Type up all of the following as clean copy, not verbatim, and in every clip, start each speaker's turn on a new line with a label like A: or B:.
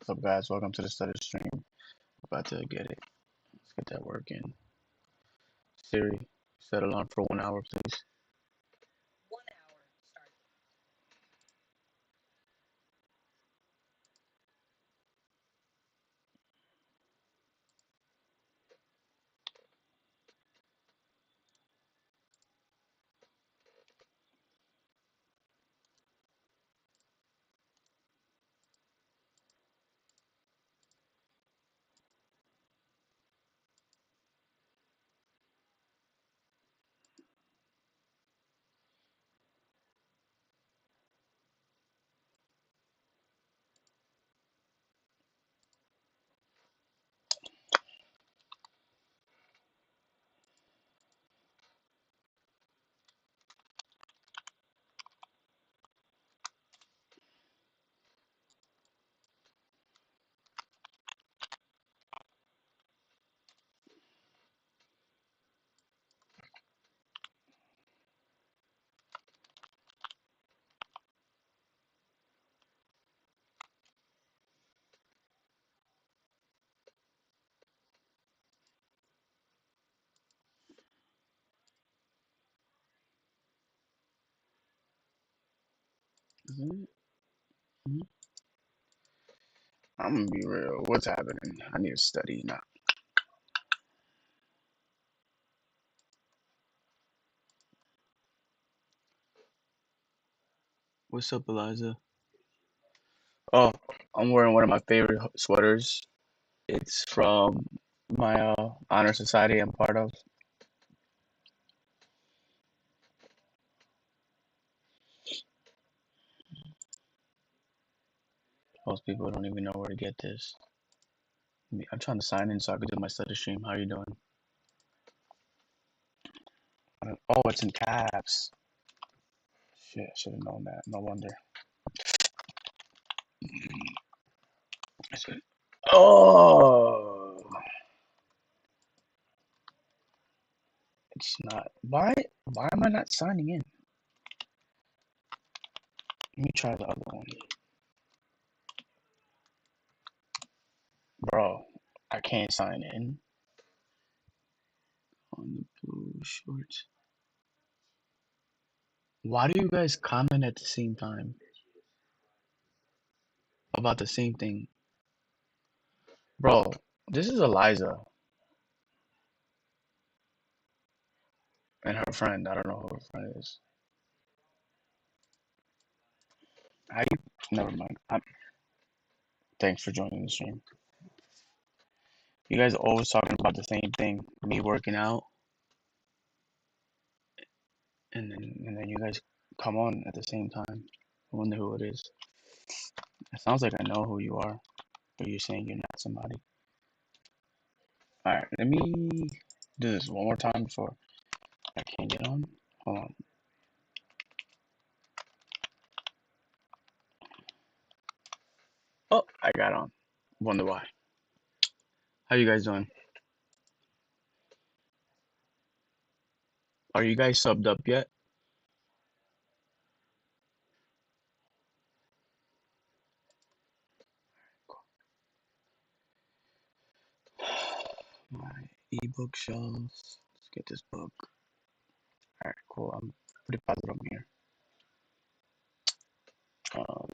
A: What's up, guys? Welcome to the study stream. About to get it. Let's get that working. Siri, set alarm for 1 hour, please. Mhm. I'm gonna be real. What's happening? I need to study now. What's up, Eliza? Oh, I'm wearing one of my favorite sweaters. It's from my honor society I'm part of. Most people don't even know where to get this. I'm trying to sign in so I can do my study stream. How you doing? Oh, it's in caps. Shit, I should have known that. No wonder. Oh, it's not. Why am I not signing in? Let me try the other one. Bro, I can't sign in on the blue shorts. Why do you guys comment at the same time about the same thing? Bro, this is Eliza and her friend. I don't know who her friend is. How you? Never mind. Thanks for joining the stream. You guys are always talking about the same thing. Me working out, and then you guys come on at the same time. I wonder who it is. It sounds like I know who you are, but you're saying you're not somebody. All right, let me do this one more time before I can't get on. Hold on. Oh, I got on. Wonder why. How you guys doing? Are you guys subbed up yet? My ebook shelves. Let's get this book. All right, cool. I'm pretty positive I'm here.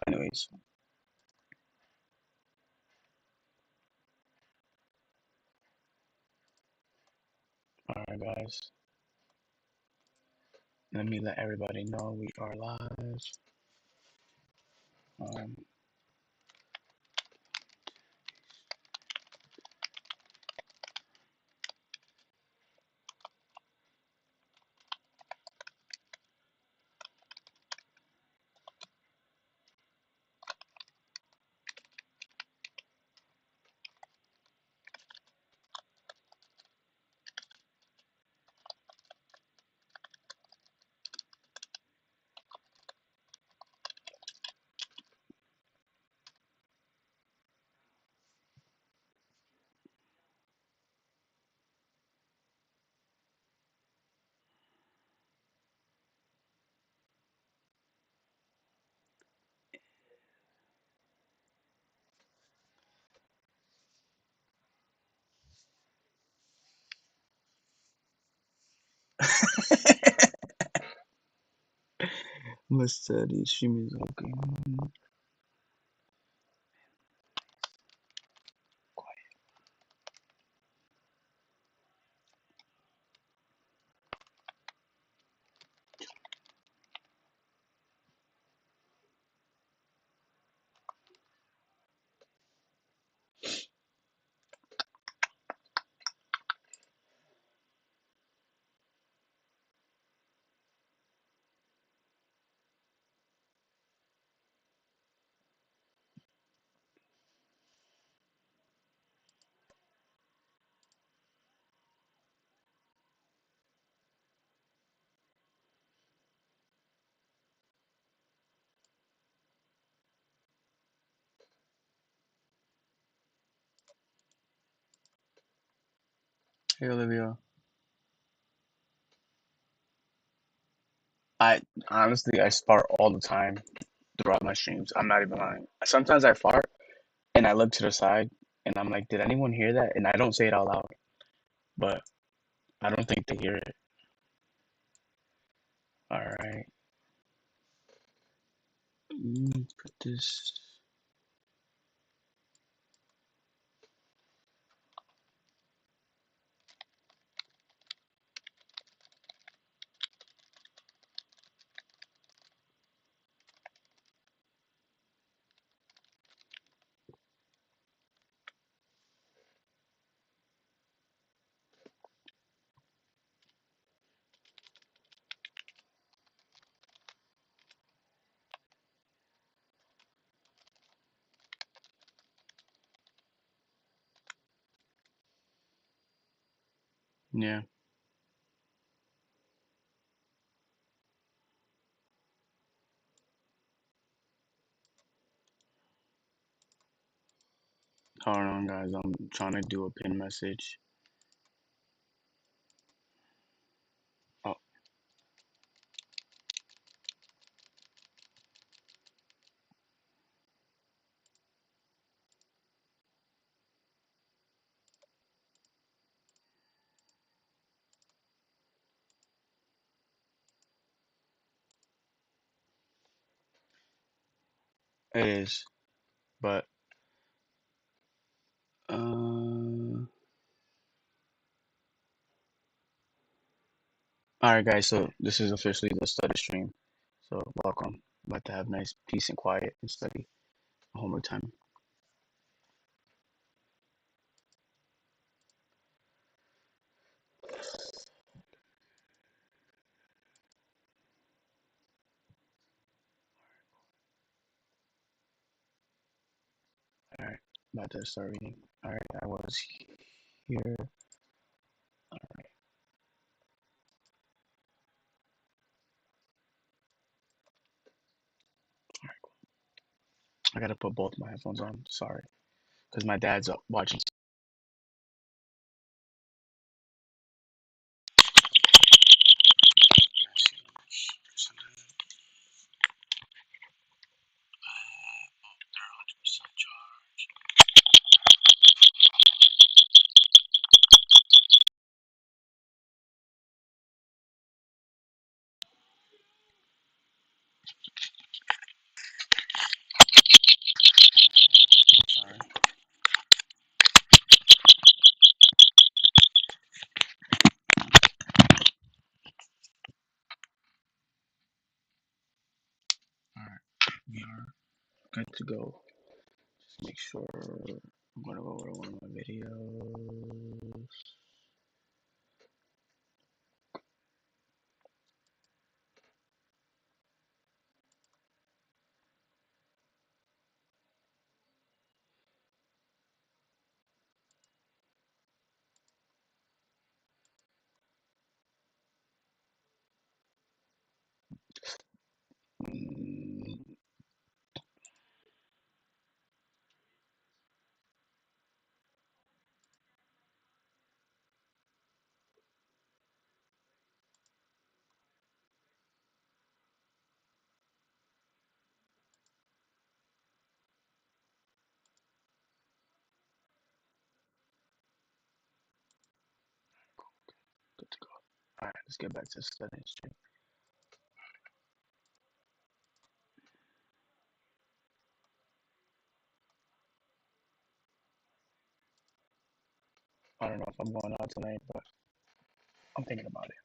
A: Anyways, all right, guys. Let me let everybody know we are live. Um, Must study. Stream is okay. Hey Olivia. I I fart all the time throughout my streams. I'm not even lying. Sometimes I fart and I look to the side and I'm like, did anyone hear that? And I don't say it out loud, but I don't think they hear it. All right. Put this. Yeah. Hold on, guys. I'm trying to do a pin message. Oh, it is. But all right, guys. So this is officially the study stream. So welcome. About to have nice peace and quiet and study homework time. All right. About to start reading. All right. I was here. I gotta put both my headphones on. Sorry, because my dad's watching. Sorry. All right. We are good to go. Just make sure I'm gonna go over one of my videos. Mm, let's get back to studying history. I don't know if I'm going out tonight, but I'm thinking about it.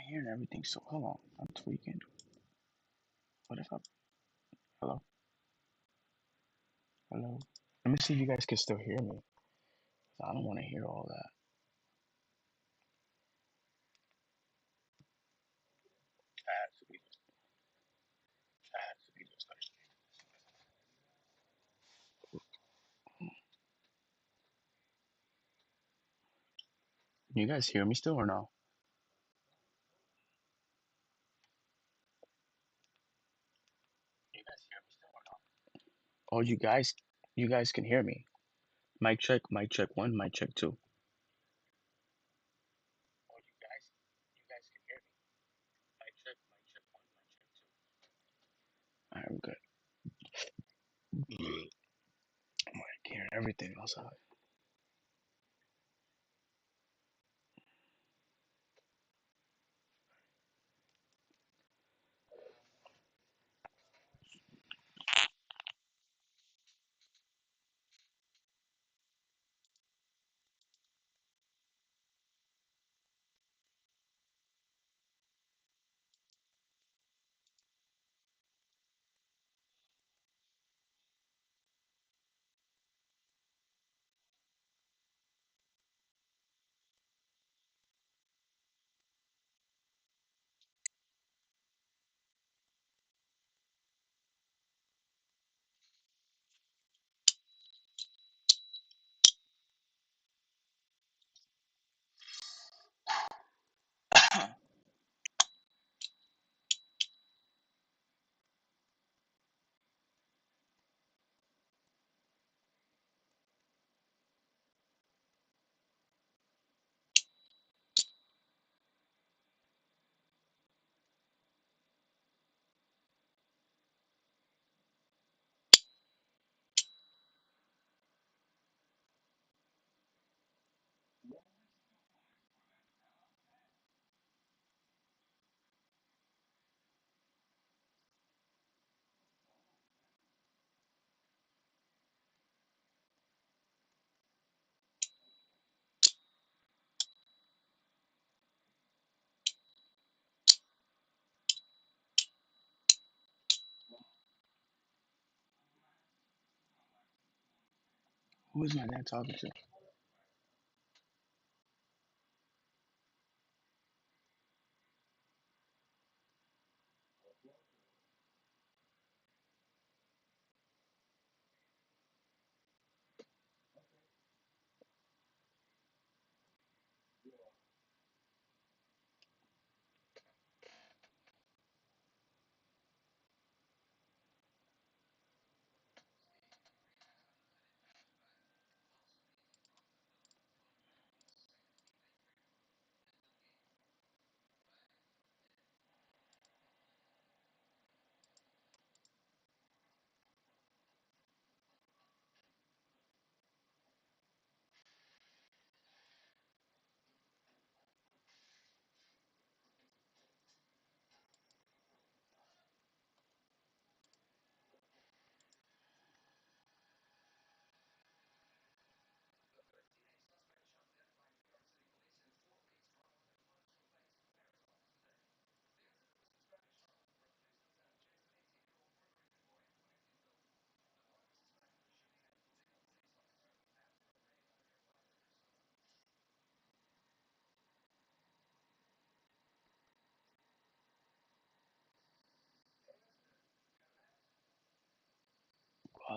A: hearing everything. So hold on, I'm tweaking. What if I? Hello, hello. Let me see if you guys can still hear me. I don't want to hear all that. Can you guys hear me still or no? Oh, you guys can hear me. Mic check one, mic check two. All right, we're good. I'm like hearing everything outside. Who is my dad talking to?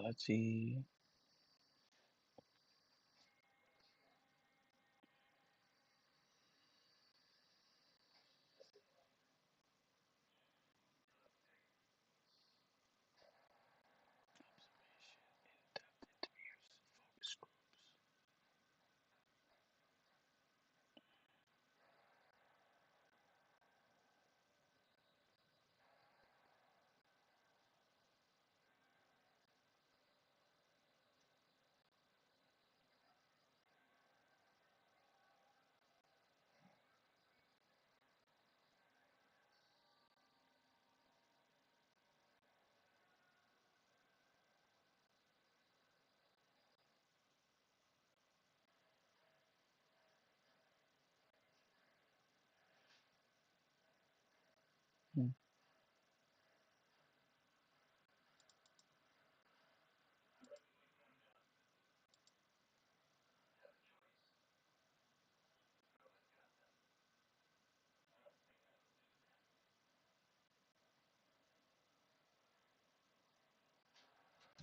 A: Let's see.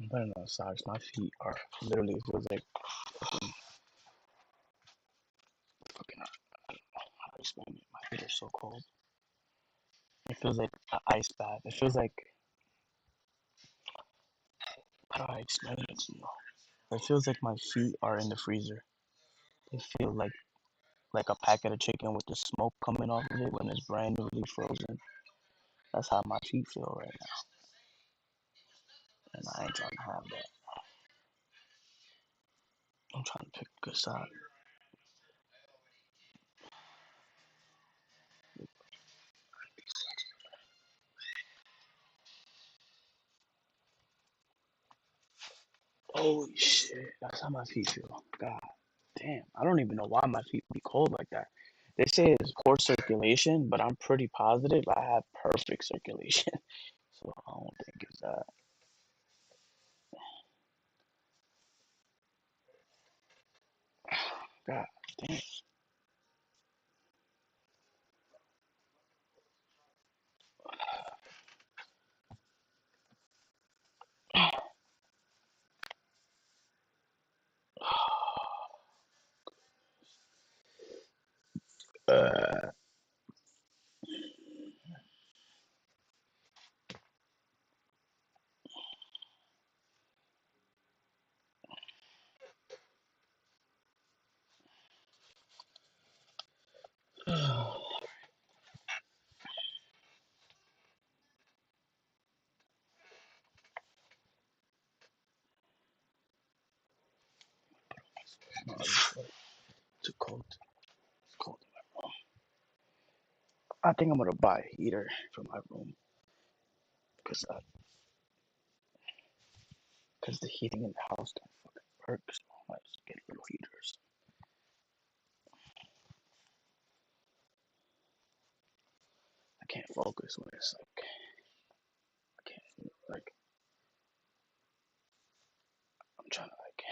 A: I'm putting on socks. My feet are literally it feels like fucking how to explain it. My feet are so cold. It feels like an ice bath. It feels like how do I explain it to you? It feels like my feet are in the freezer. They feel like a packet of chicken with the smoke coming off of it when it's brand newly frozen. That's how my feet feel right now, and I ain't trying to have that. I'm trying to pick a good side. Holy shit, that's how my feet feel. God damn, I don't even know why my feet be cold like that. They say it's poor circulation, but I'm pretty positive I have perfect circulation. So I don't think it's that. God damn. Uh, it's too cold. It's cold in my room. I think I'm gonna buy a heater for my room because the heating in the house don't fucking work. So I might just get little heaters. I can't focus when it's like I can't like I'm trying to like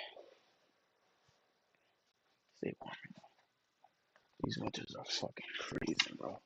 A: stay warm. These winters are fucking freezing, bro.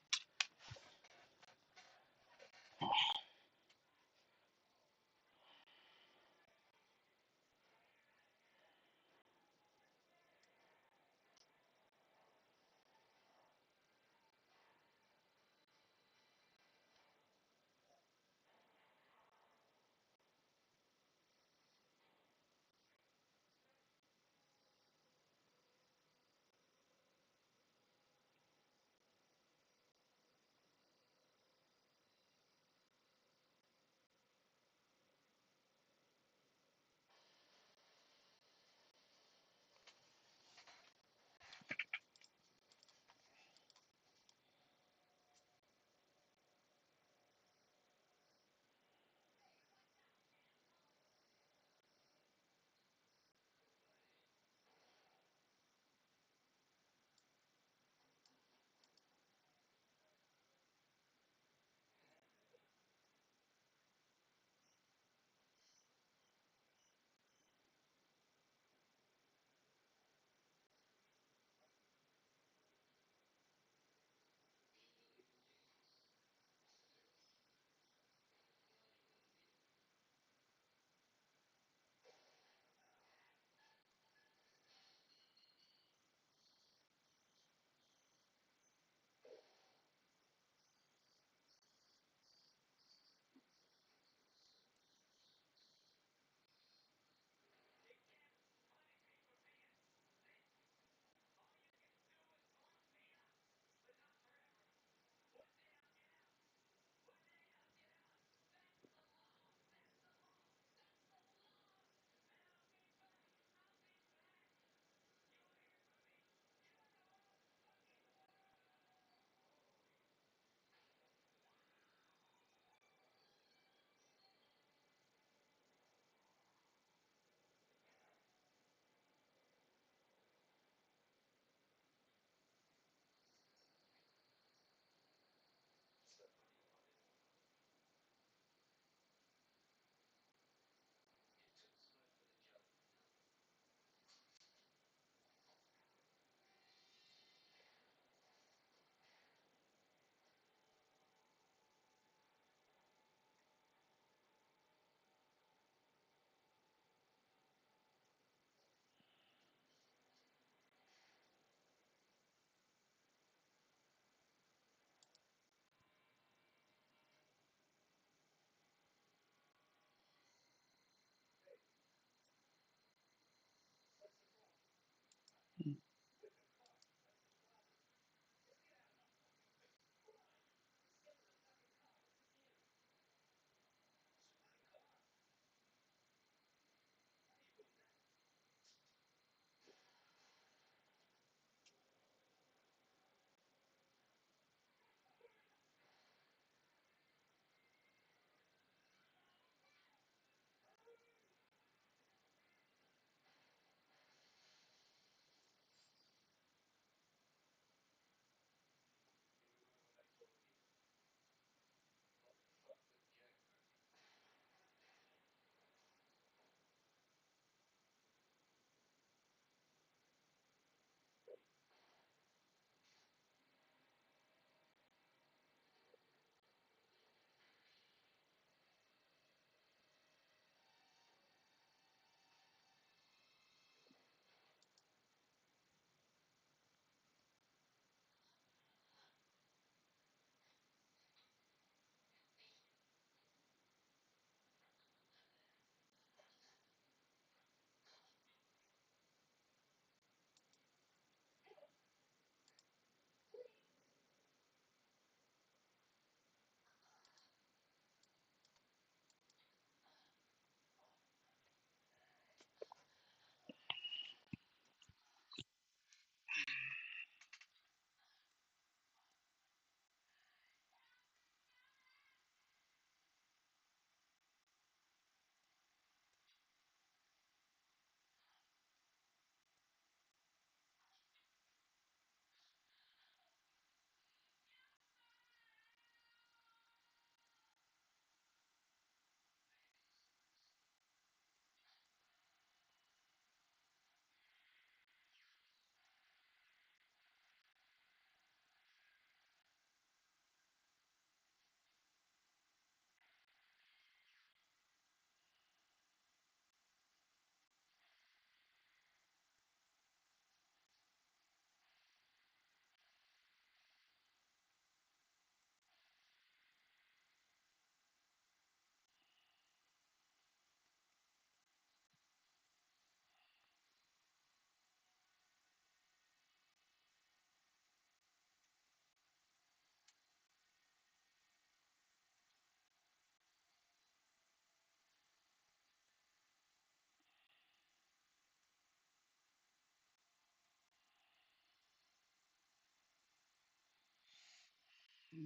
A: Oh,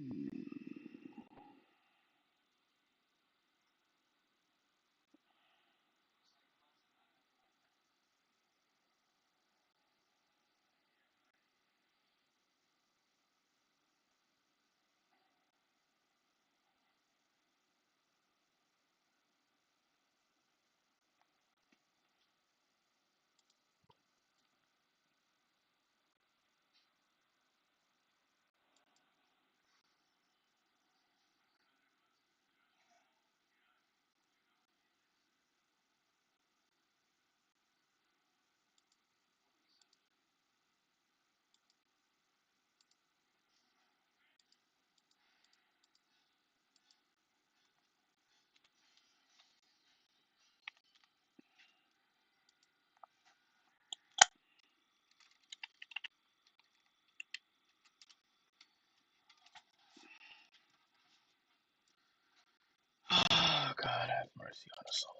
A: God, have mercy on us all.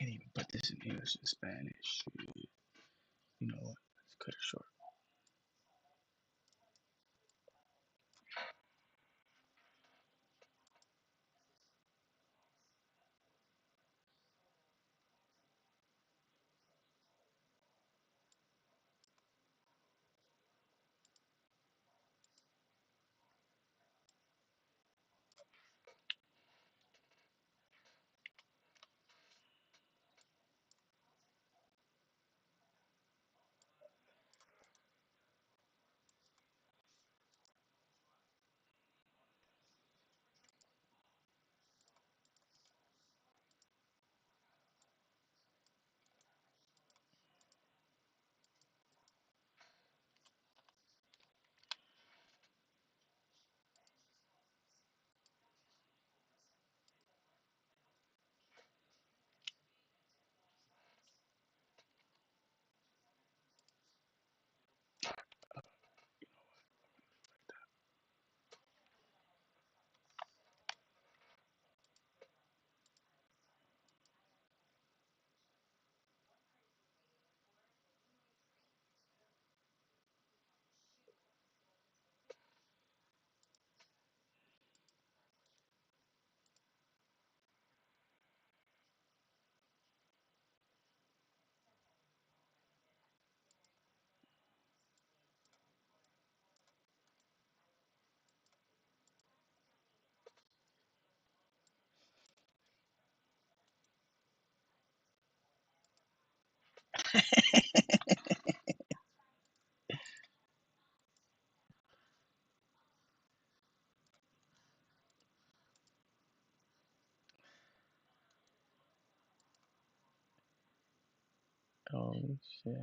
A: can't even put this in English and Spanish. You know what? Let's cut it short. Oh shit.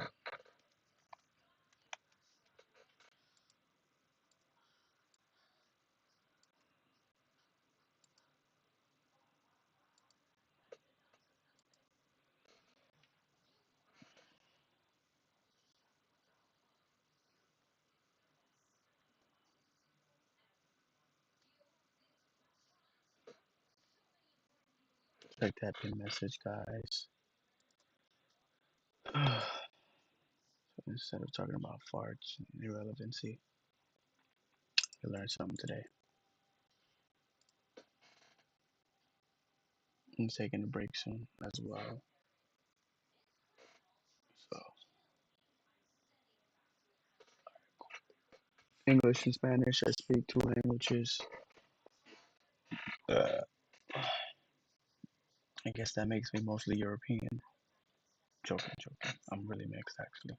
A: Check that pin message, guys. Instead of talking about farts and irrelevancy, you learned something today. I'm taking a break soon as well. So English and Spanish, I speak two languages. Uh, I guess that makes me mostly European. Joking, joking. I'm really mixed actually.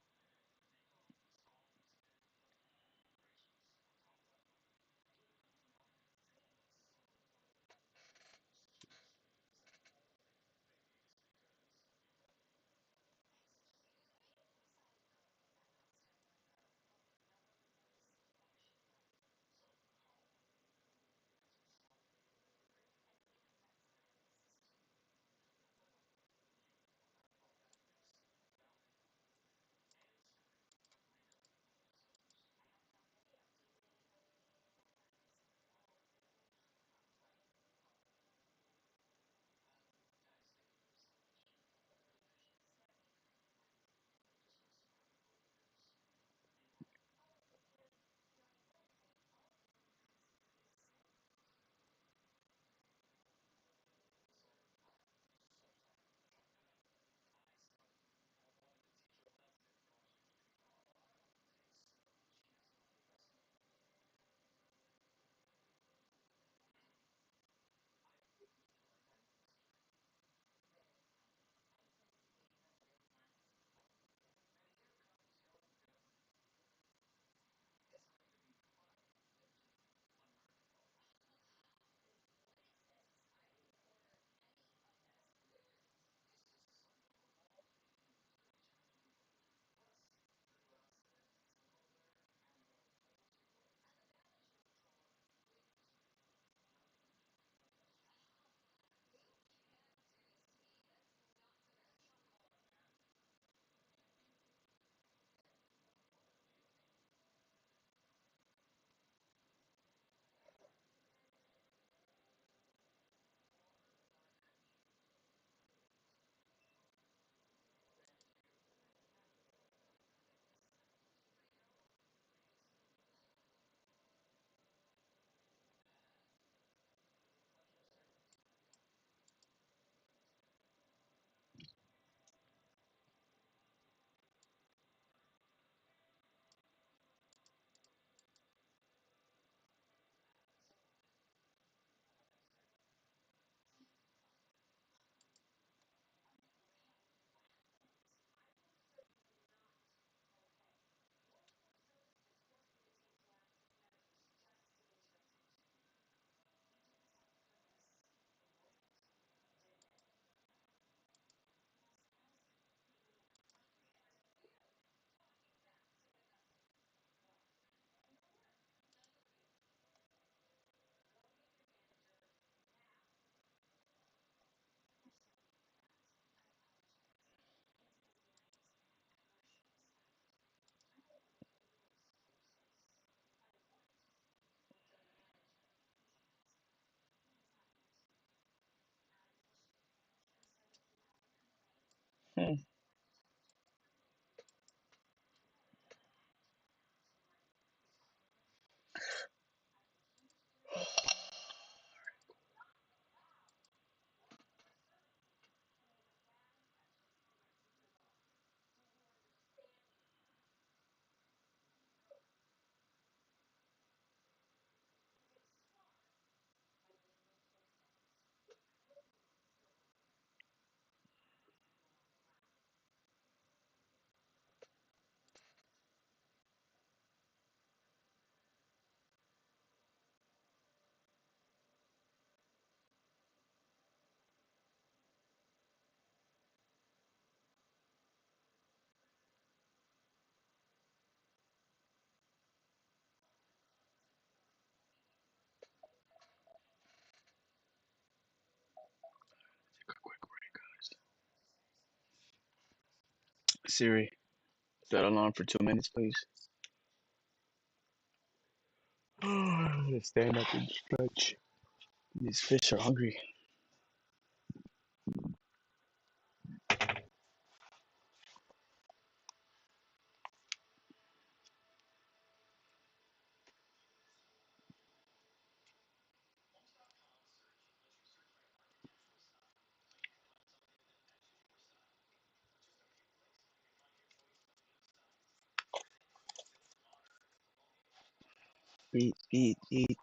A: Quick break, guys. Siri, set alarm for 2 minutes, please. Stand up and stretch. These fish are hungry. Eat, eat, eat.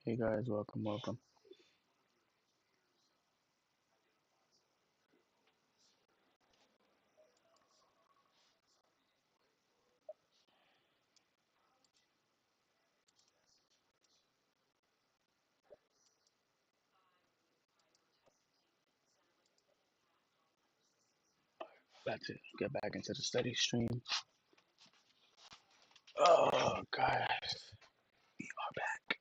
A: Hey guys, welcome, welcome. Back to get back into the study stream. Oh god, we are back.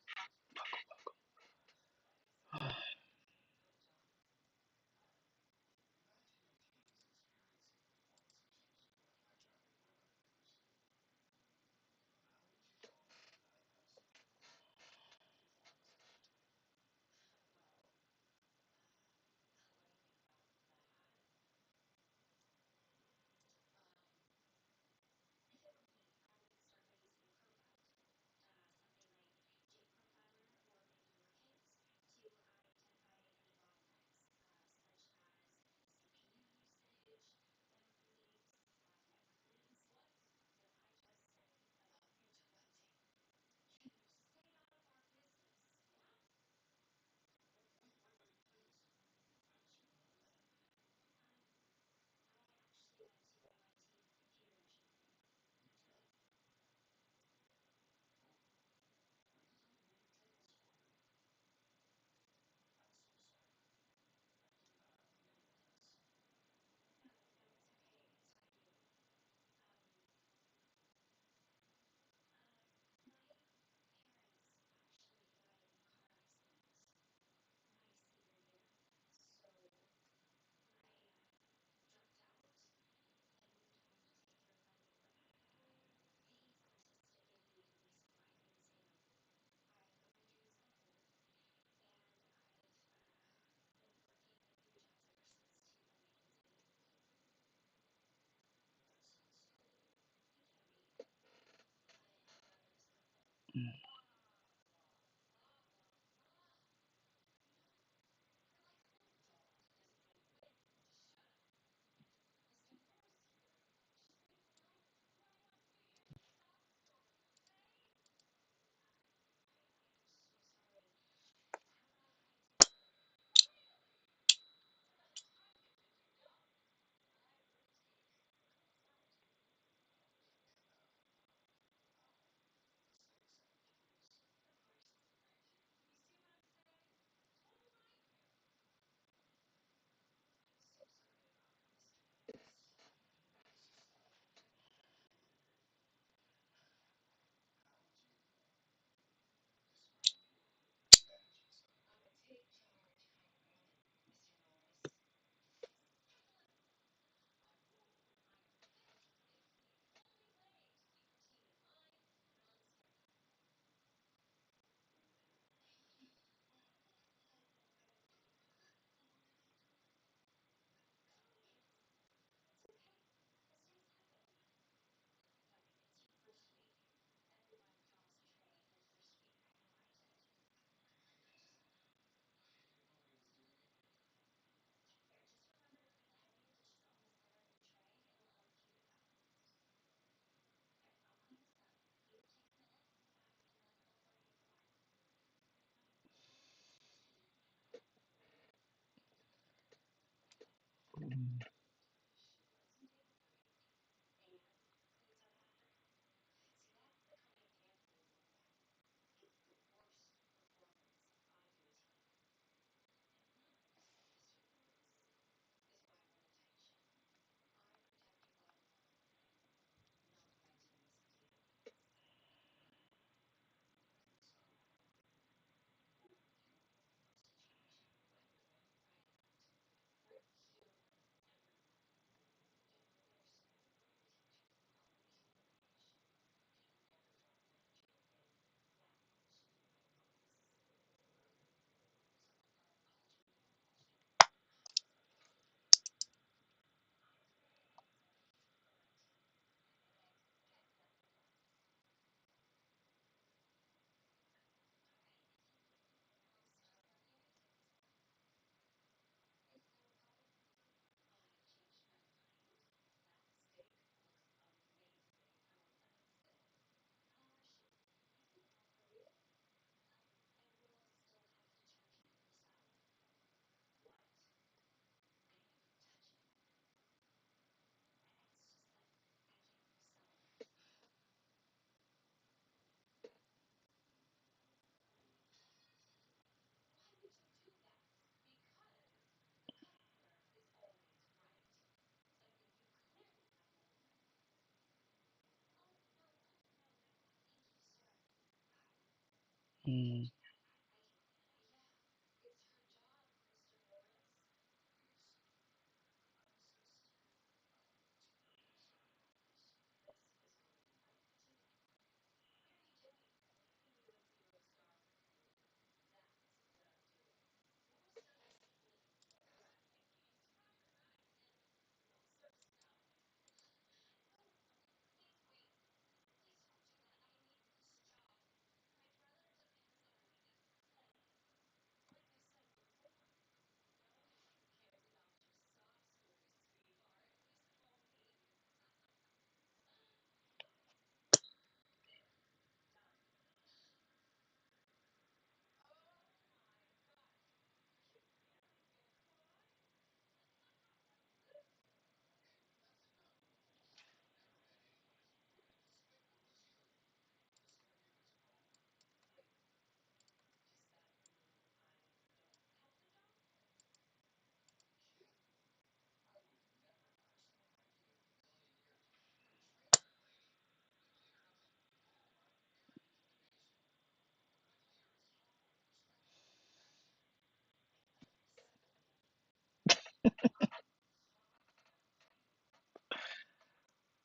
A: Mm.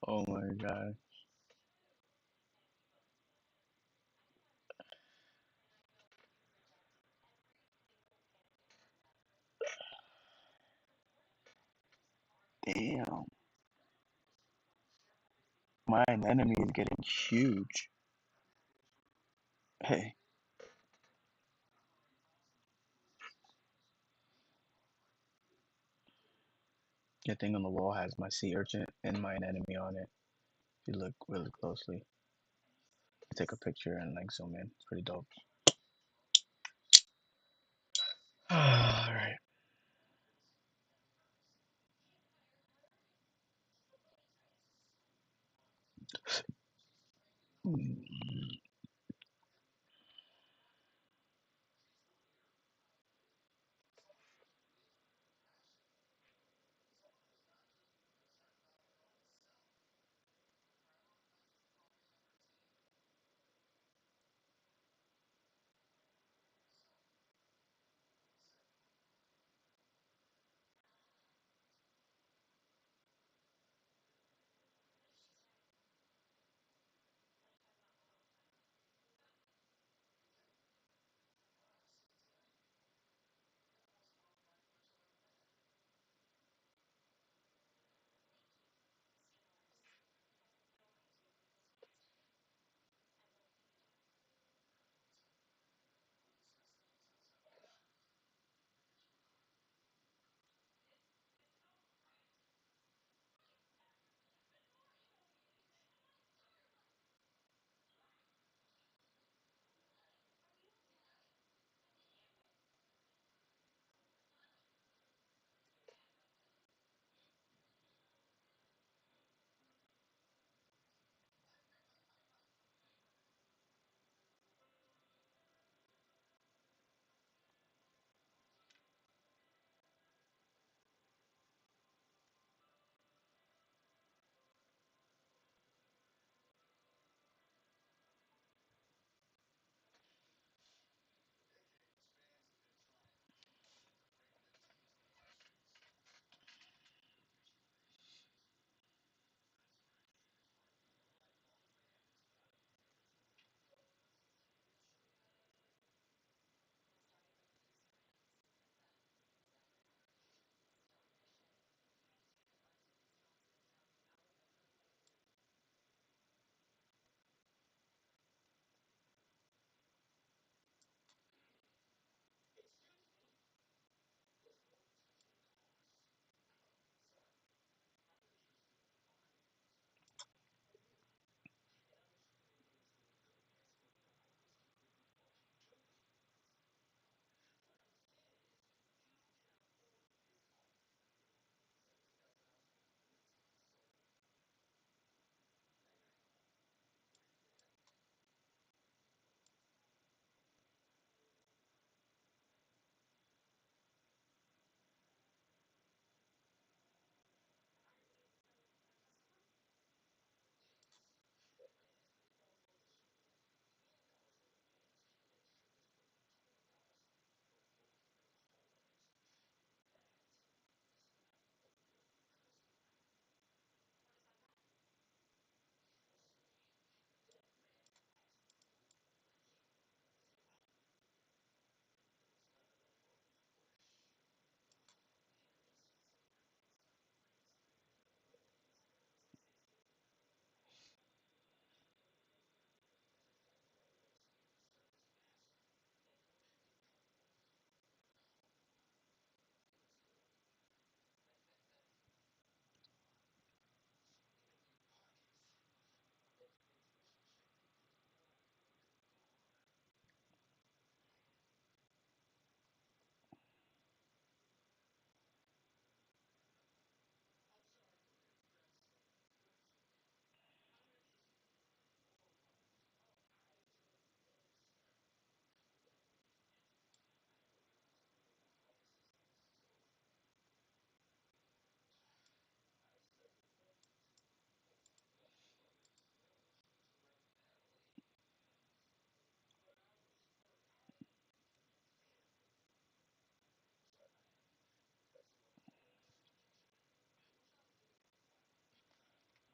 A: Oh my god. Damn. My enemy is getting huge. Hey, your thing on the wall has my sea urchin and my enemy on it. If you look really closely, take a picture and like zoom in. It's pretty dope. Alright.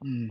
A: Mm.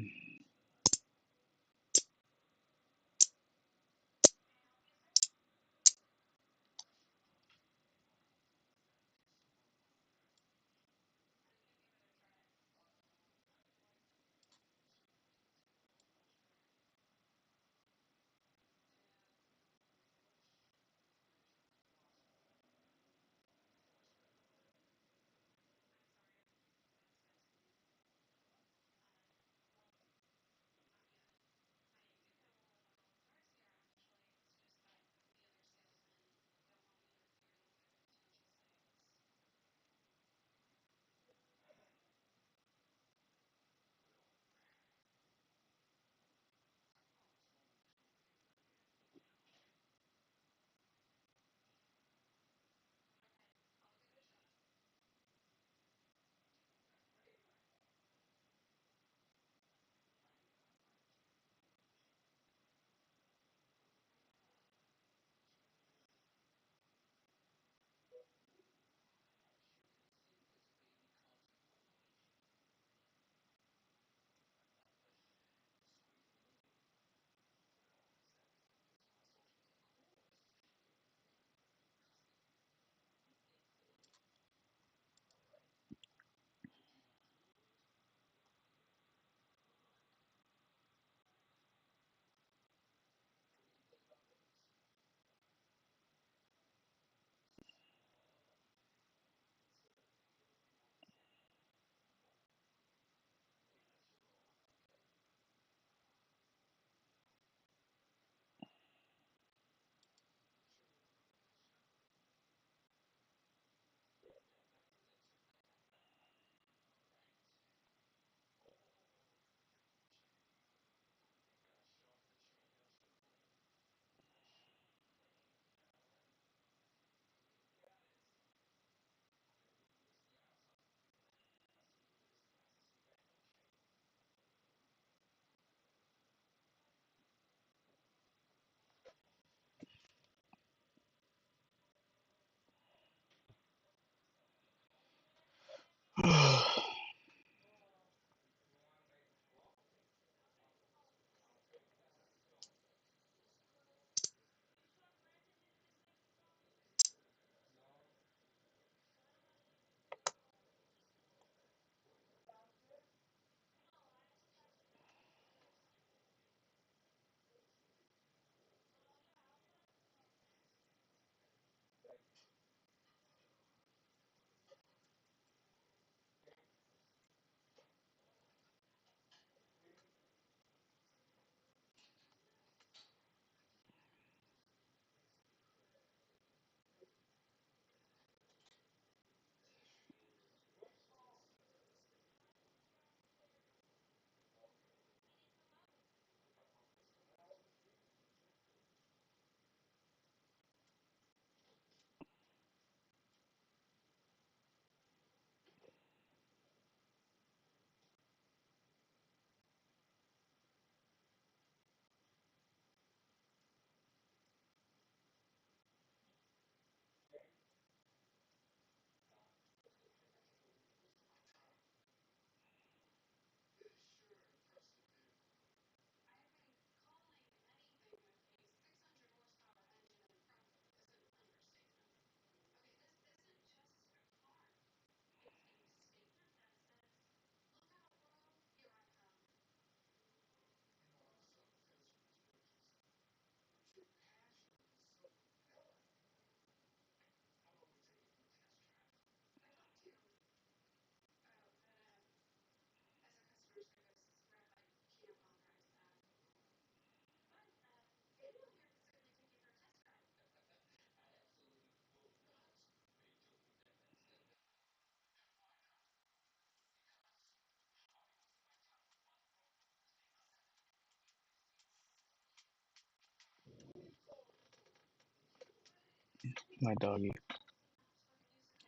A: My doggy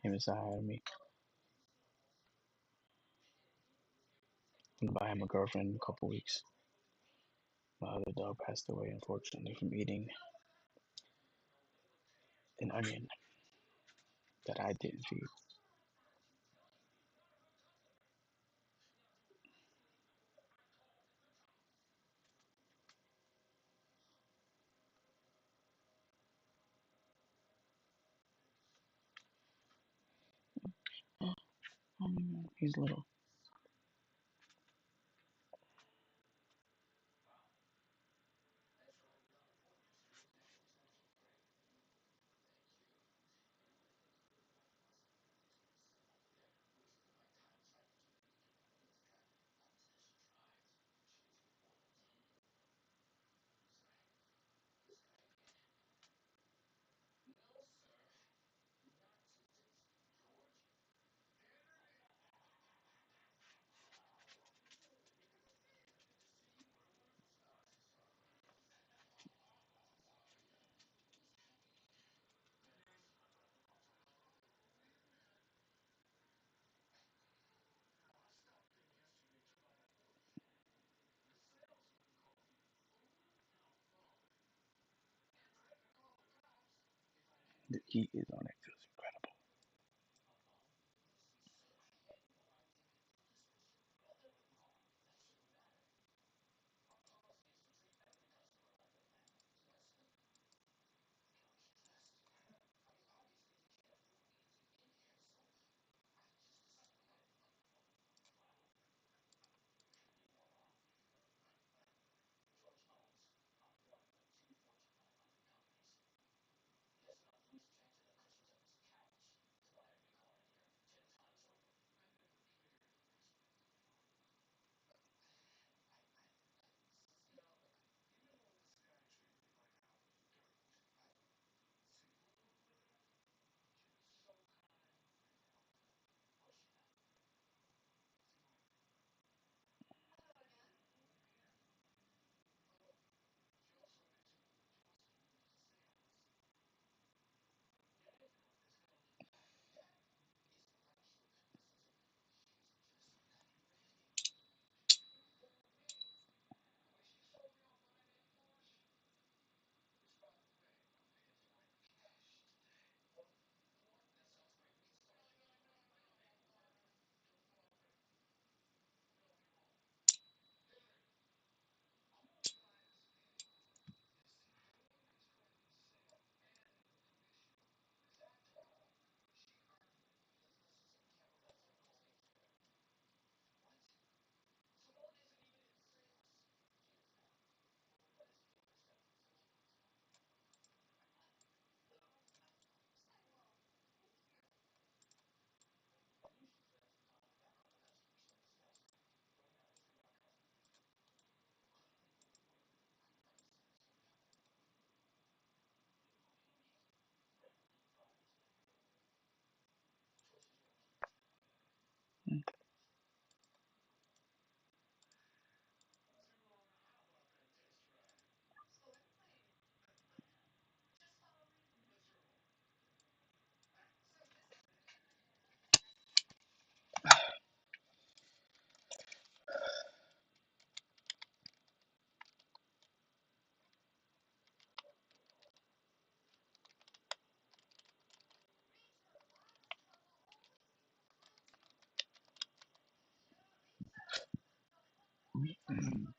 A: came inside of me. I'm gonna buy him a girlfriend in a couple weeks. My other dog passed away, unfortunately, from eating an onion that I didn't feed. He's little. The heat is on it. Feels incredible.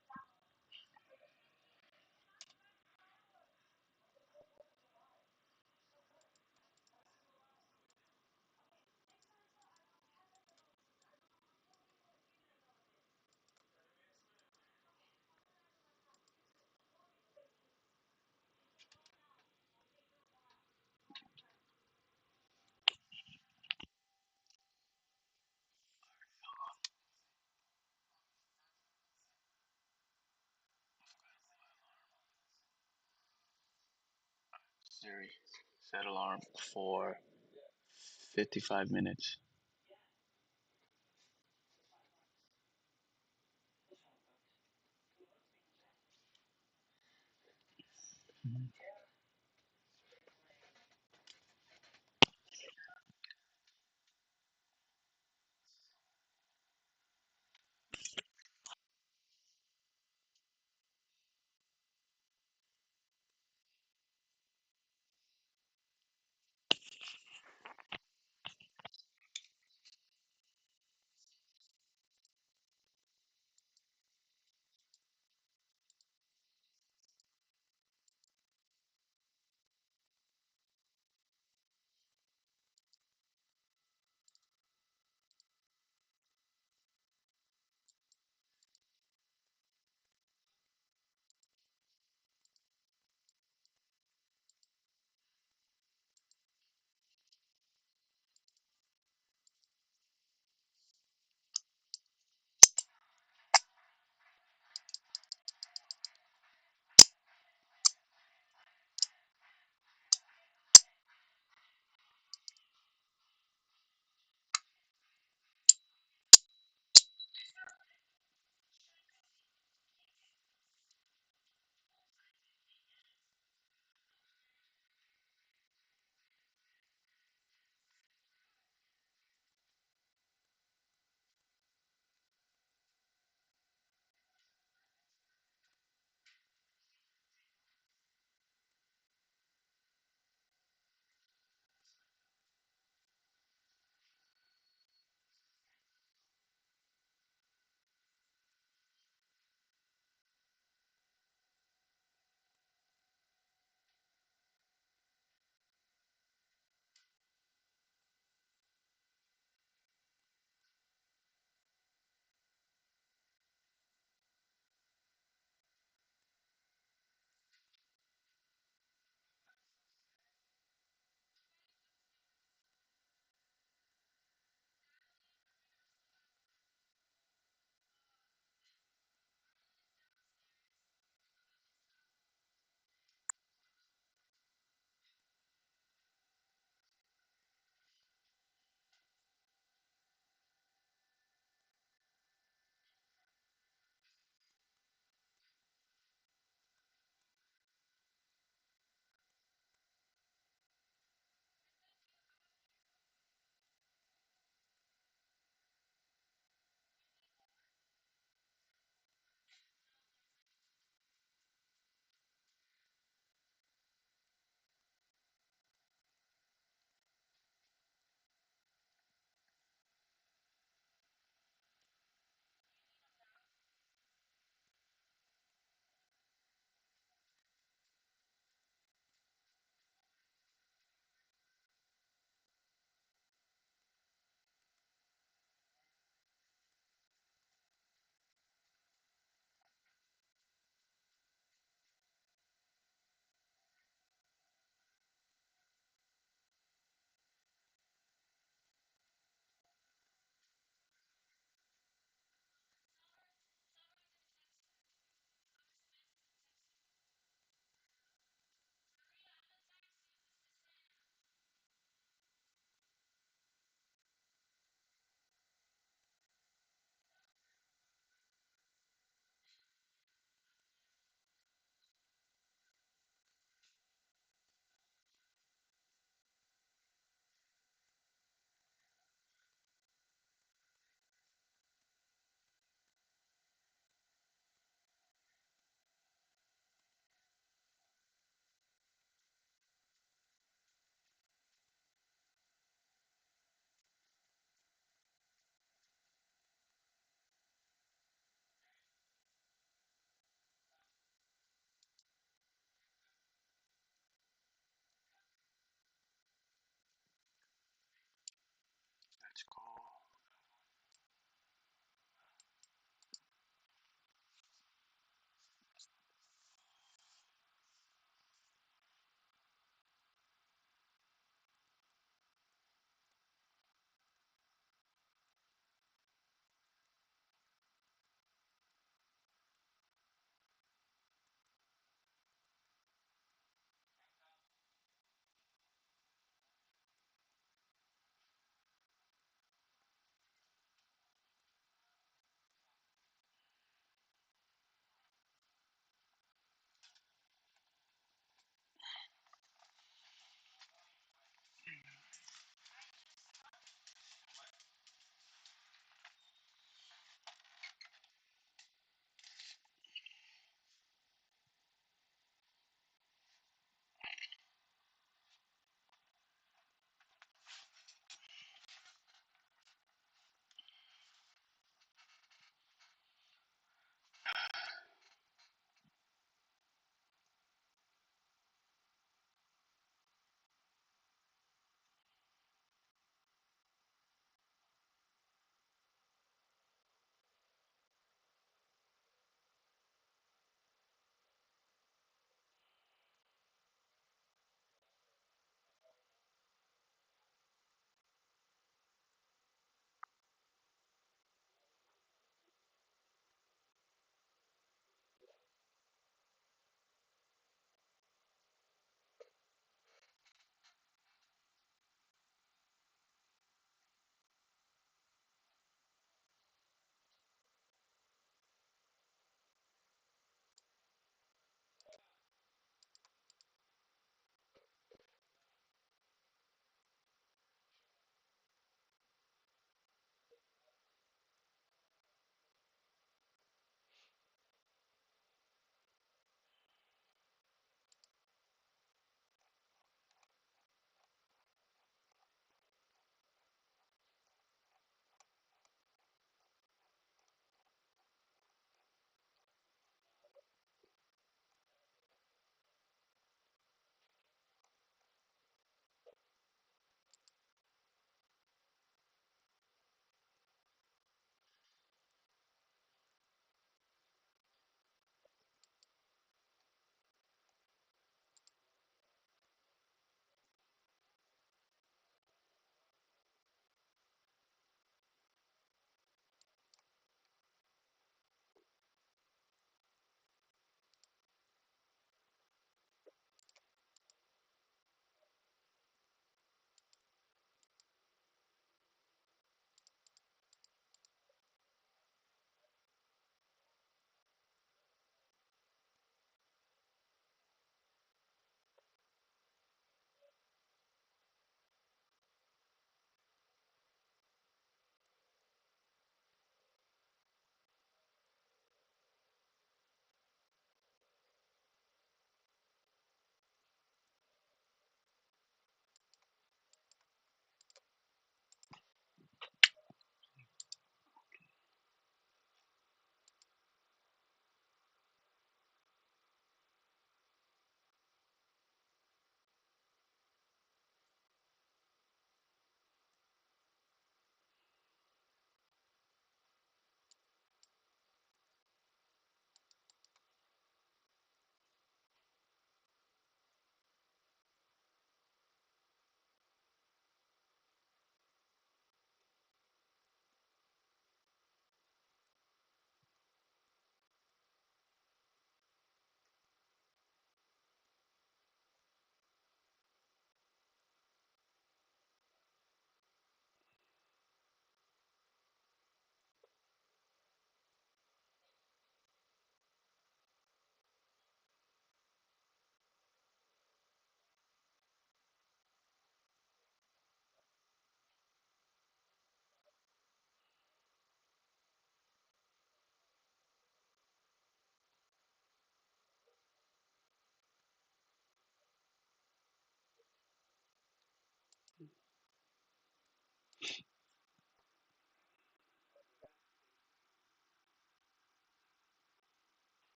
A: Siri, set alarm for 55 minutes.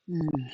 A: Mm.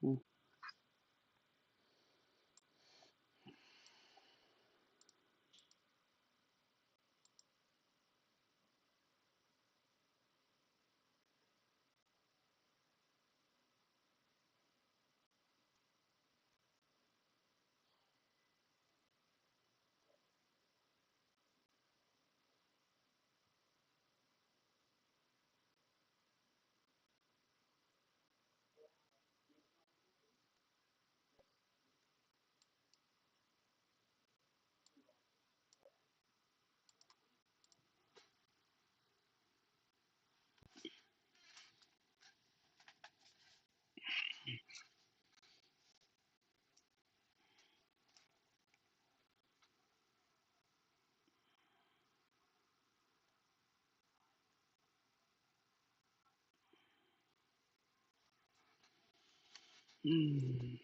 A: Mm. Hmm.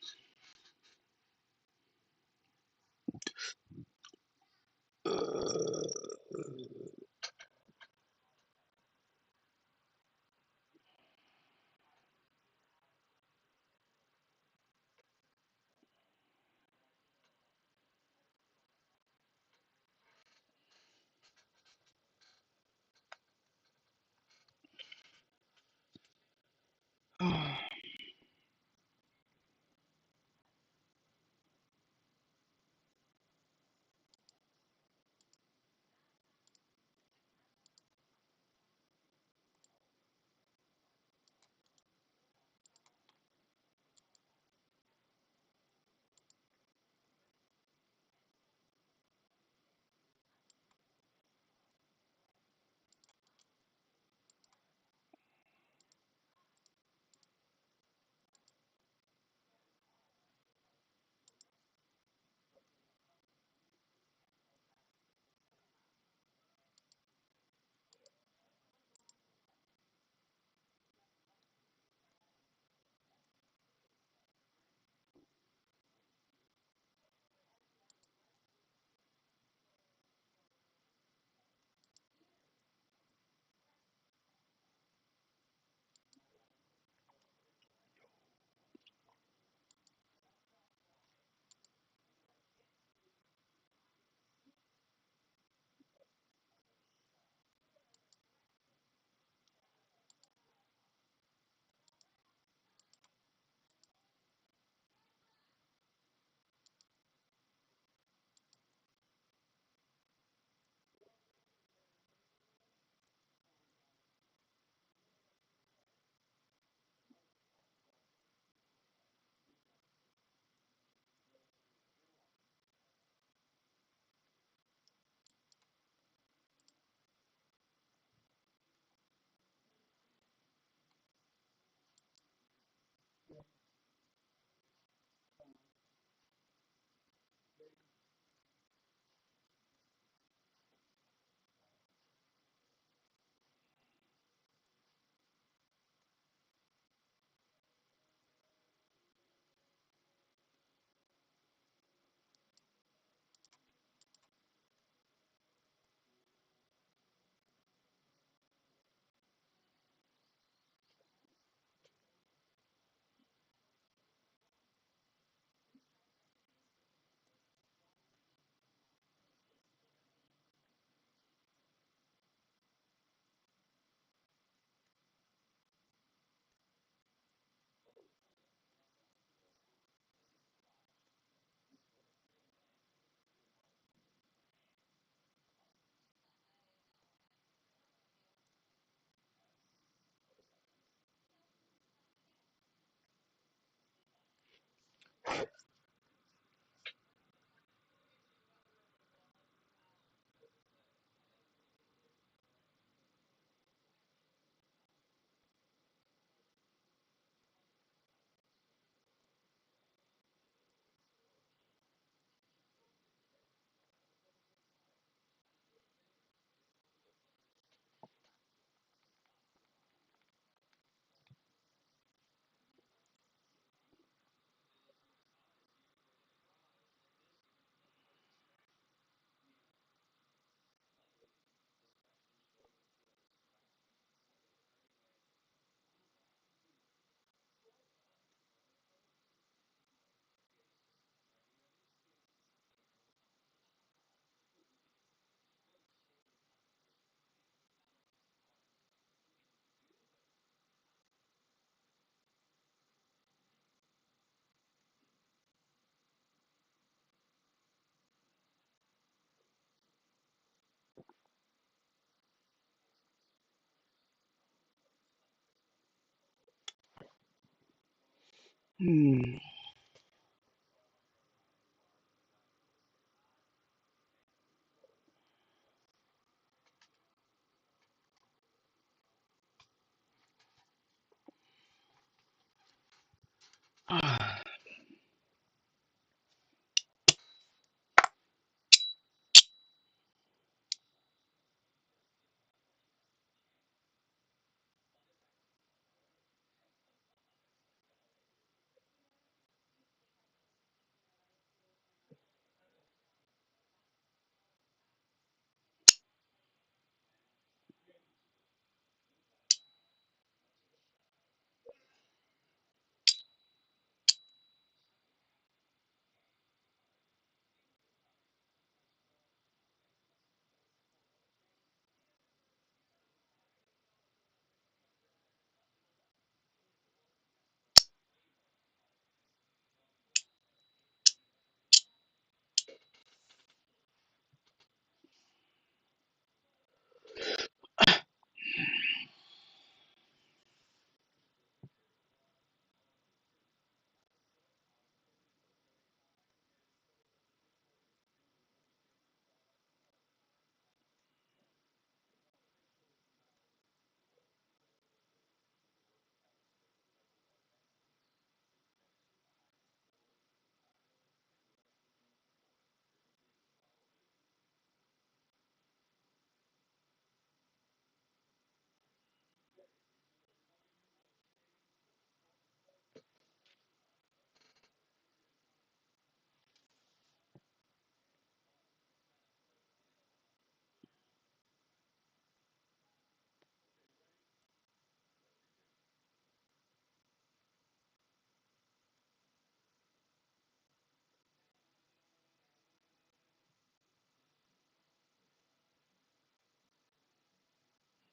A: Hmm.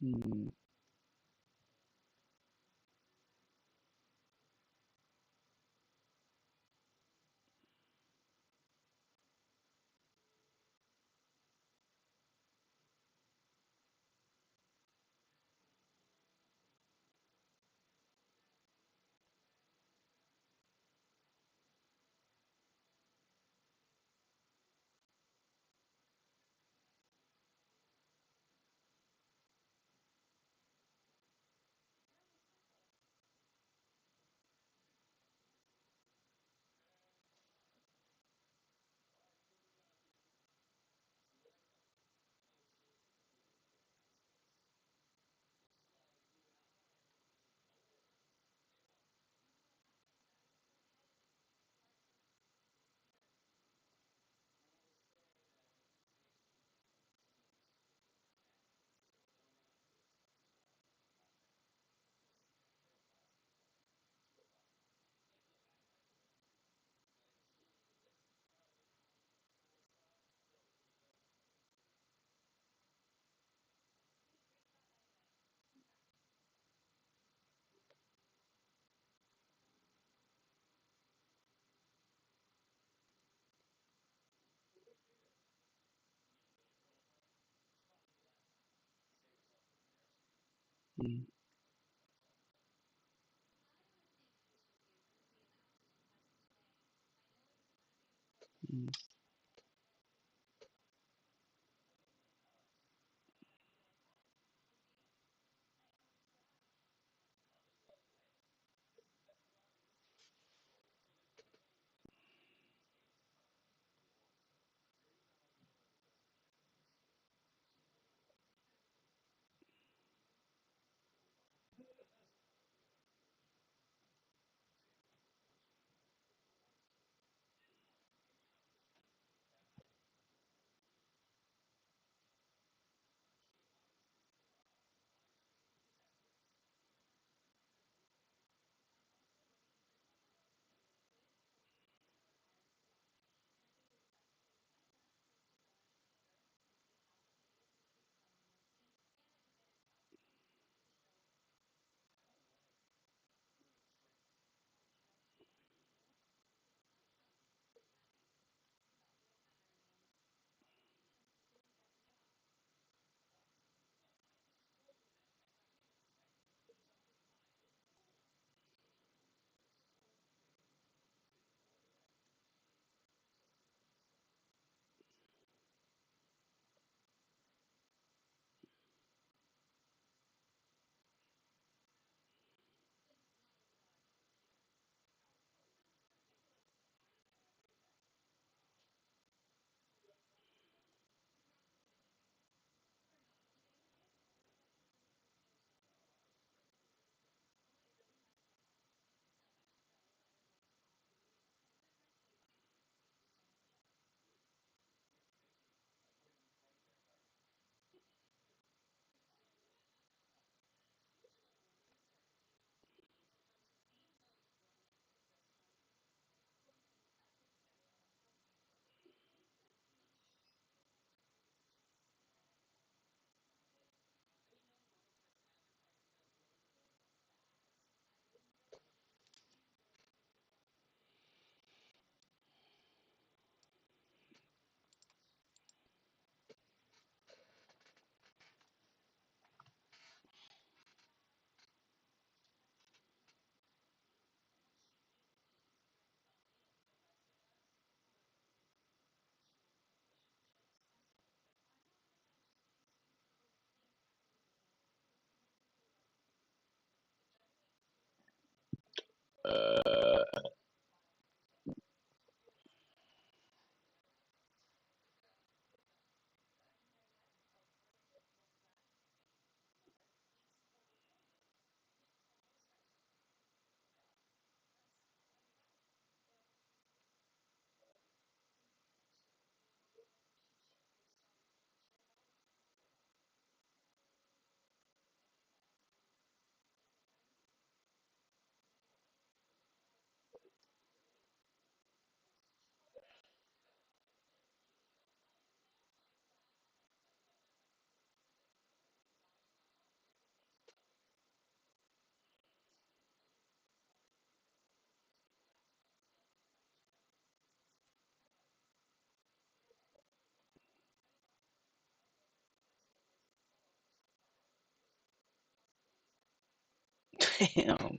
A: Mm, mm, mm, Damn.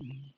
A: Mm.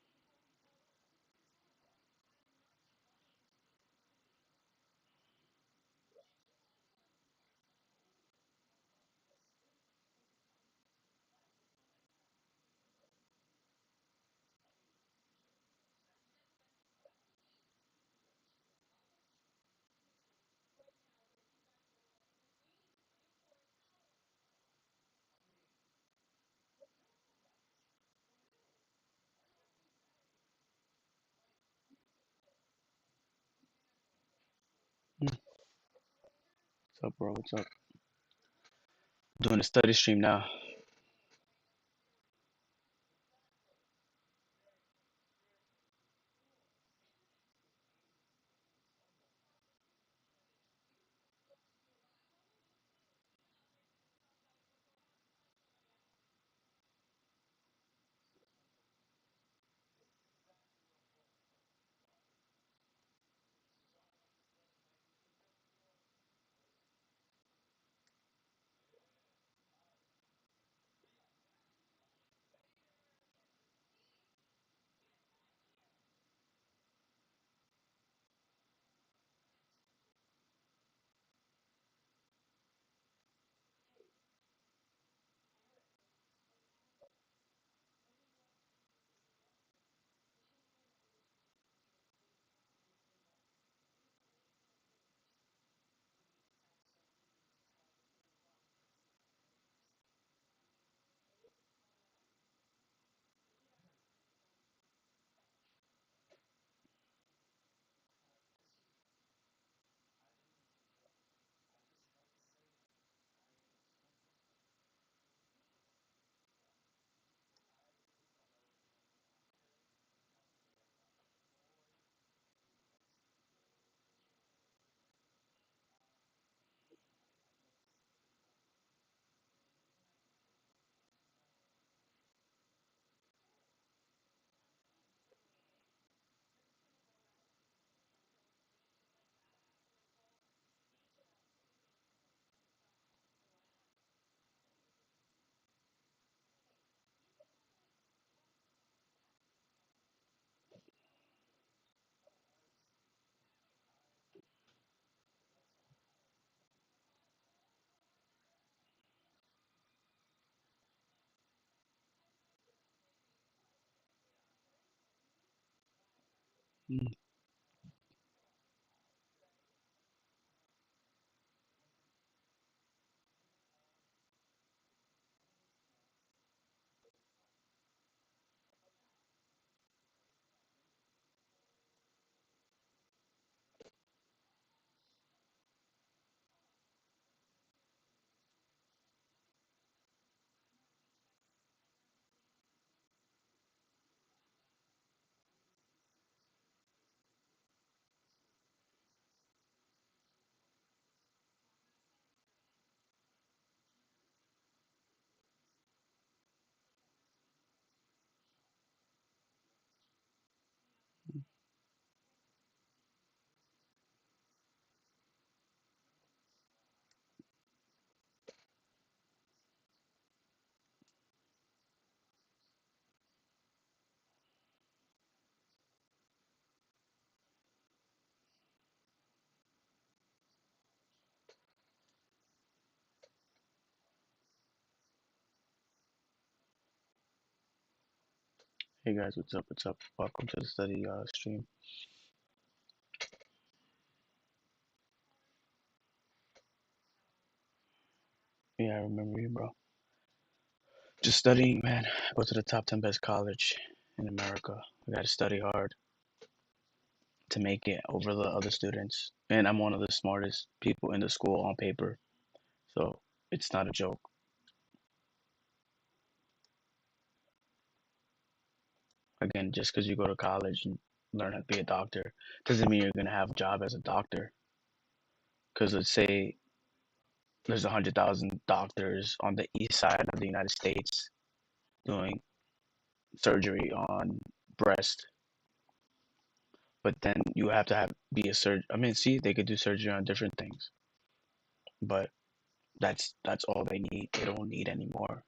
A: What's up, bro? What's up? Doing a study stream now. Mm. Hey guys, what's up? What's up? Welcome to the study stream. Yeah, I remember you, bro. Just studying, man. Go to the top 10 best college in America. I gotta study hard to make it over the other students. And I'm one of the smartest people in the school on paper. So it's not a joke. Again, just because you go to college and learn how to be a doctor doesn't mean you're gonna have a job as a doctor. Because let's say there's 100,000 doctors on the east side of the United States doing surgery on breast, but then you have to have be a surgeon. I mean, see, they could do surgery on different things, but that's all they need. They don't need any more.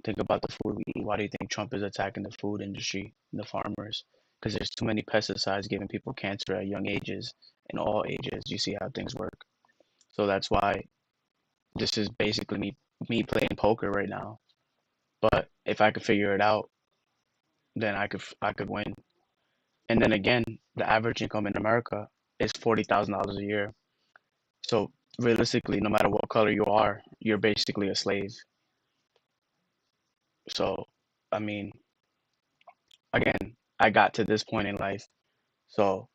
A: Think about the food we eat. Why do you think Trump is attacking the food industry and the farmers? Because there's too many pesticides giving people cancer at young ages, in all ages. You see how things work. So that's why this is basically me playing poker right now. But if I could figure it out, then I could win. And then again, the average income in America is $40,000 a year. So realistically, no matter what color you are, you're basically a slave. So I mean, again, I got to this point in life, so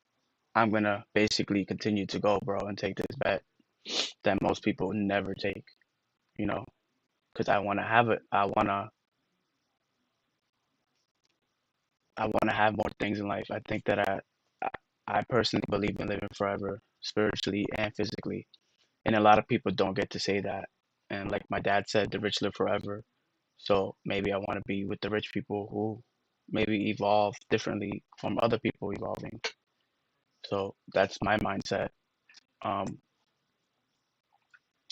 A: I'm gonna basically continue to go, bro, and take this bet that most people never take, you know, because I want to have it. I wanna have more things in life. I think that I personally believe in living forever, spiritually and physically, and a lot of people don't get to say that. And like my dad said, the rich live forever. So maybe I want to be with the rich people who maybe evolve differently from other people evolving. So that's my mindset. Um,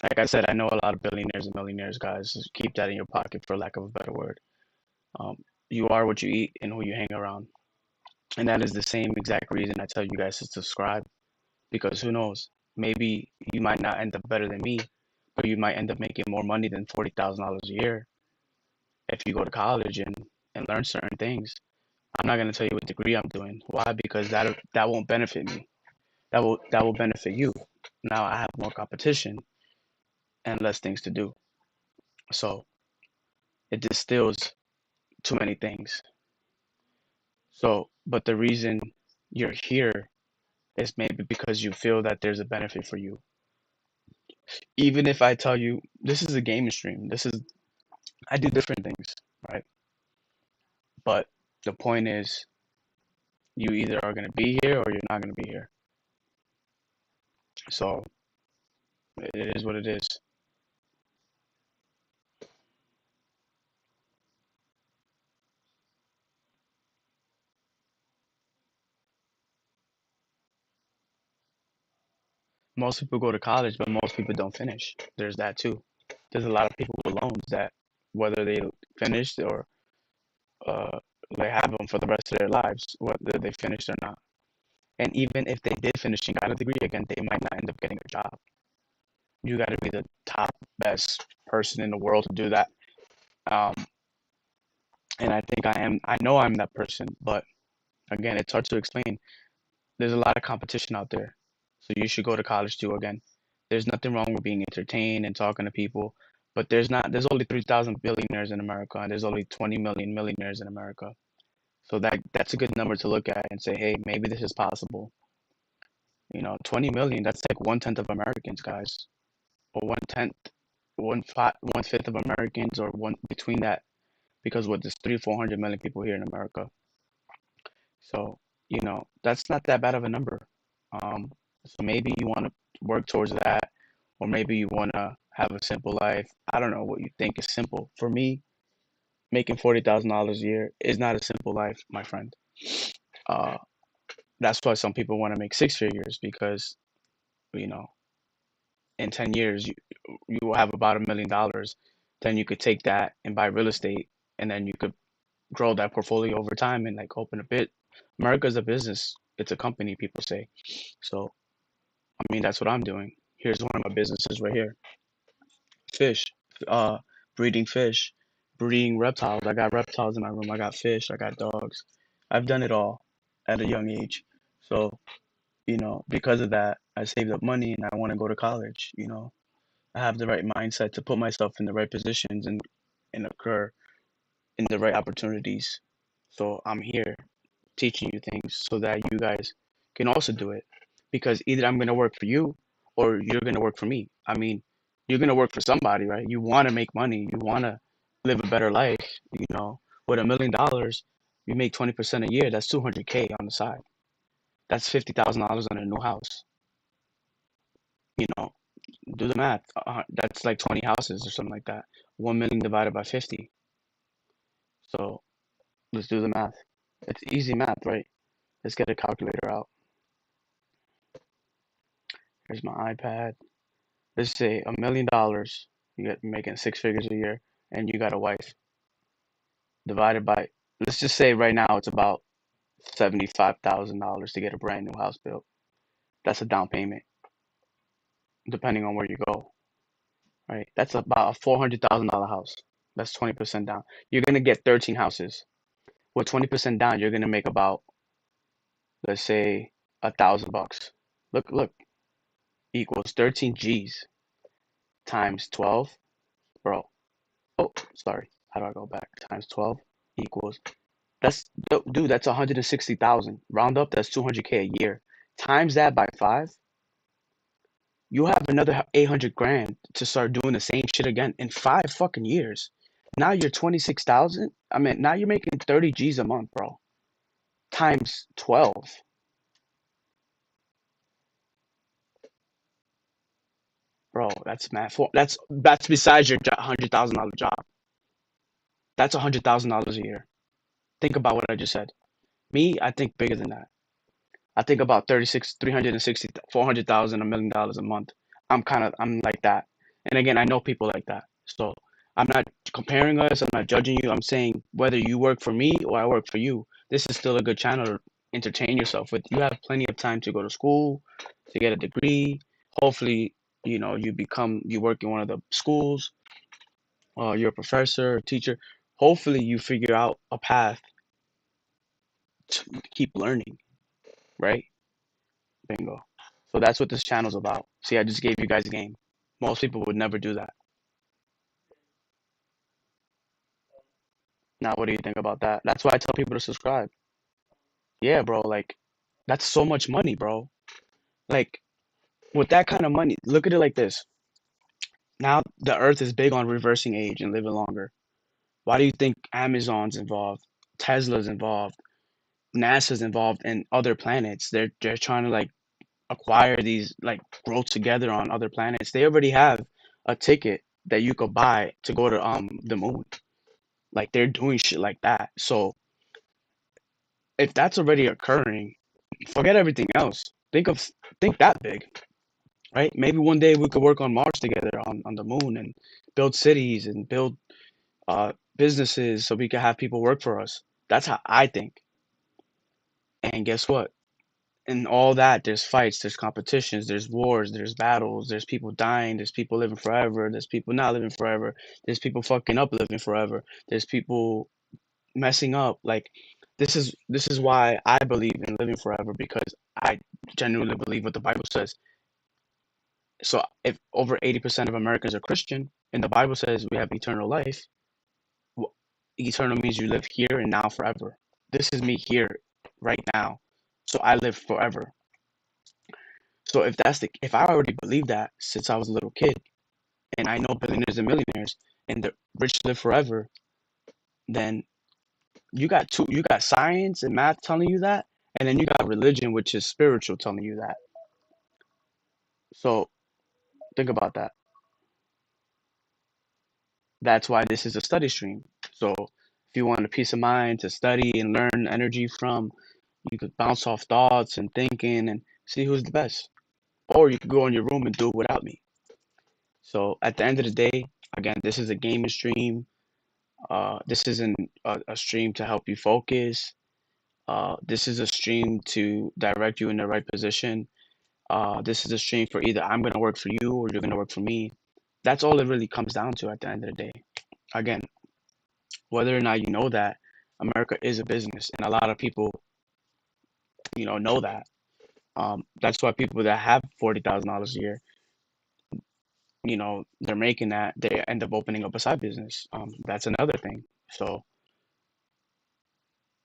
A: like I said, I know a lot of billionaires and millionaires, guys. Just keep that in your pocket, for lack of a better word. Um, you are what you eat and who you hang around. And that is the same exact reason I tell you guys to subscribe, because who knows? Maybe you might not end up better than me, but you might end up making more money than $40,000 a year if you go to college and learn certain things. I'm not going to tell you what degree I'm doing. Why? Because that won't benefit me. That will benefit you. Now I have more competition and less things to do. So it distills too many things. So, but the reason you're here is maybe because you feel that there's a benefit for you. Even if I tell you this is a gaming stream, I do different things, right? But the point is, you either are going to be here or you're not going to be here. So it is what it is. Most people go to college, but most people don't finish. There's that too. There's a lot of people with loans that, whether they finished or uh, they have them for the rest of their lives, whether they finished or not. And even if they did finish and got a degree again, they might not end up getting a job. You got to be the top best person in the world to do that. Um, and I think I am. I know I'm that person, but again, it's hard to explain. There's a lot of competition out there, so you should go to college too. Again, there's nothing wrong with being entertained and talking to people, but there's only 3,000 billionaires in America, and there's only 20 million millionaires in America. So that's a good number to look at and say, hey, maybe this is possible. 20 million, that's like 1/10 of Americans, guys, or 1/10, 1/5 of Americans, or one between that, because what, there's 400 million people here in America. So, that's not that bad of a number. So maybe you want to work towards that, or maybe you want to have a simple life. I don't know what you think is simple. For me, making $40,000 a year is not a simple life, my friend. Uh, that's why some people want to make six figures, because, you know, in 10 years, you will have about $1 million. Then you could take that and buy real estate, and then you could grow that portfolio over time and like open a bit. America's a business. It's a company, people say. So, I mean, that's what I'm doing. Here's one of my businesses right here. Fish, uh, breeding fish, breeding reptiles. I got reptiles in my room. I got fish. I got dogs. I've done it all at a young age. So, because of that, I saved up money and I want to go to college. I have the right mindset to put myself in the right positions and occur in the right opportunities. So I'm here teaching you things so that you guys can also do it. Because either I'm going to work for you or you're going to work for me. I mean, you're going to work for somebody, right? You want to make money. You want to live a better life. With $1 million, you make 20% a year. That's 200K on the side. That's $50,000 on a new house. You know, do the math. That's like 20 houses or something like that. 1 million divided by 50. So let's do the math. It's easy math, right? Let's get a calculator out. Here's my iPad. Let's say $1 million. You're making six figures a year, and you got a wife. divided by, let's just say right now it's about $75,000 to get a brand new house built. That's a down payment, depending on where you go, right? That's about a $400,000 house. That's 20% down. You're gonna get 13 houses. With 20% down, you're gonna make about, let's say, $1,000. Look, equals 13 G's times 12, bro. Oh, sorry. How do I go back? Times 12 equals, that's, dude, that's 160,000. Round up, that's 200K a year. Times that by five, you have another 800 grand to start doing the same shit again in 5 fucking years. Now you're 26,000. I mean, now you're making 30 G's a month, bro. Times 12. Bro, that's mad. That's besides your $100,000 job. That's $100,000 a year. Think about what I just said. Me, I think bigger than that. I think about 36, 360, 400,000, $1 million a month. I'm like that. And again, I know people like that. So I'm not comparing us. I'm not judging you. I'm saying whether you work for me or I work for you, this is still a good channel to entertain yourself with. You have plenty of time to go to school, to get a degree. Hopefully, you work in one of the schools, you're a professor, a teacher. Hopefully you figure out a path to keep learning, right? Bingo. So that's what this channel's about. See, I just gave you guys a game. Most people would never do that. Now, what do you think about that? That's why I tell people to subscribe. Yeah, bro, like that's so much money, bro. Like with that kind of money, look at it like this. Now the earth is big on reversing age and living longer. Why do you think Amazon's involved? Tesla's involved, NASA's involved, and other planets? They're trying to like acquire these, like grow together on other planets. They already have a ticket that you could buy to go to the moon. Like they're doing shit like that. So if that's already occurring, forget everything else. Think that big, right? Maybe one day we could work on Mars together, on the moon, and build cities and build businesses so we could have people work for us. That's how I think. And guess what? In all that, there's fights, there's competitions, there's wars, there's battles, there's people dying, there's people living forever, there's people not living forever, there's people fucking up living forever, there's people messing up. Like this is why I believe in living forever, because I genuinely believe what the Bible says. So if over 80% of Americans are Christian and the Bible says we have eternal life, eternal means you live here and now forever. This is me here right now. So I live forever. So if I already believe that since I was a little kid, and I know billionaires and millionaires and the rich live forever, then you got science and math telling you that, and then you got religion, which is spiritual, telling you that. So think about that. That's why this is a study stream. So if you want a peace of mind to study and learn energy from, you could bounce off thoughts and thinking and see who's the best. Or you could go in your room and do it without me. So at the end of the day, again, this is a gaming stream. This isn't a stream to help you focus. This is a stream to direct you in the right position. This is a stream for either I'm gonna work for you or you're gonna work for me. That's all it really comes down to at the end of the day. Again, whether or not you know that, America is a business, and a lot of people, know that. That's why people that have $40,000 a year, they're making that, they end up opening up a side business. That's another thing. So,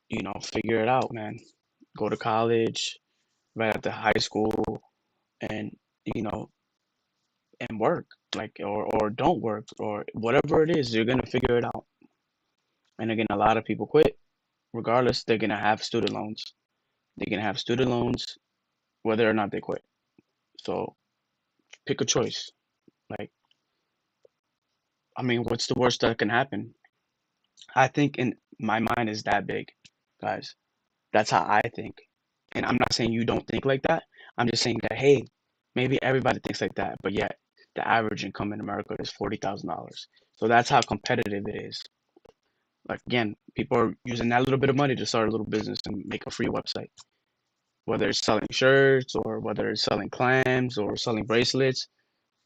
A: figure it out, man. Go to college, right after high school, and you know, and work, like, or don't work, or whatever it is, you're gonna figure it out. And again, a lot of people quit. Regardless, they're gonna have student loans. They're gonna have student loans whether or not they quit. So pick a choice. Like, I mean, what's the worst that can happen? I think in my mind is that big, guys. That's how I think. And I'm not saying you don't think like that. I'm just saying that, hey, maybe everybody thinks like that, but yet the average income in America is $40,000. So that's how competitive it is. Like again, people are using that little bit of money to start a little business and make a free website. Whether it's selling shirts or whether it's selling clams or selling bracelets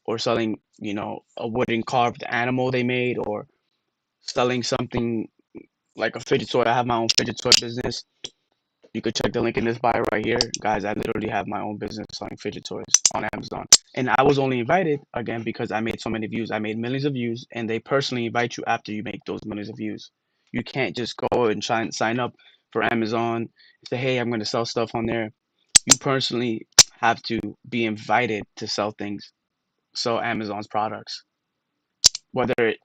A: or selling, a wooden carved animal they made or selling something like a fidget toy. I have my own fidget toy business. You could check the link in this bio right here. Guys, I literally have my own business selling fidget toys on Amazon. And I was only invited again because I made so many views. I made millions of views and they personally invite you after you make those millions of views. You can't just go and sign up for Amazon and say, hey, I'm going to sell stuff on there. You personally have to be invited to sell things, sell Amazon's products. Whether it,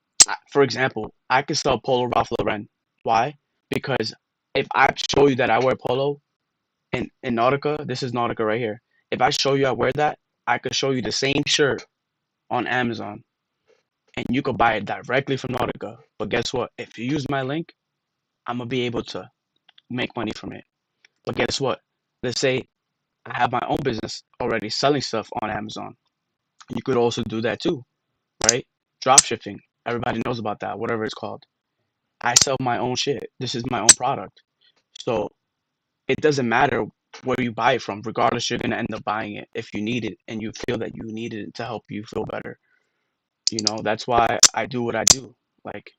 A: for example, I could sell Polo Ralph Lauren. Why? Because if I show you that I wear polo in Nautica, this is Nautica right here. If I show you I wear that, I could show you the same shirt on Amazon and you could buy it directly from Nautica. But guess what? If you use my link, I'm gonna be able to make money from it. But guess what? Let's say I have my own business already selling stuff on Amazon. You could also do that too, right? Drop shipping. Everybody knows about that, whatever it's called. I sell my own shit. This is my own product. So it doesn't matter where you buy it from, regardless, you're gonna end up buying it if you need it and you feel that you need it to help you feel better. That's why I do what I do. Like,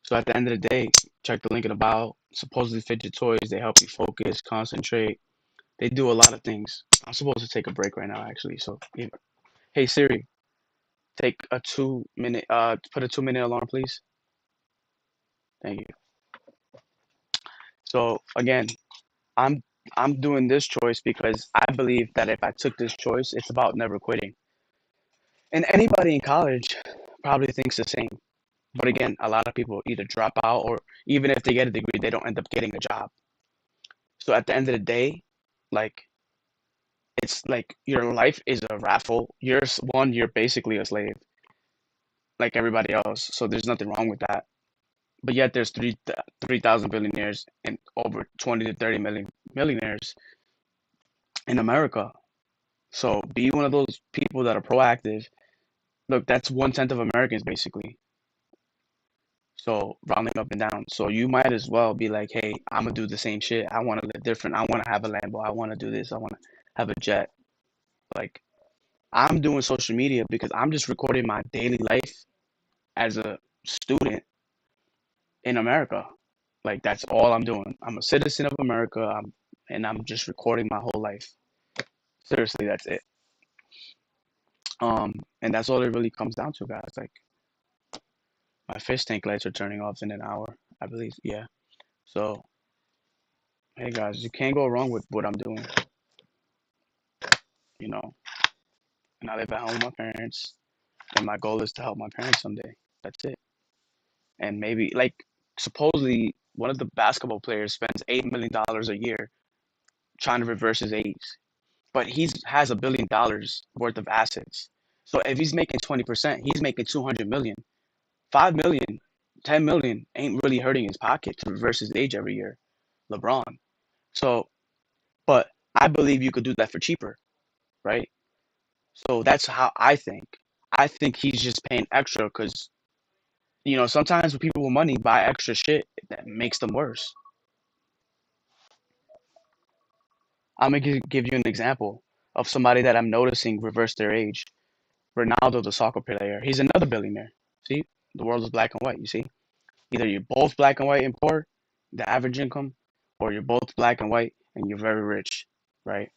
A: so at the end of the day, check the link in the bio. Supposedly fidget toys, they help you focus, concentrate. They do a lot of things. I'm supposed to take a break right now, actually. So, hey Siri, take a 2 minute, put a 2 minute alarm, please. Thank you. So again, I'm I'm doing this choice because I believe that if I took this choice, it's about never quitting. And anybody in college probably thinks the same. But again, a lot of people either drop out or even if they get a degree, they don't end up getting a job. So at the end of the day, like it's like your life is a raffle. You're basically a slave, like everybody else. So there's nothing wrong with that. But yet there's 3,000 billionaires and over 20 to 30 million millionaires in America. So be one of those people that are proactive. Look, that's 1/10 of Americans basically. So rounding up and down. So you might as well be like, hey, I'm gonna do the same shit. I want to live different. I want to have a Lambo. I want to do this. I want to have a jet. Like I'm doing social media because I'm just recording my daily life as a student in America. Like that's all I'm doing. I'm a citizen of America. And I'm just recording my whole life. Seriously, that's it. And that's all it really comes down to, guys. Like my fish tank lights are turning off in an hour, I believe. Yeah. So hey guys, you can't go wrong with what I'm doing, you know. And I live at home with my parents, and my goal is to help my parents someday. That's it. And maybe like supposedly one of the basketball players spends $8 million a year trying to reverse his age, but he's has $1 billion worth of assets. So if he's making 20%, he's making 200 million. 5 million, 10 million ain't really hurting his pocket to reverse his age every year. LeBron. So, but I believe you could do that for cheaper, right? So that's how I think. I think he's just paying extra because, sometimes when people with money buy extra shit, that makes them worse. I'm gonna give you an example of somebody that I'm noticing reverse their age. Ronaldo, the soccer player, he's another billionaire. See, the world is black and white. You see, either you're both black and white and poor, the average income, or you're both black and white and you're very rich, right?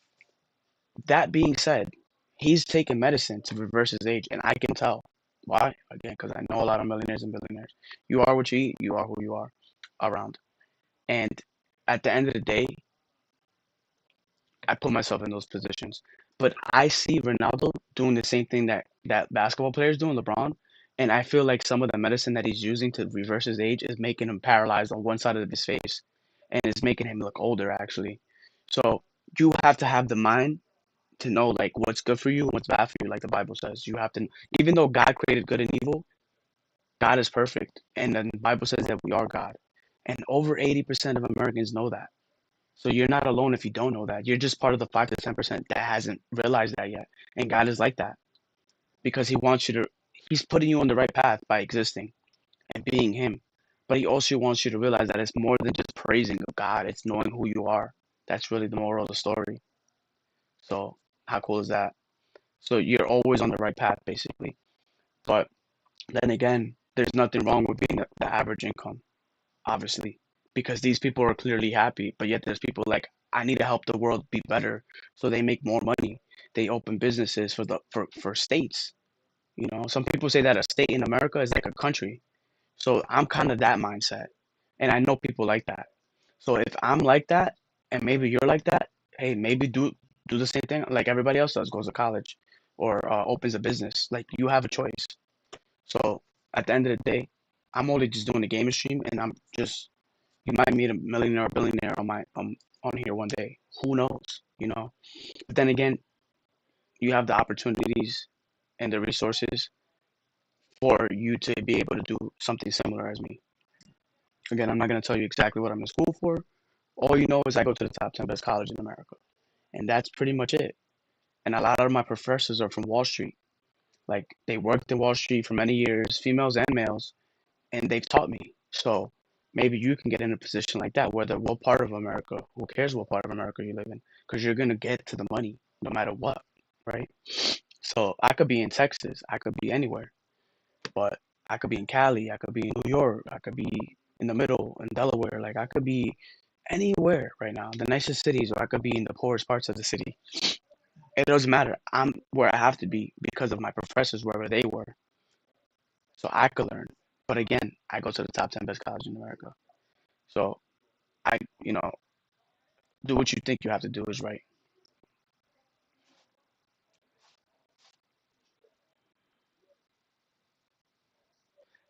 A: That being said, he's taking medicine to reverse his age, and I can tell. Why? Again, because I know a lot of millionaires and billionaires. You are what you eat. You are who you are around. And at the end of the day, I put myself in those positions. But I see Ronaldo doing the same thing that basketball players do, LeBron, and I feel like some of the medicine that he's using to reverse his age is making him paralyzed on one side of his face, and it's making him look older actually. So you have to have the mind to know like what's good for you and what's bad for you, like the Bible says. You have to, even though God created good and evil, God is perfect, and then the Bible says that we are God, and over 80% of Americans know that. So you're not alone if you don't know that. You're just part of the 5 to 10% that hasn't realized that yet. And God is like that because He wants you to. He's putting you on the right path by existing and being Him. But he also wants you to realize that it's more than just praising of God. It's knowing who you are. That's really the moral of the story. So how cool is that? So you're always on the right path, basically. But then again, there's nothing wrong with being the average income, obviously, because these people are clearly happy. But yet there's people like, I need to help the world be better, so they make more money. They open businesses for states. You know, some people say that a state in America is like a country. So I'm kind of that mindset, and I know people like that. So if I'm like that, and maybe you're like that, hey, maybe do the same thing like everybody else does, goes to college, or opens a business. Like you have a choice. So at the end of the day, I'm only just doing the gaming stream, and I'm just you might meet a millionaire or billionaire on here one day. Who knows? You know. But then again, you have the opportunities and the resources for you to be able to do something similar as me. Again, I'm not going to tell you exactly what I'm in school for. All you know is I go to the top 10 best college in America. And that's pretty much it. And a lot of my professors are from Wall Street. Like they worked in Wall Street for many years, females and males, and they've taught me. So maybe you can get in a position like that, whether what part of America, who cares what part of America you live in? Because you're going to get to the money no matter what, right? So I could be in Texas, I could be anywhere, but I could be in Cali, I could be in New York, I could be in the middle in Delaware, like I could be anywhere right now, the nicest cities, or I could be in the poorest parts of the city. It doesn't matter. I'm where I have to be because of my professors, wherever they were, so I could learn. But again, I go to the top 10 best college in America. So I, do what you think you have to do is right.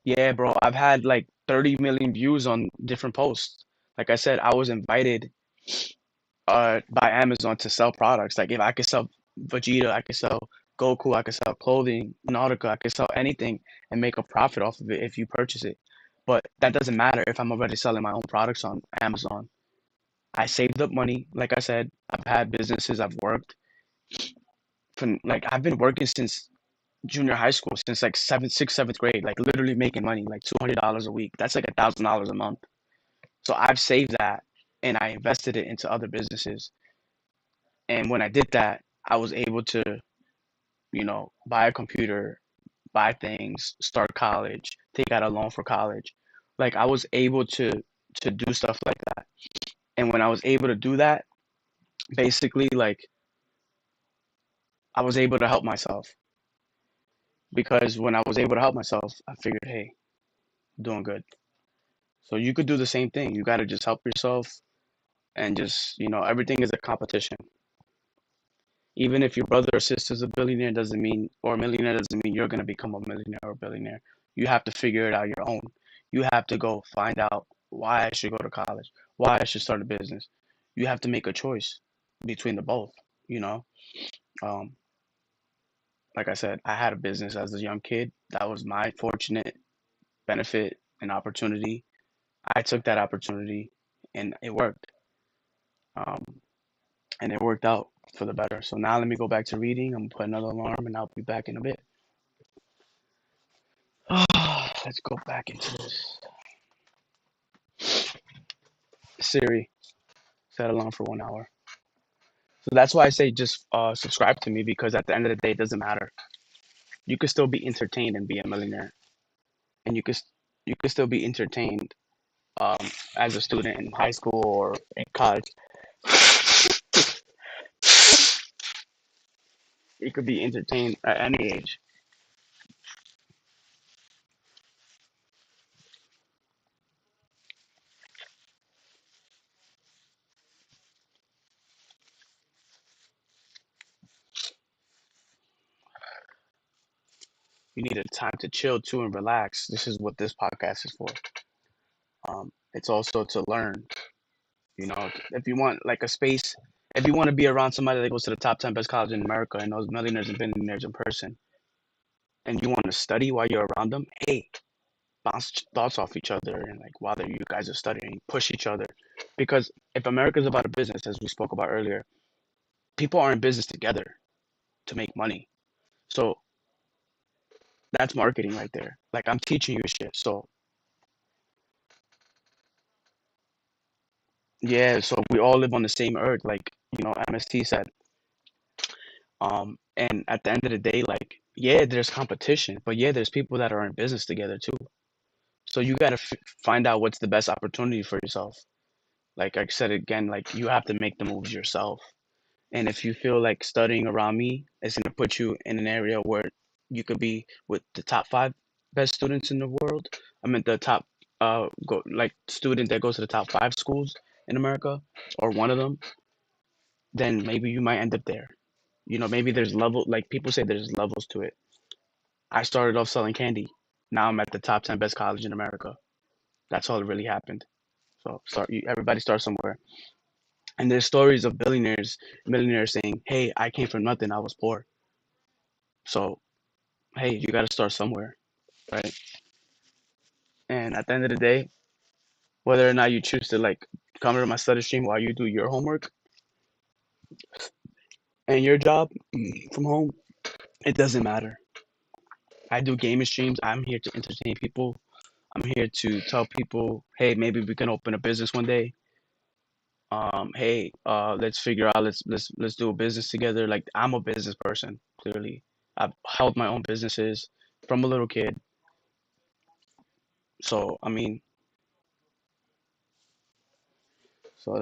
A: Yeah, bro, I've had like 30 million views on different posts. Like I said, I was invited by Amazon to sell products. Like if I could sell Vegeta, I could sell Goku, I could sell clothing, Nautica, I could sell anything and make a profit off of it if you purchase it. But that doesn't matter if I'm already selling my own products on Amazon. I saved up money. Like I said, I've had businesses, I've worked from like I've been working since junior high school, since like seventh grade, like literally making money, like $200 a week. That's like $1,000 a month. So I've saved that and I invested it into other businesses. And when I did that, I was able to, buy a computer, buy things, start college, take out a loan for college. Like I was able to do stuff like that. And when I was able to do that, basically like I was able to help myself because when I was able to help myself, I figured, hey, I'm doing good. So you could do the same thing. You got to just help yourself and just, everything is a competition. Even if your brother or sister's a billionaire doesn't mean, or a millionaire doesn't mean you're going to become a millionaire or a billionaire. You have to figure it out your own. You have to go find out why I should go to college, why I should start a business. You have to make a choice between the both, you know? Um, like I said, I had a business as a young kid. That was my fortunate benefit and opportunity. I took that opportunity and it worked. Um, and it worked out for the better. So now let me go back to reading. I'm gonna put another alarm and I'll be back in a bit. Let's go back into this. Siri, set alarm for 1 hour. So that's why I say just subscribe to me because at the end of the day, it doesn't matter. You could still be entertained and be a millionaire, and you could still be entertained um, as a student in high school or in college. You could be entertained at any age. You need a time to chill too and relax. This is what this podcast is for. It's also to learn. If you want like a space, if you want to be around somebody that goes to the top 10 best college in America and those millionaires and billionaires in person, and you want to study while you're around them, hey, bounce thoughts off each other and like while you guys are studying, push each other. Because if America's about a business, as we spoke about earlier, people are in business together to make money. So that's marketing right there. Like I'm teaching you shit. So Yeah, so we all live on the same earth, like, MST said. And at the end of the day, like, yeah, there's competition, but yeah, there's people that are in business together too. So you gotta find out what's the best opportunity for yourself. Like I said again, like you have to make the moves yourself. And if you feel like studying around me is gonna put you in an area where you could be with the top five best students in the world, I mean the top like student that goes to the top five schools in America or one of them, then maybe you might end up there. Maybe there's level, like people say there's levels to it. I started off selling candy. Now I'm at the top 10 best college in America. That's all that really happened. So everybody starts somewhere. And there's stories of millionaires saying, "Hey, I came from nothing. I was poor." So hey, you got to start somewhere, right? And at the end of the day, whether or not you choose to like come to my study stream while you do your homework and your job from home, it doesn't matter. I do gaming streams. I'm here to entertain people. I'm here to tell people, hey, maybe we can open a business one day. Hey, let's figure out, let's do a business together. Like I'm a business person, clearly. I've held my own businesses from a little kid. So I mean, so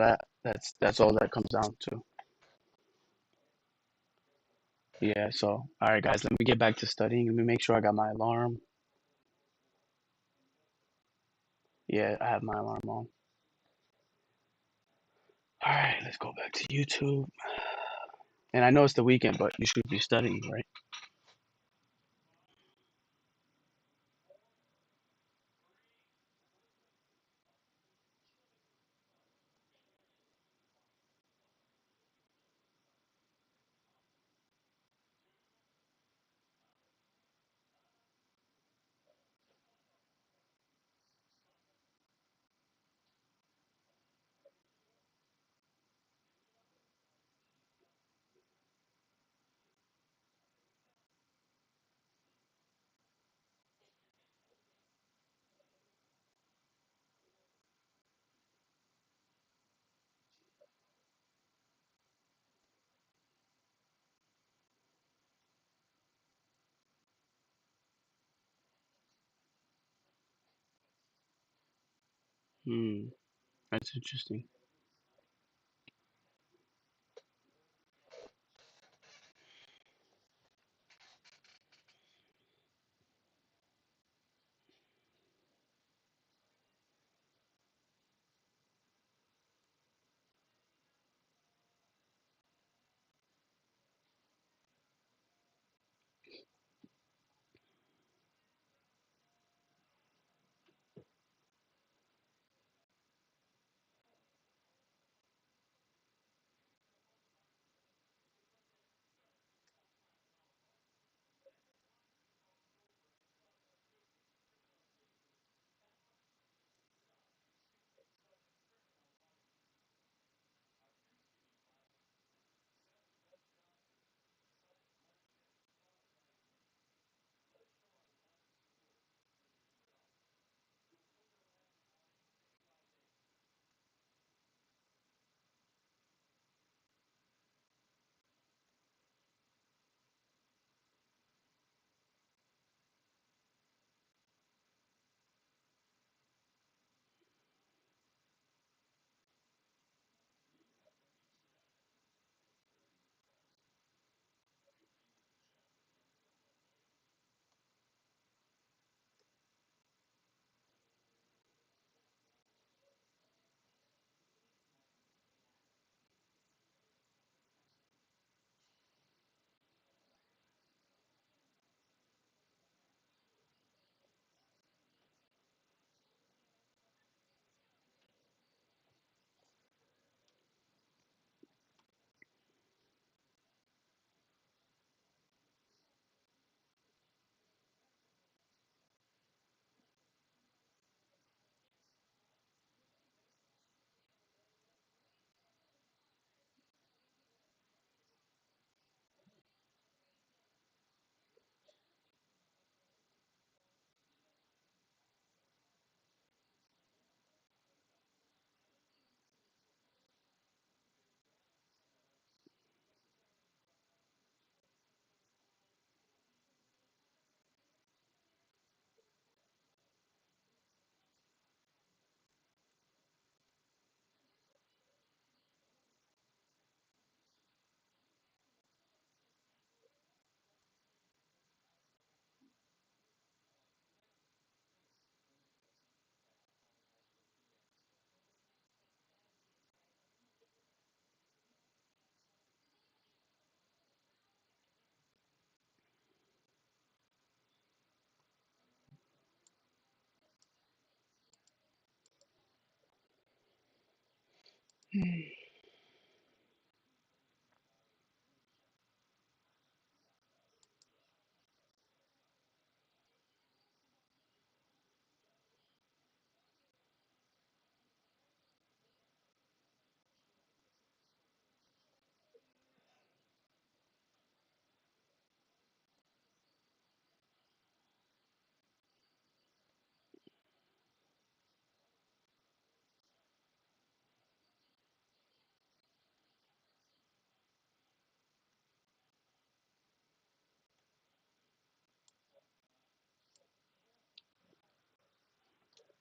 A: that's all that comes down to. Yeah, so all right guys, let me get back to studying. Let me make sure I got my alarm. Yeah, I have my alarm on. All right, let's go back to YouTube. And I know it's the weekend, but you should be studying, right? Hmm, that's interesting.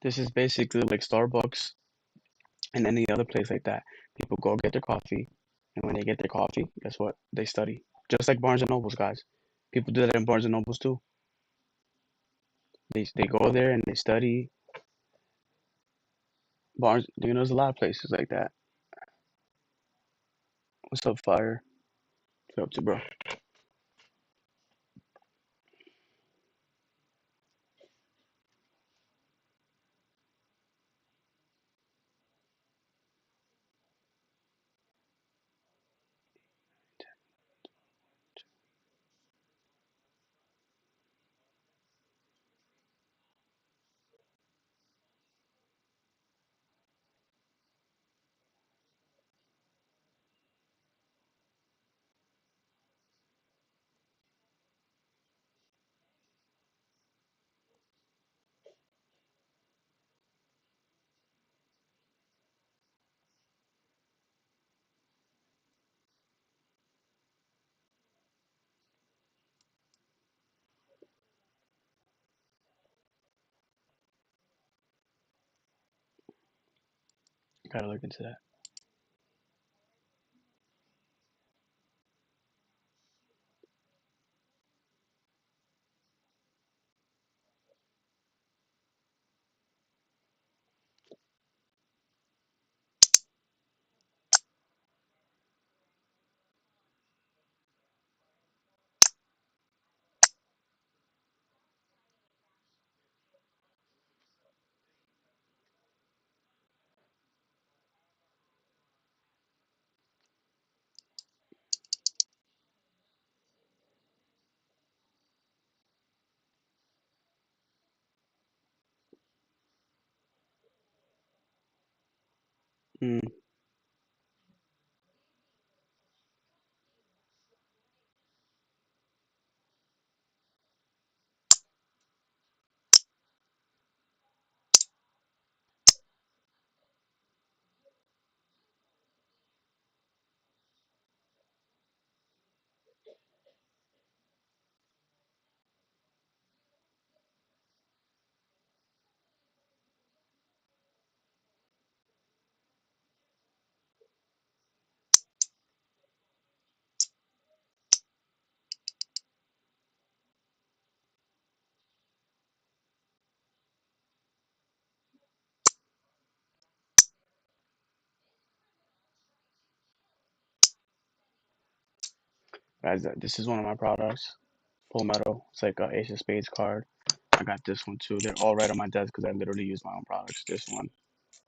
A: This is basically like Starbucks and any other place like that. People go get their coffee, and when they get their coffee, guess what? They study. Just like Barnes and Nobles, guys. People do that in Barnes and Nobles too. They go there and they study. Barnes, there's a lot of places like that. What's up, Fire? What's up, to bro? Gotta look into that. Mm, guys, this is one of my products. Full Metal. It's like a Ace of Spades card. I got this one too. They're all right on my desk because I literally use my own products. This one,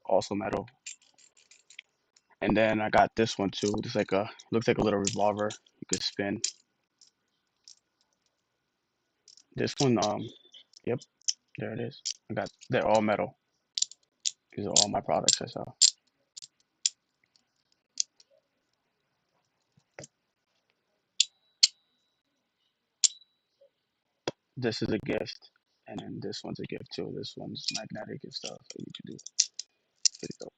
A: also metal. And then I got this one too. It's like a looks like a little revolver. You could spin. This one, yep, there it is. I got they're all metal. These are all my products I sell. This is a gift, and then this one's a gift too. This one's magnetic and stuff that you can do. Pretty dope.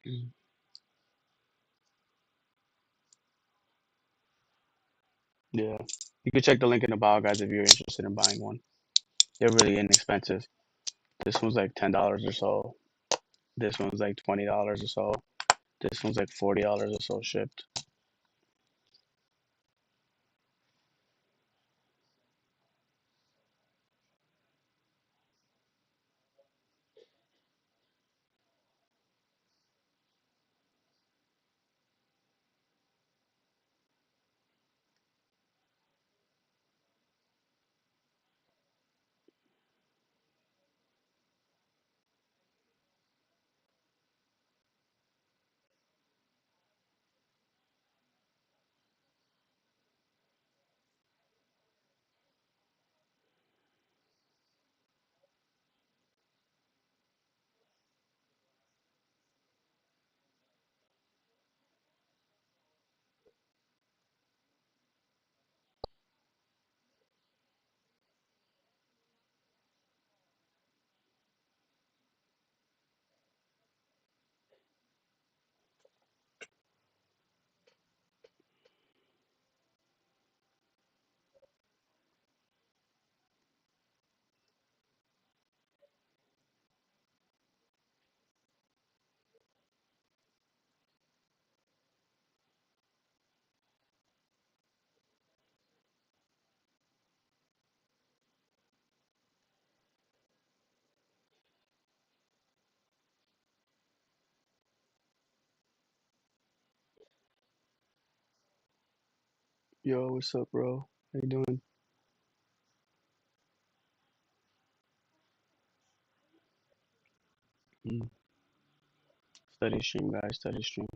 A: Mm. Yeah, you can check the link in the bio, guys, if you're interested in buying one. They're really inexpensive. This one's like $10 or so. This one's like $20 or so. This one's like $40 or so shipped.
B: Yo, what's up, bro? How you doing? Mm. Study stream, guys. Study stream.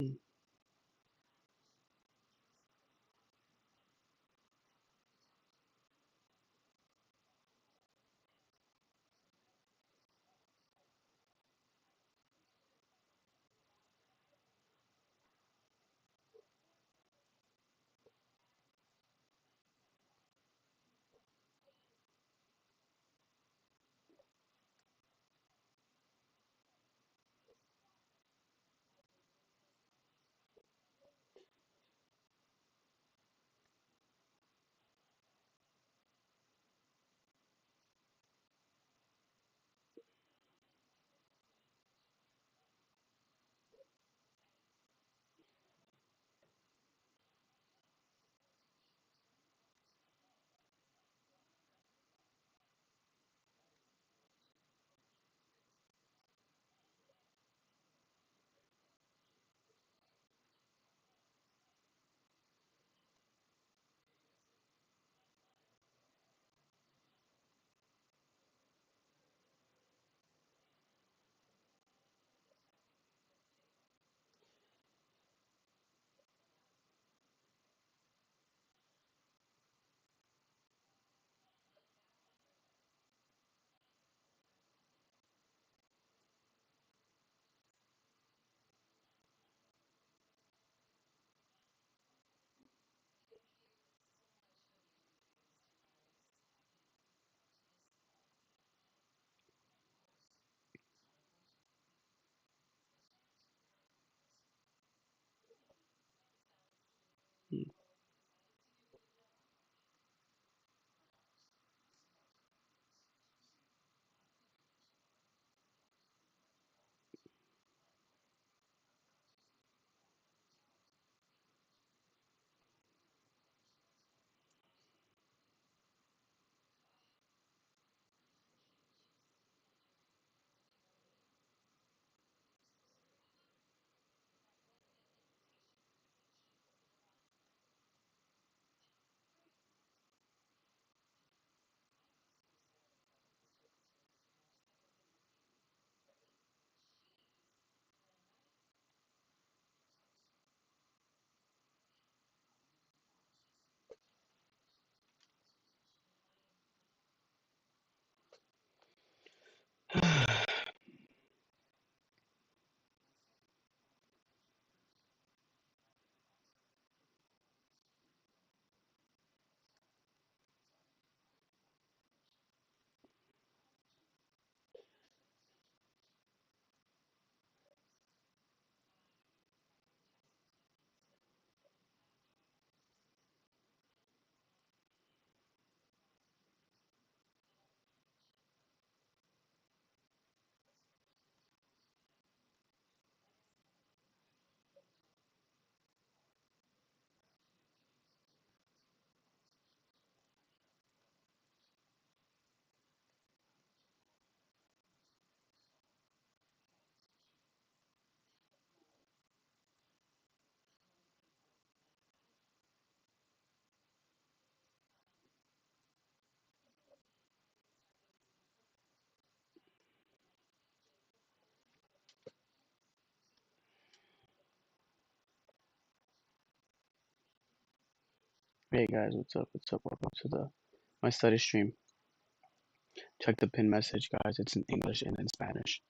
B: Mm. Mm. Hey guys, what's up? What's up? Welcome to the my study stream. Check the pin message, guys. It's in English and in Spanish.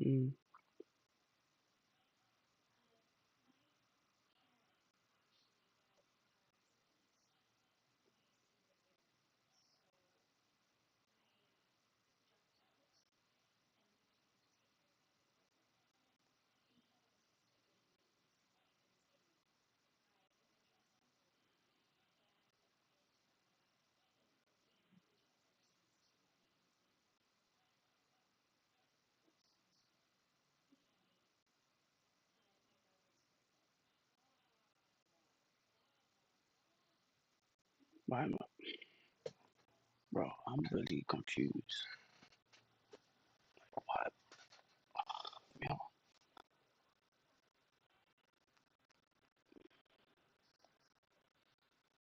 B: Mm. Why am I, bro? I'm really confused. What? Yeah.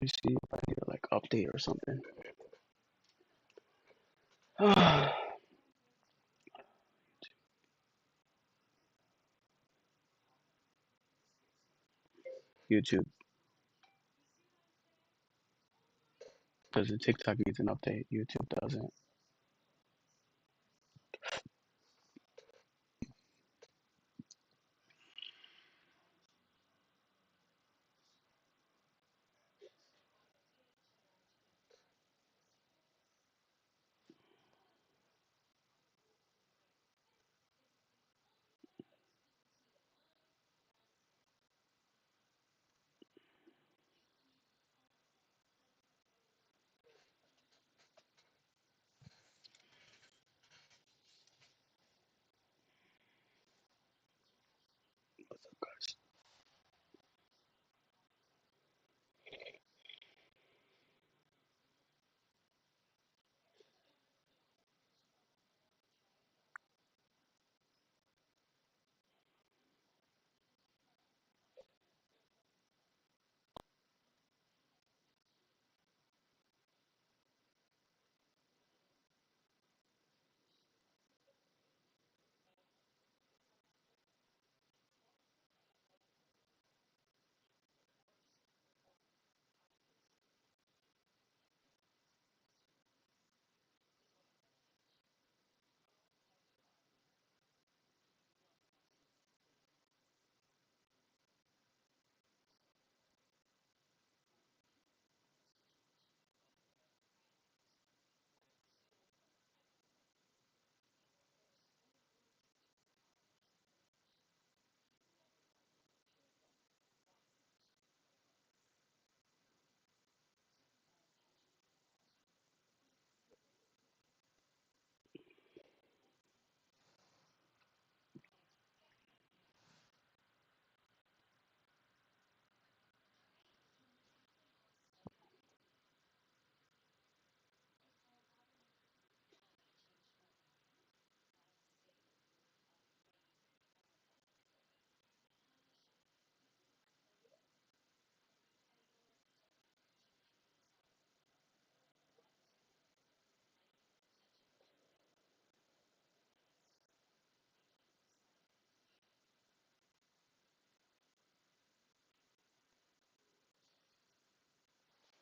B: Let me see if I need to like update or something. YouTube. Does the TikTok needs an update? YouTube doesn't.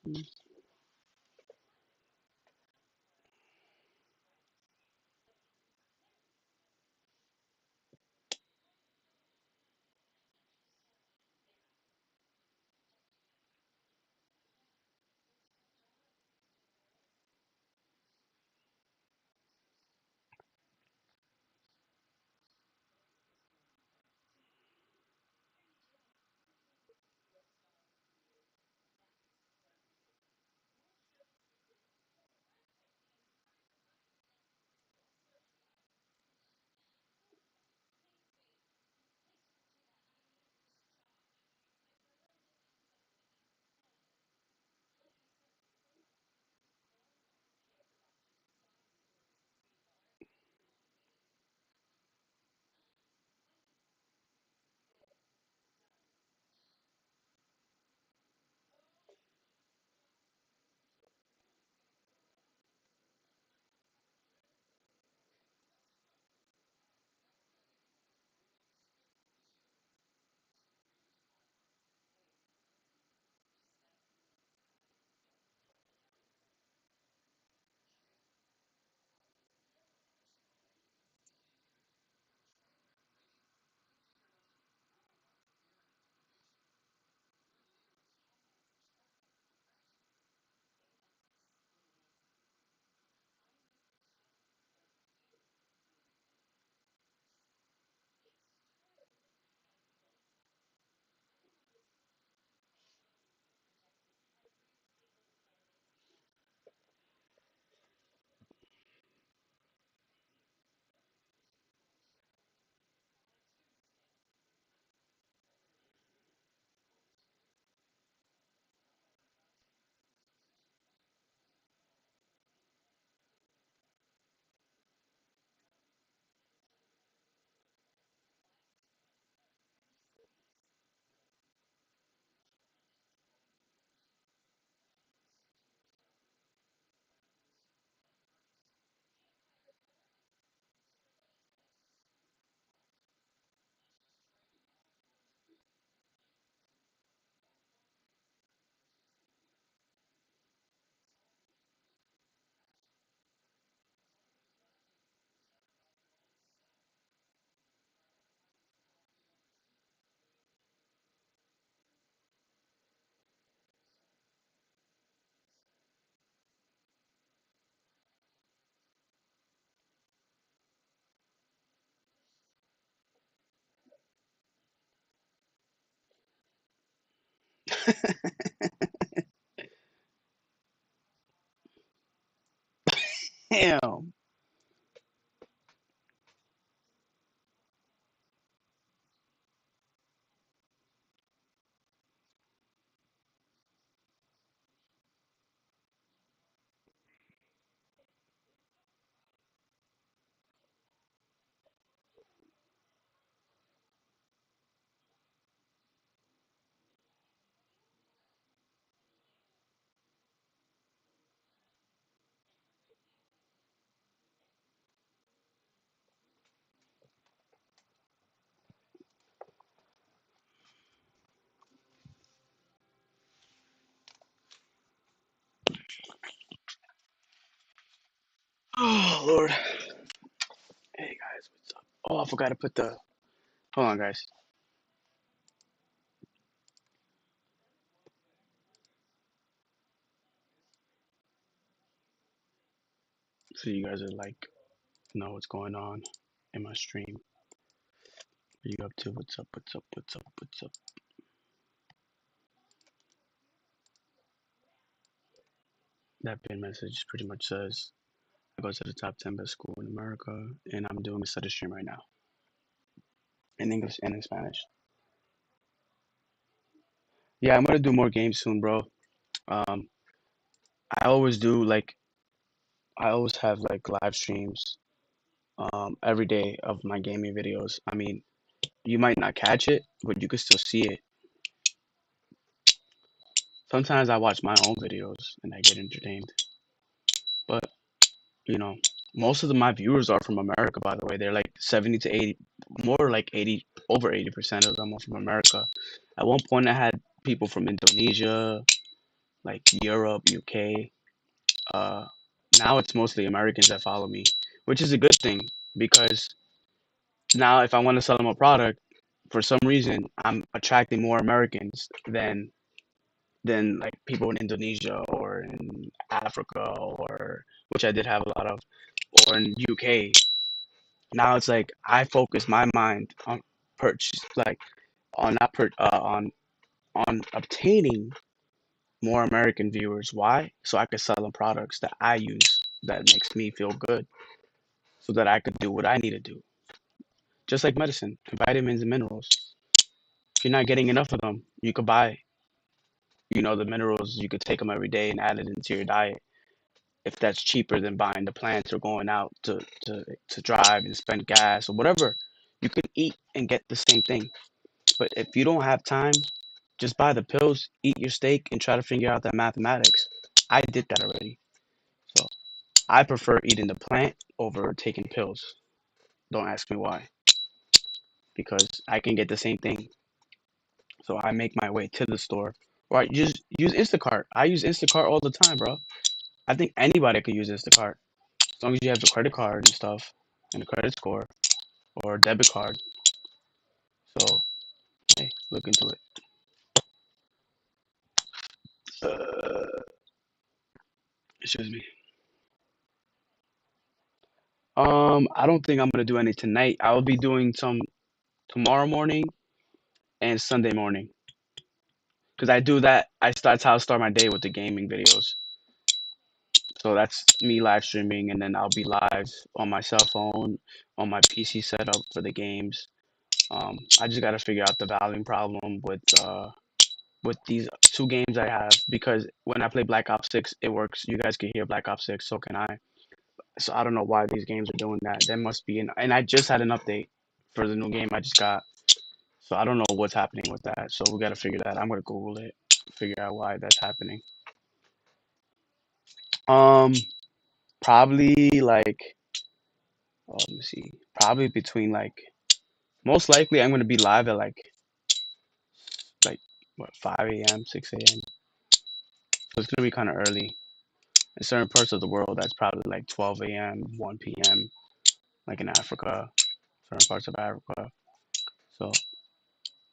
B: Mm. Damn. Oh Lord. Hey guys, what's up? Oh, I forgot to put the. Hold on, guys. So you guys are like know what's going on in my stream. What are you up to? What's up? What's up? What's up? What's up? That pin message pretty much says I go to the top 10 best school in America, and I'm doing a study stream right now in English and in Spanish. Yeah, I'm gonna do more games soon, bro. Um, I always do like I always have like live streams every day of my gaming videos. I mean, you might not catch it, but you can still see it. Sometimes I watch my own videos and I get entertained, but you know, most of my viewers are from America. By the way, they're like 70 to 80, more like 80, over 80% of them are from America. At one point, I had people from Indonesia, like Europe, UK. Uh, Now it's mostly Americans that follow me, which is a good thing because now if I want to sell them a product, for some reason I'm attracting more Americans than like people in Indonesia or in Africa or which I did have a lot of or in UK. Now it's like I focus my mind on purchase like on not per on obtaining more American viewers. Why? So I could sell them products that I use that makes me feel good so that I could do what I need to do. Just like medicine, vitamins and minerals. If you're not getting enough of them, you could buy, the minerals, you could take them every day and add it into your diet. If that's cheaper than buying the plants or going out to drive and spend gas or whatever, you could eat and get the same thing. But if you don't have time, just buy the pills, eat your steak, and try to figure out that mathematics. I did that already. So I prefer eating the plant over taking pills. Don't ask me why, because I can get the same thing. So I make my way to the store. Or I just use Instacart. I use Instacart all the time, bro. I think anybody could use Instacart as long as you have the credit card and stuff and a credit score or a debit card. So hey, look into it. Excuse me. I don't think I'm gonna do any tonight. I'll be doing some tomorrow morning and Sunday morning because I do that. That's how I start my day with the gaming videos. So that's me live streaming, and then I'll be live on my cell phone, on my PC setup for the games. I just gotta figure out the volume problem with these two games I have because when I play Black Ops 6, it works. You guys can hear Black Ops 6, so can I. So I don't know why these games are doing that. There must be and I just had an update for the new game I just got. So I don't know what's happening with that. So we gotta figure that. I'm gonna Google it, figure out why that's happening. Um, Probably like let me see. Probably between like most likely I'm gonna be live at like what 5 a.m., 6 a.m. So it's gonna be kind of early. In certain parts of the world, that's probably like 12 a.m., 1 p.m. Like in Africa, certain parts of Africa. So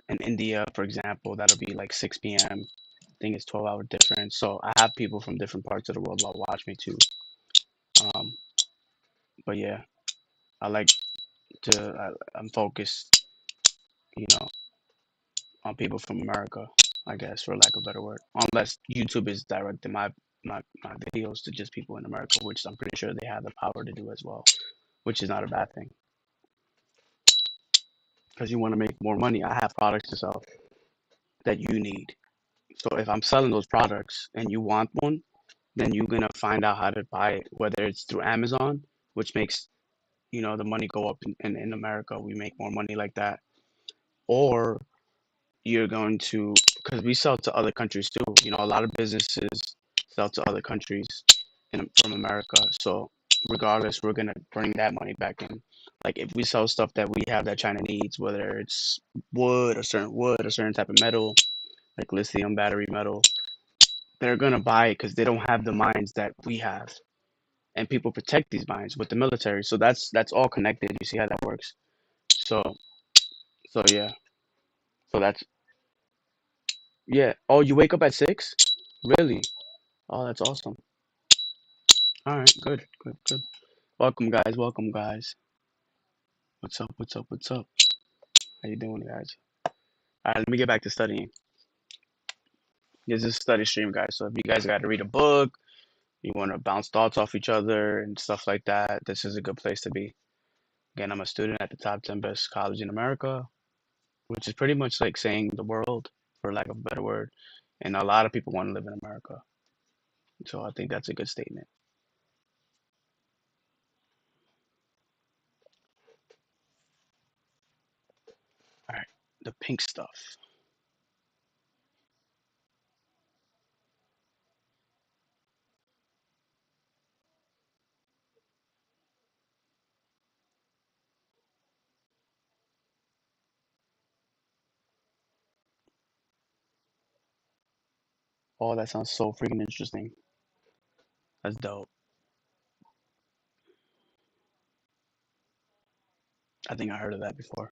B: in India, for example, that'll be like 6 p.m. I think it's 12-hour difference. So I have people from different parts of the world that watch me too. Um, but yeah, I like I'm focused, you know, on people from America. I guess, for lack of a better word. Unless YouTube is directing my videos to just people in America, which I'm pretty sure they have the power to do as well, which is not a bad thing. Because you want to make more money. I have products to sell that you need. So if I'm selling those products and you want one, then you're gonna find out how to buy it, whether it's through Amazon, which makes the money go up in America. We make more money like that, or you're going to because we sell to other countries too. A lot of businesses sell to other countries from America. So regardless, we're gonna bring that money back in. Like if we sell stuff that we have that China needs, whether it's wood, a certain type of metal, like lithium battery metal, they're gonna buy it because they don't have the mines that we have, and people protect these mines with the military. So that's all connected. You see how that works? So yeah. So that's yeah. Oh, you wake up at 6? Really? Oh, that's awesome. All right, good, good, good. Welcome, guys. Welcome, guys. What's up? What's up? What's up? How you doing, guys? All right, let me get back to studying. This is a study stream, guys. So if you guys got to read a book, you want to bounce thoughts off each other and stuff like that, this is a good place to be. Again, I'm a student at the top 10 best college in America, which is pretty much like saying the world, for lack of a better word. And a lot of people want to live in America. So I think that's a good statement. All right, the pink stuff. Oh, that sounds so freaking interesting. That's dope. I think I heard of that before.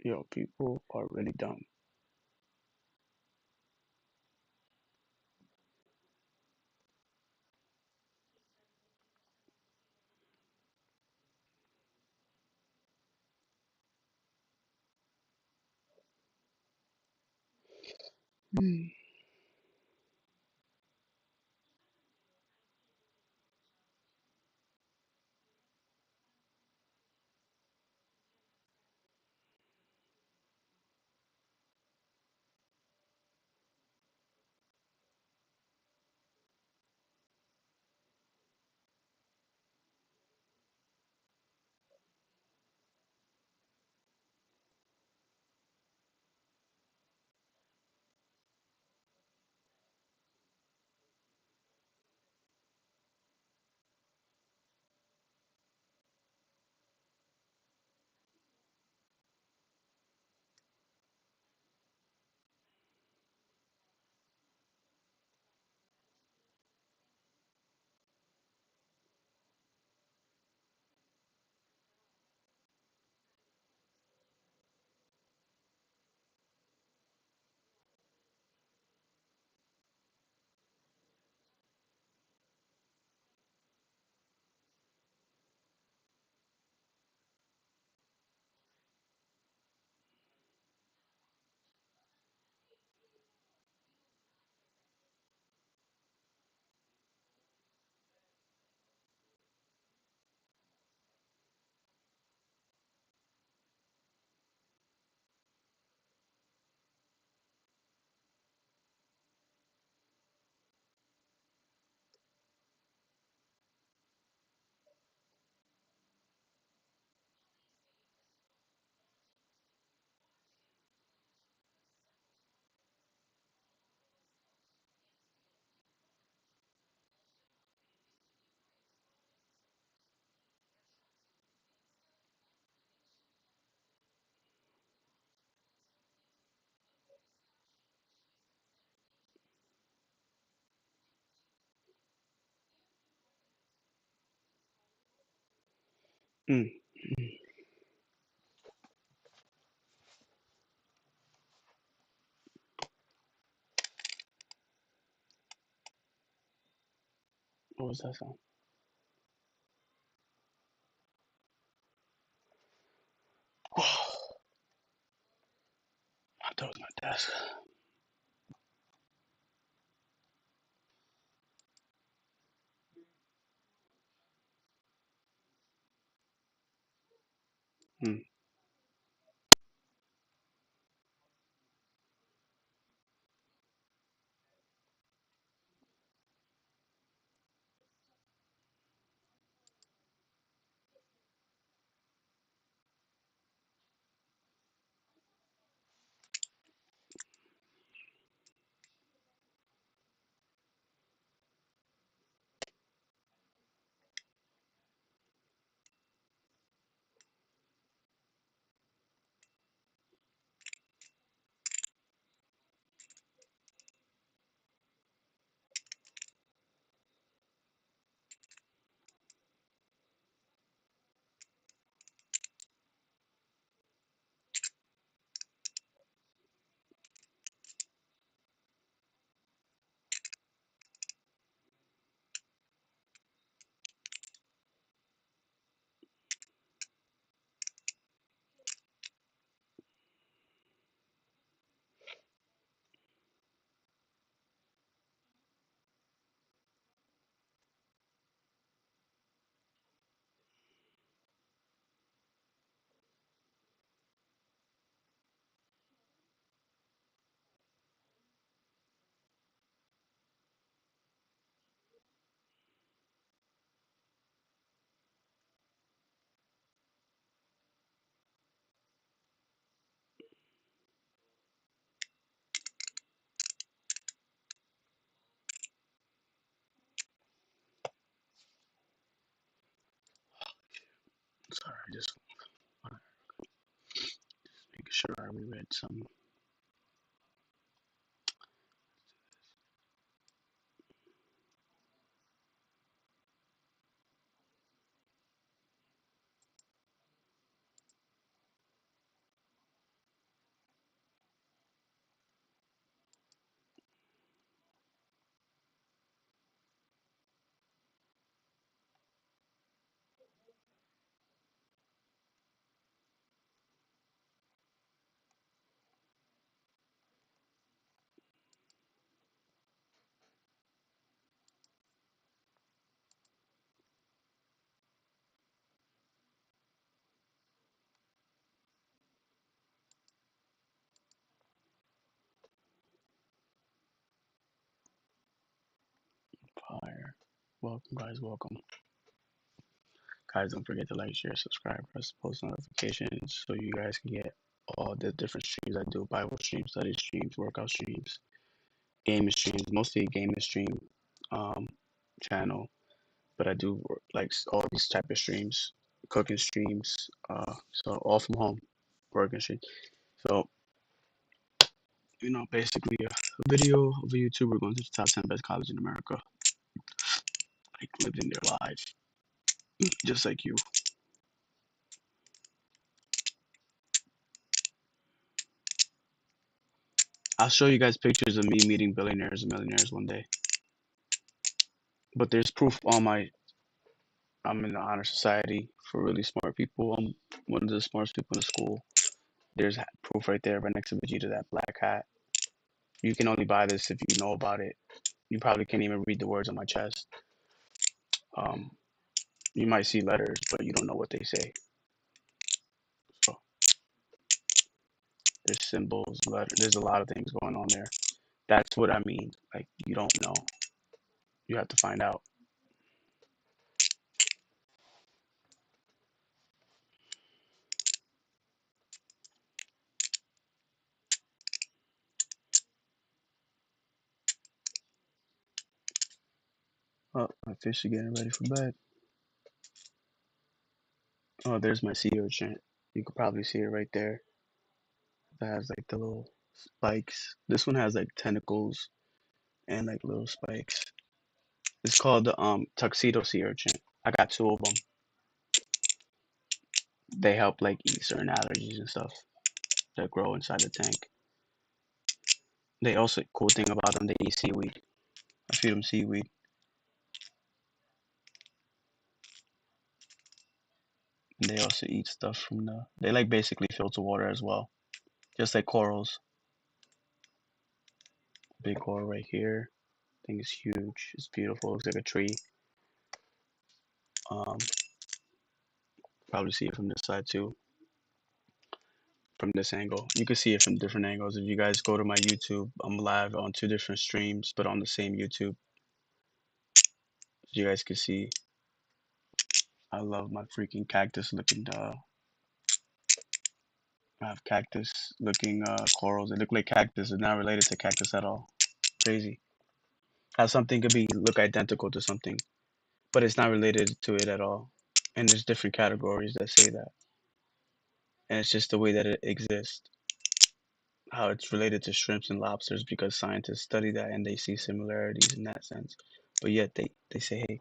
B: Yo, people are really dumb. Mm. Mm. What was that sound? I thought it was my desk. Mm. Sorry, just making sure we read some. Welcome, guys. Welcome, guys. Don't forget to like, share, subscribe, press post notifications so you guys can get all the different streams I do: Bible streams, study streams, workout streams, game streams. Mostly game stream um, channel, but I do like all these type of streams, cooking streams. So all from home, working streams. So basically a video of a YouTuber going to the top 10 best colleges in America, like living their lives, just like you. I'll show you guys pictures of me meeting billionaires and millionaires one day. But there's proof on I'm in the honor society for really smart people. I'm one of the smartest people in the school. There's proof right there, right next to Vegeta, that black hat. You can only buy this if you know about it. You probably can't even read the words on my chest. Um, you might see letters, but you don't know what they say. So there's symbols, letters. There's a lot of things going on there. That's what I mean. Like you don't know. You have to find out. Oh, my fish are getting ready for bed. Oh, there's my sea urchin. You could probably see it right there. That has like the little spikes. This one has like tentacles and like little spikes. It's called the tuxedo sea urchin. I got two of them. They help like eat certain allergies and stuff that grow inside the tank. They also cool thing about them, they eat seaweed. I feed them seaweed. And they also eat stuff from the. They like basically filter water as well, just like corals. Big coral right here. Thing is huge. It's beautiful. Looks like a tree. Um, probably see it from this side too. From this angle, you can see it from different angles. If you guys go to my YouTube, I'm live on two different streams, but on the same YouTube. So you guys can see. I love my freaking cactus looking. I have cactus looking corals. They look like cactus. They're not related to cactus at all. Crazy. How something could be look identical to something, but it's not related to it at all. And there's different categories that say that. And it's just the way that it exists. How it's related to shrimps and lobsters because scientists study that and they see similarities in that sense. But yet they say, hey,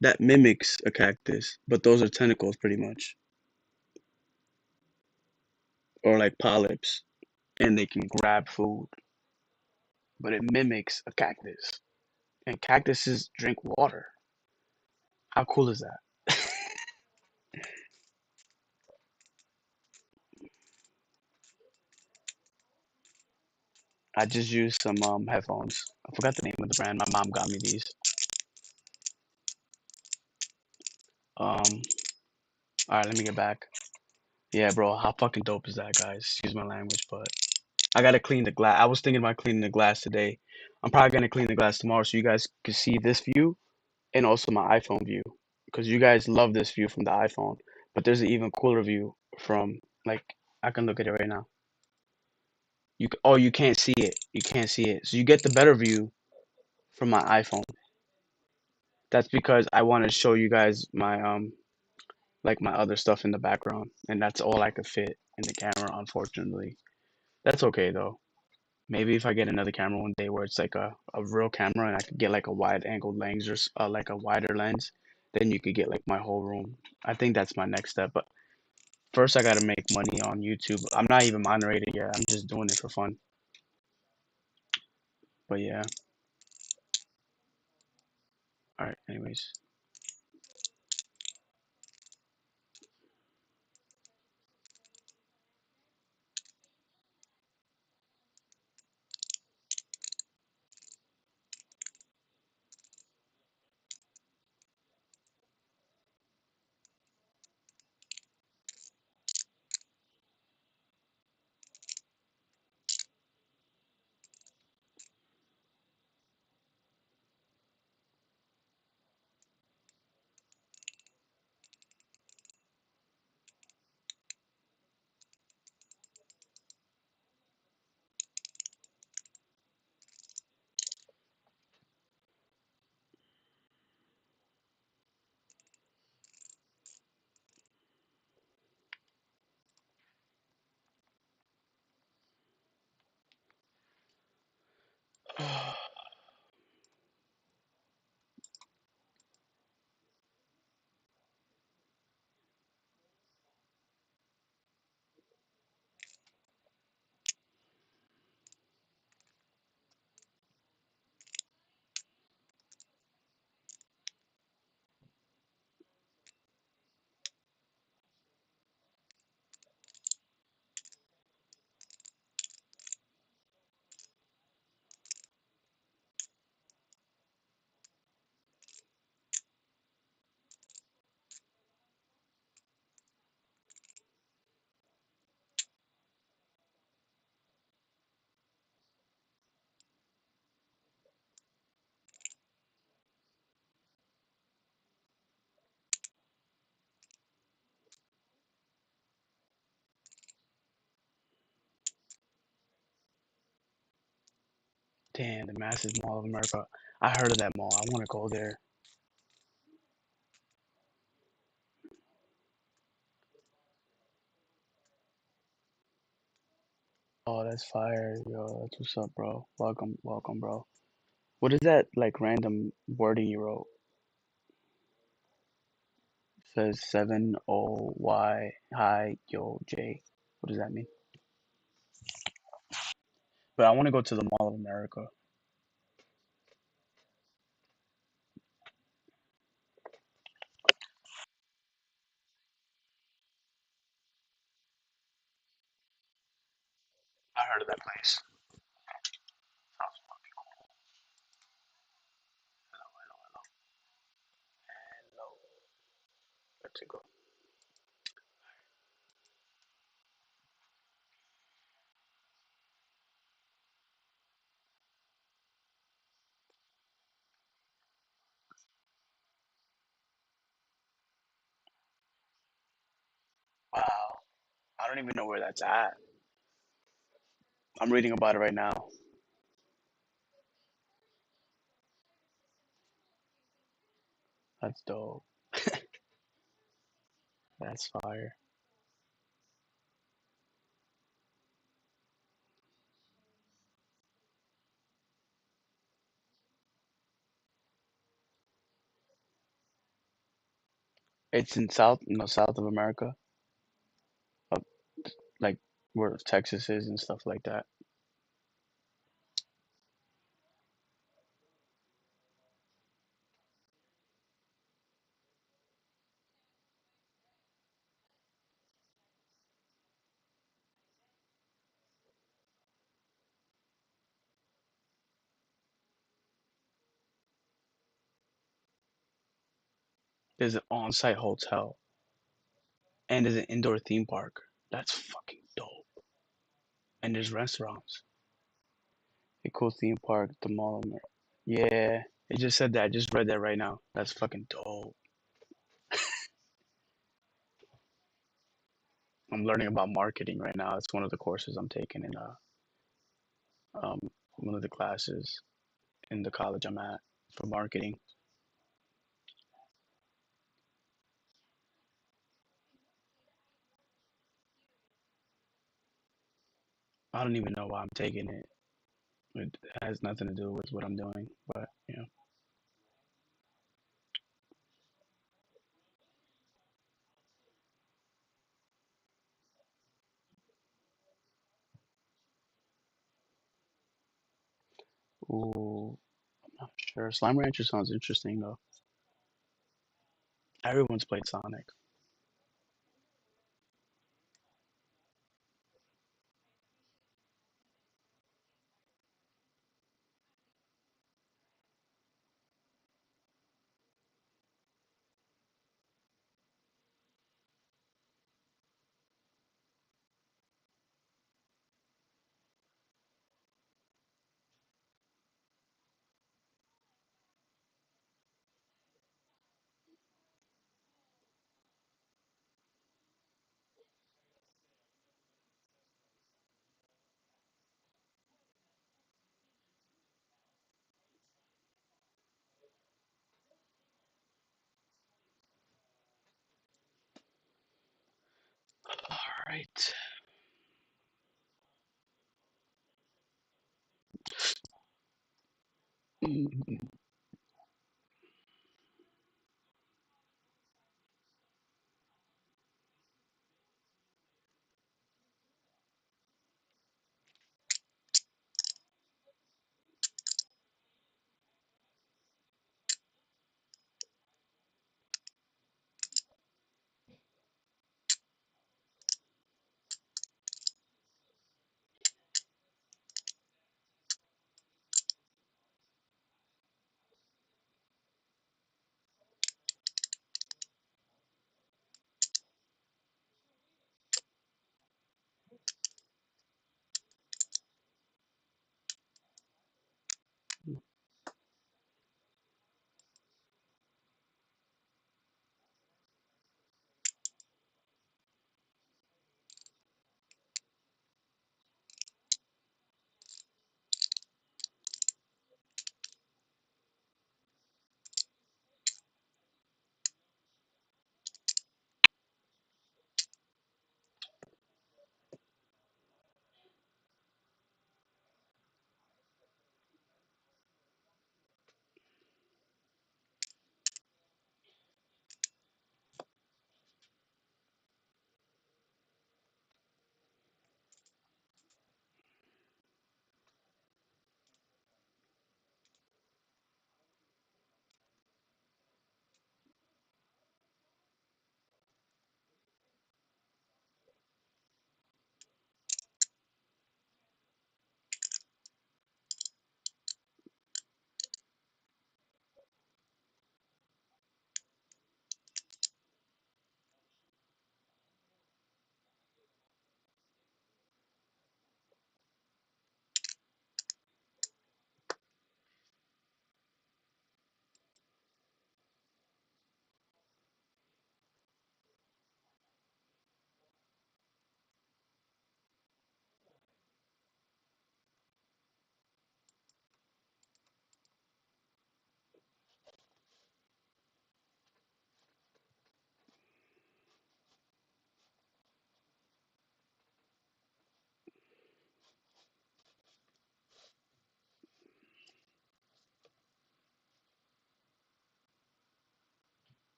B: that mimics a cactus, but those are tentacles pretty much. Or like polyps. And they can grab food. But it mimics a cactus. And cactuses drink water. How cool is that? I just used some headphones. I forgot the name of the brand. My mom got me these. All right, let me get back. Yeah, bro, how fucking dope is that, guys? Excuse my language, but I gotta clean the glass. I was thinking about cleaning the glass today. I'm probably gonna clean the glass tomorrow so you guys can see this view and also my iPhone view because you guys love this view from the iPhone, but there's an even cooler view from like I can look at it right now. You can't see it. You can't see it. So you get the better view from my iPhone. That's because I want to show you guys my like my other stuff in the background, and that's all I could fit in the camera, unfortunately. That's okay though. Maybe if I get another camera one day where it's like a real camera and I could get like a wide angled lens or like a wider lens, then you could get like my whole room. I think that's my next step. But first, I gotta make money on YouTube. I'm not even moderated yet. I'm just doing it for fun. But yeah. All right. Anyways. Damn, the massive Mall of America. I heard of that mall. I want to go there. Oh, that's fire, yo. That's what's up, bro. Welcome, welcome, bro. What is that like random wording you wrote? It says 7OY hi yo J. What does that mean? But I want to go to the Mall of America. I heard of that place. Hello. Let's go. Wow. I don't even know where that's at. I'm reading about it right now. That's dope. That's fire. It's in south of America, up, like where Texas is and stuff like that. There's an on-site hotel and there's an indoor theme park. That's fucking dope. And there's restaurants. A cool theme park, the Mall of America. Yeah, it just said that. I just read that right now. That's fucking dope. I'm learning about marketing right now. It's one of the courses I'm taking in um one of the classes in the college I'm at for marketing. I don't even know why I'm taking it. It has nothing to do with what I'm doing, but yeah. Ooh, not sure. Slime Rancher sounds interesting though. Everyone's played Sonic. All right. Mm,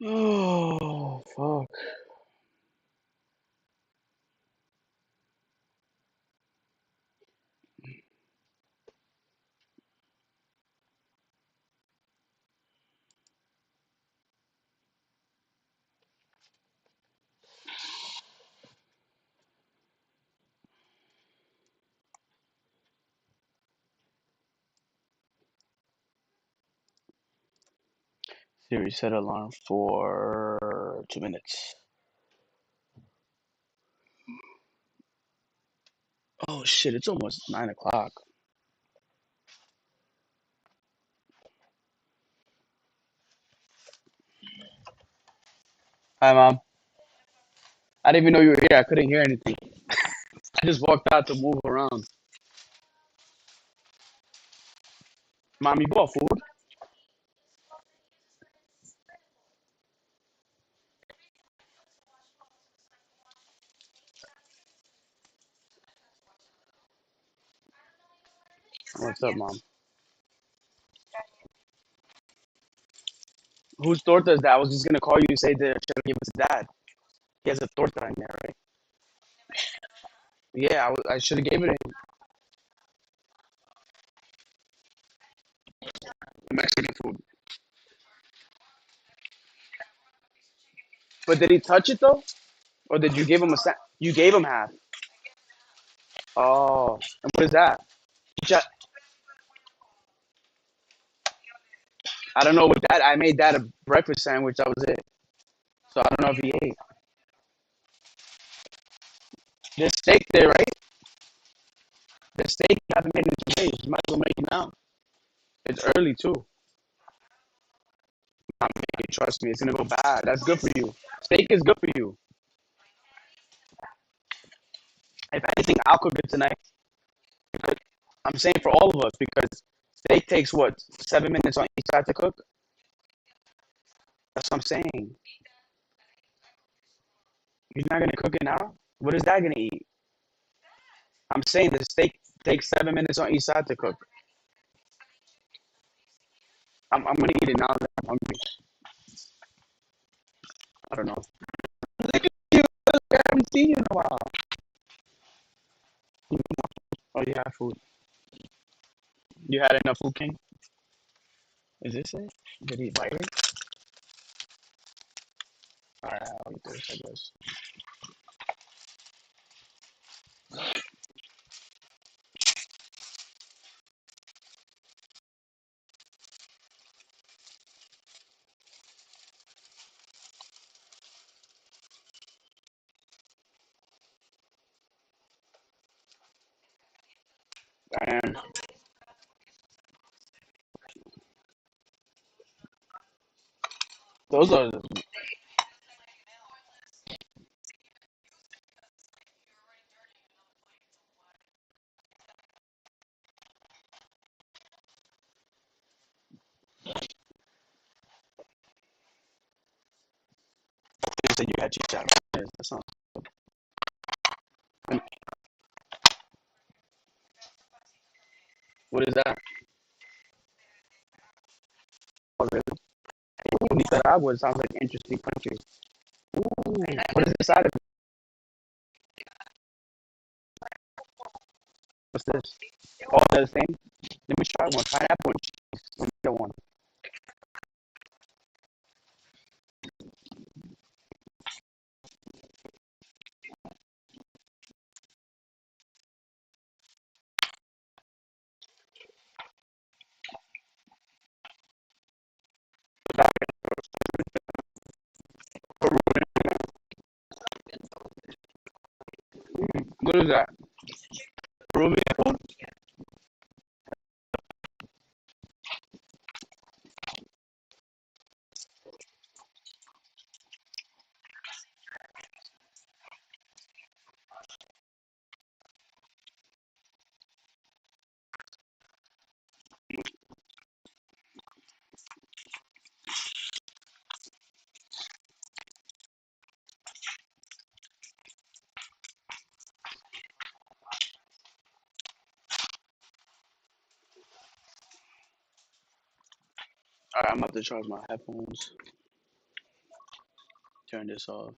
B: Oh fuck. Siri, set alarm for 2 minutes. Oh shit, it's almost 9 o'clock. Hi mom. I didn't even know you were here. I couldn't hear anything. I just walked out to move around. Mom, you bought food? What's up, mom? Whose torta is that? I was just gonna call you and say that should I give it to dad. He has a torta in there, right? Yeah, I should have gave it to him. Mexican food. But did he touch it though, or did you give him You gave him half. Oh, and what is that? Ju- I don't know what that. I made that a breakfast sandwich. That was it. So I don't know if he ate. There's steak there, right? The steak you haven't made in 2 days. You might as well make it now. It's early too. Not make it, trust me, it's gonna go bad. That's good for you. Steak is good for you. If anything, I'll cook it tonight. I'm saying for all of us because steak takes what 7 minutes on each side to cook. That's what I'm saying. You're not gonna cook it now. What is that gonna eat? I'm saying the steak takes 7 minutes on each side to cook. I'm gonna eat it now that I'm hungry. I don't know. Look at you. I haven't seen you in a while. Oh, you have food. You had enough food, King? Is this it? Did he bite it? Alright, I'll eat this, I guess. And those are you said you had chicharrones. That sounds good. What is that? Oh, really? Ooh, Nicaragua sounds like an interesting country. Ooh, what is inside of it? What's this? Oh, that's the same. Let me try one. Pineapple and cheese. Let me get one. What is that? Peruvian food? Alright, I'm about to charge my headphones. Turn this off.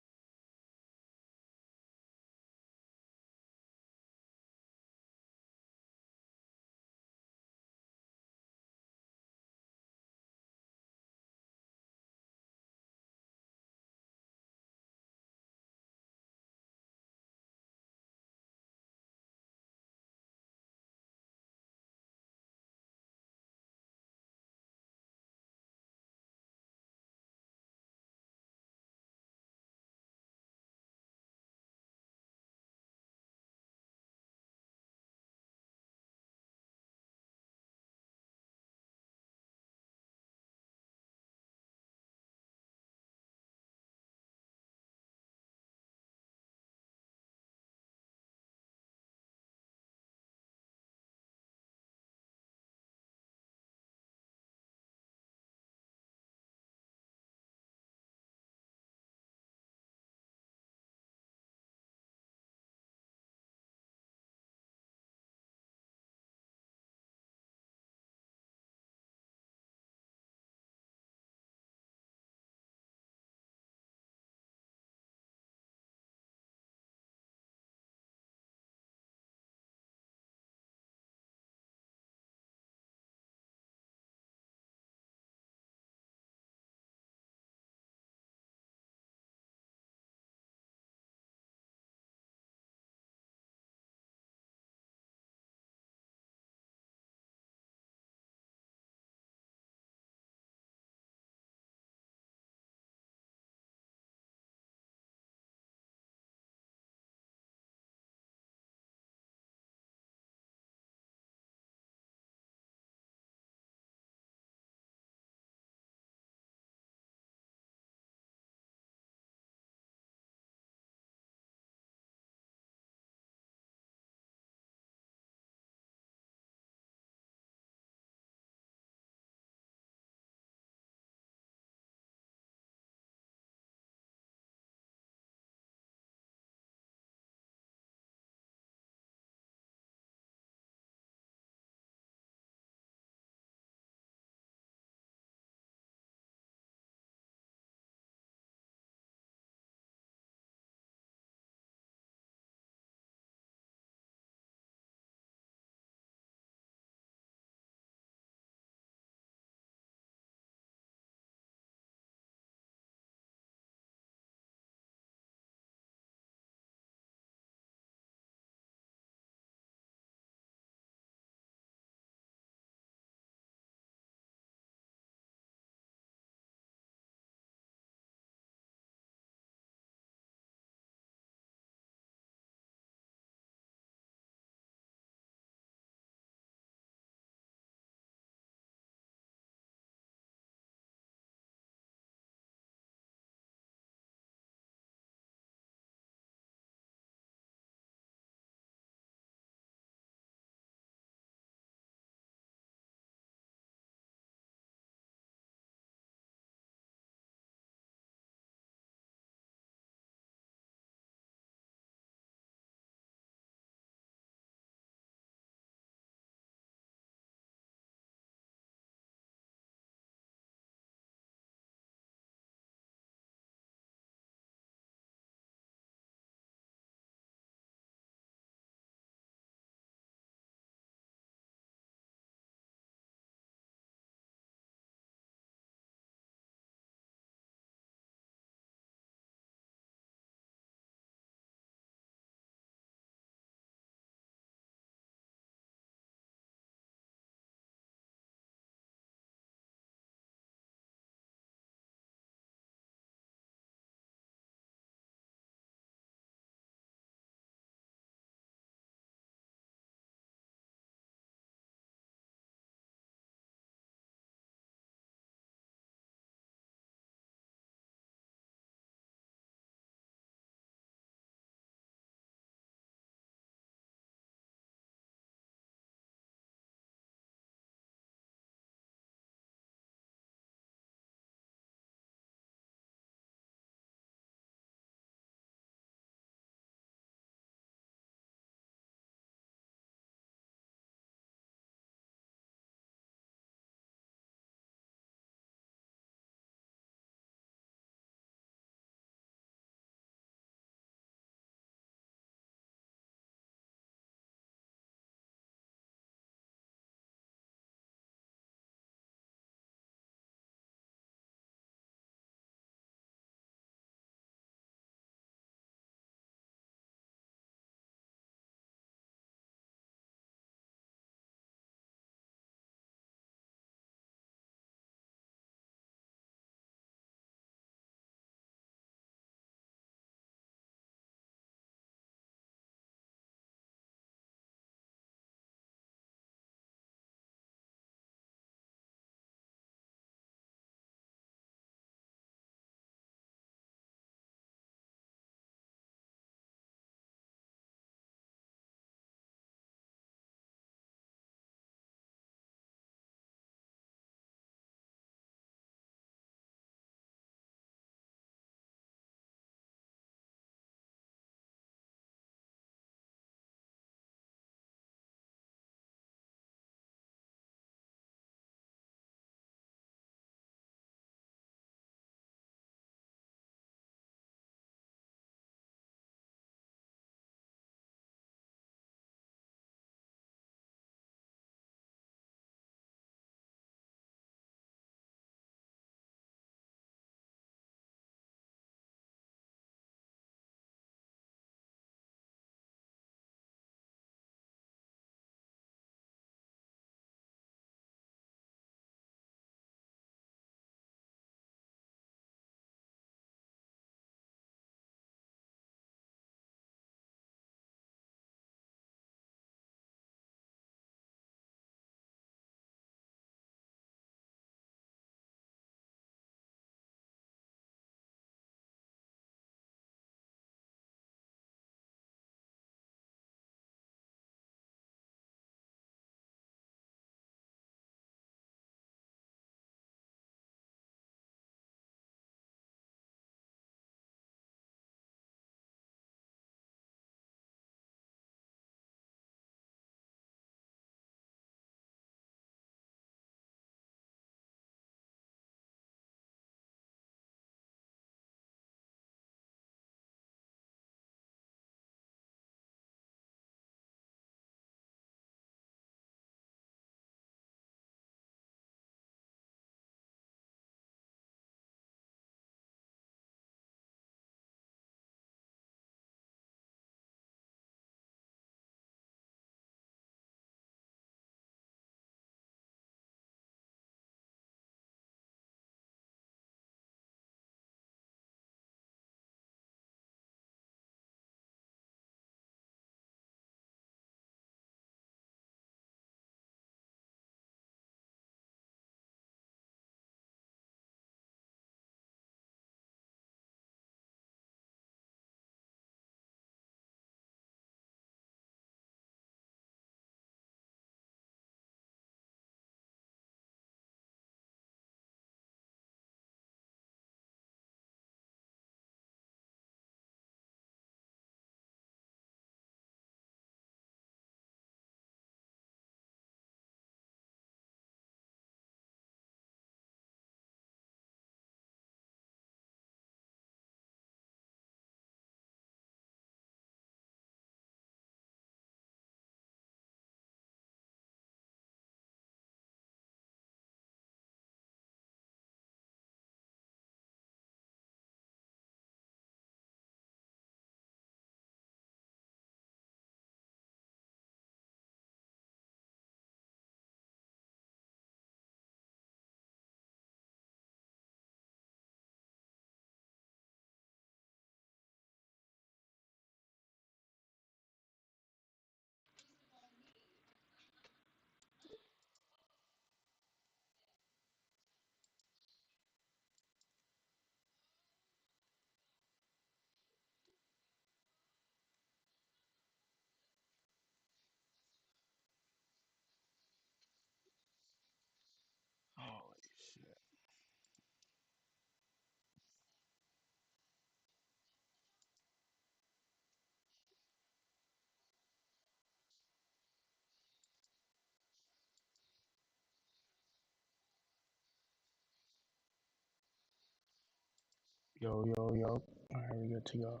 A: Yo, yo, yo. Alright, we good to go.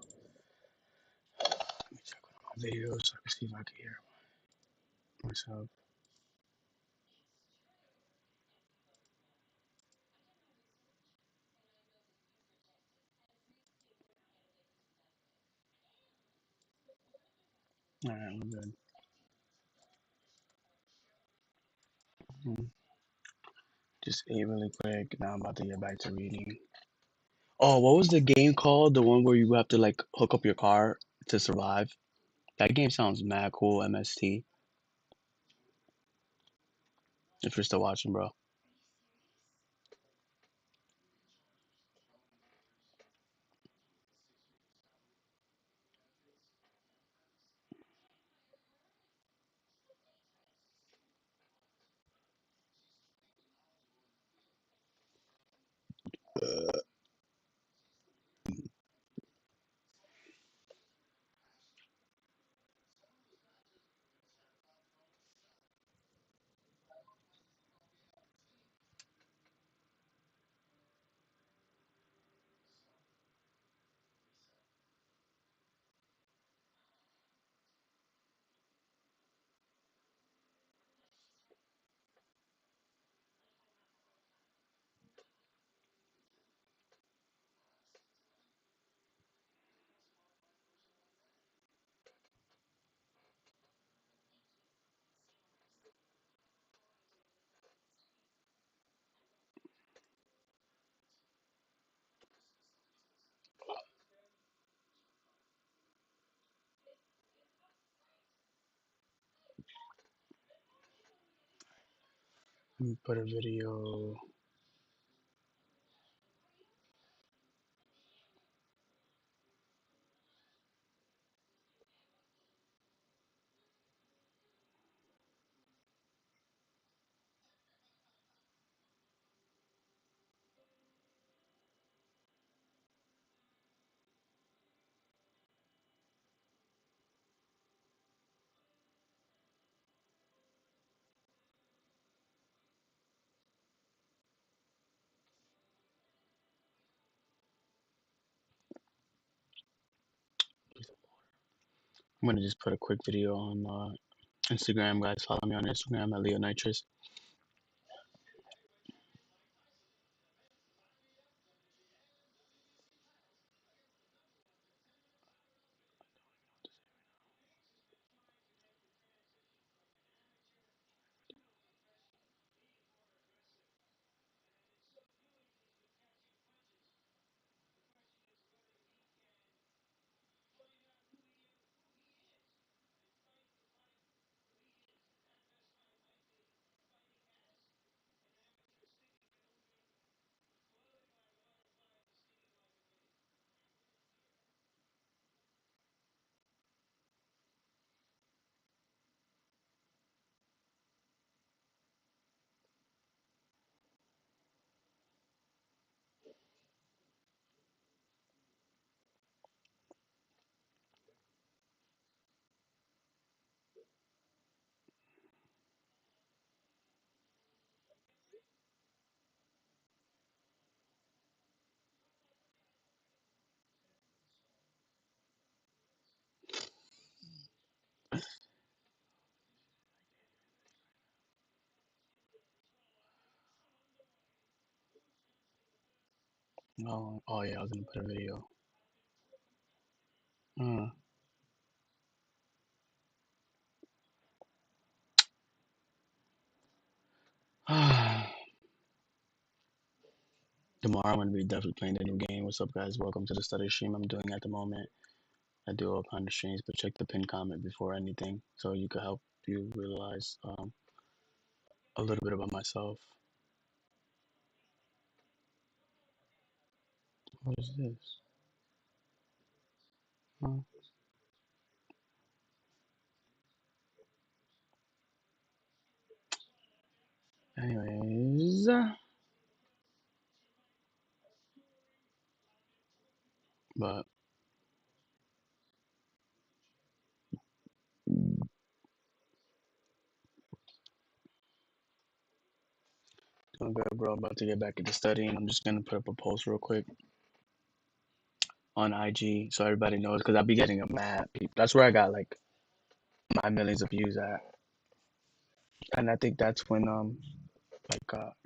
A: Let me check one of my videos so I can see if I can hear myself. Alright, we're good. Hmm. Just ate really quick. Now I'm about to get back to reading. Oh, what was the game called? The one where you have to like hook up your car to survive? That game sounds mad cool, MST. If you're still watching, bro. Let me put a video. I'm gonna just put a quick video on Instagram, guys. Follow me on Instagram at Leo Nitrous. Oh yeah, I was gonna put a video. Uh, Tomorrow I'm gonna be definitely playing the new game. What's up, guys? Welcome to the study stream I'm doing at the moment. I do all kind of streams, but check the pin comment before anything, so you can help you realize a little bit about myself. What is this? Huh? Anyways, but doing good, bro. About to get back into studying. I'm just gonna put up a post real quick.
B: on IG so everybody knows because I'll be getting a mad people. That's where I got like my millions of views at. And I think that's when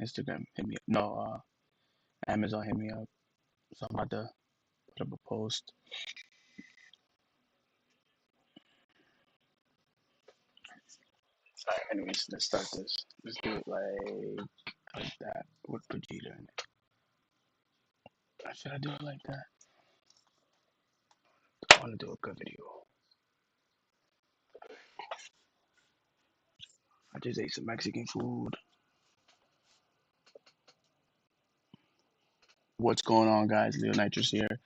B: Instagram hit me no Amazon hit me up. So I'm about to put up a post. Alright, anyways, let's start this. Let's do it like that with Vegeta in it. Should I do it like that? I want to do a good video. I just ate some Mexican food. What's going on, guys? Leo Nitrous here.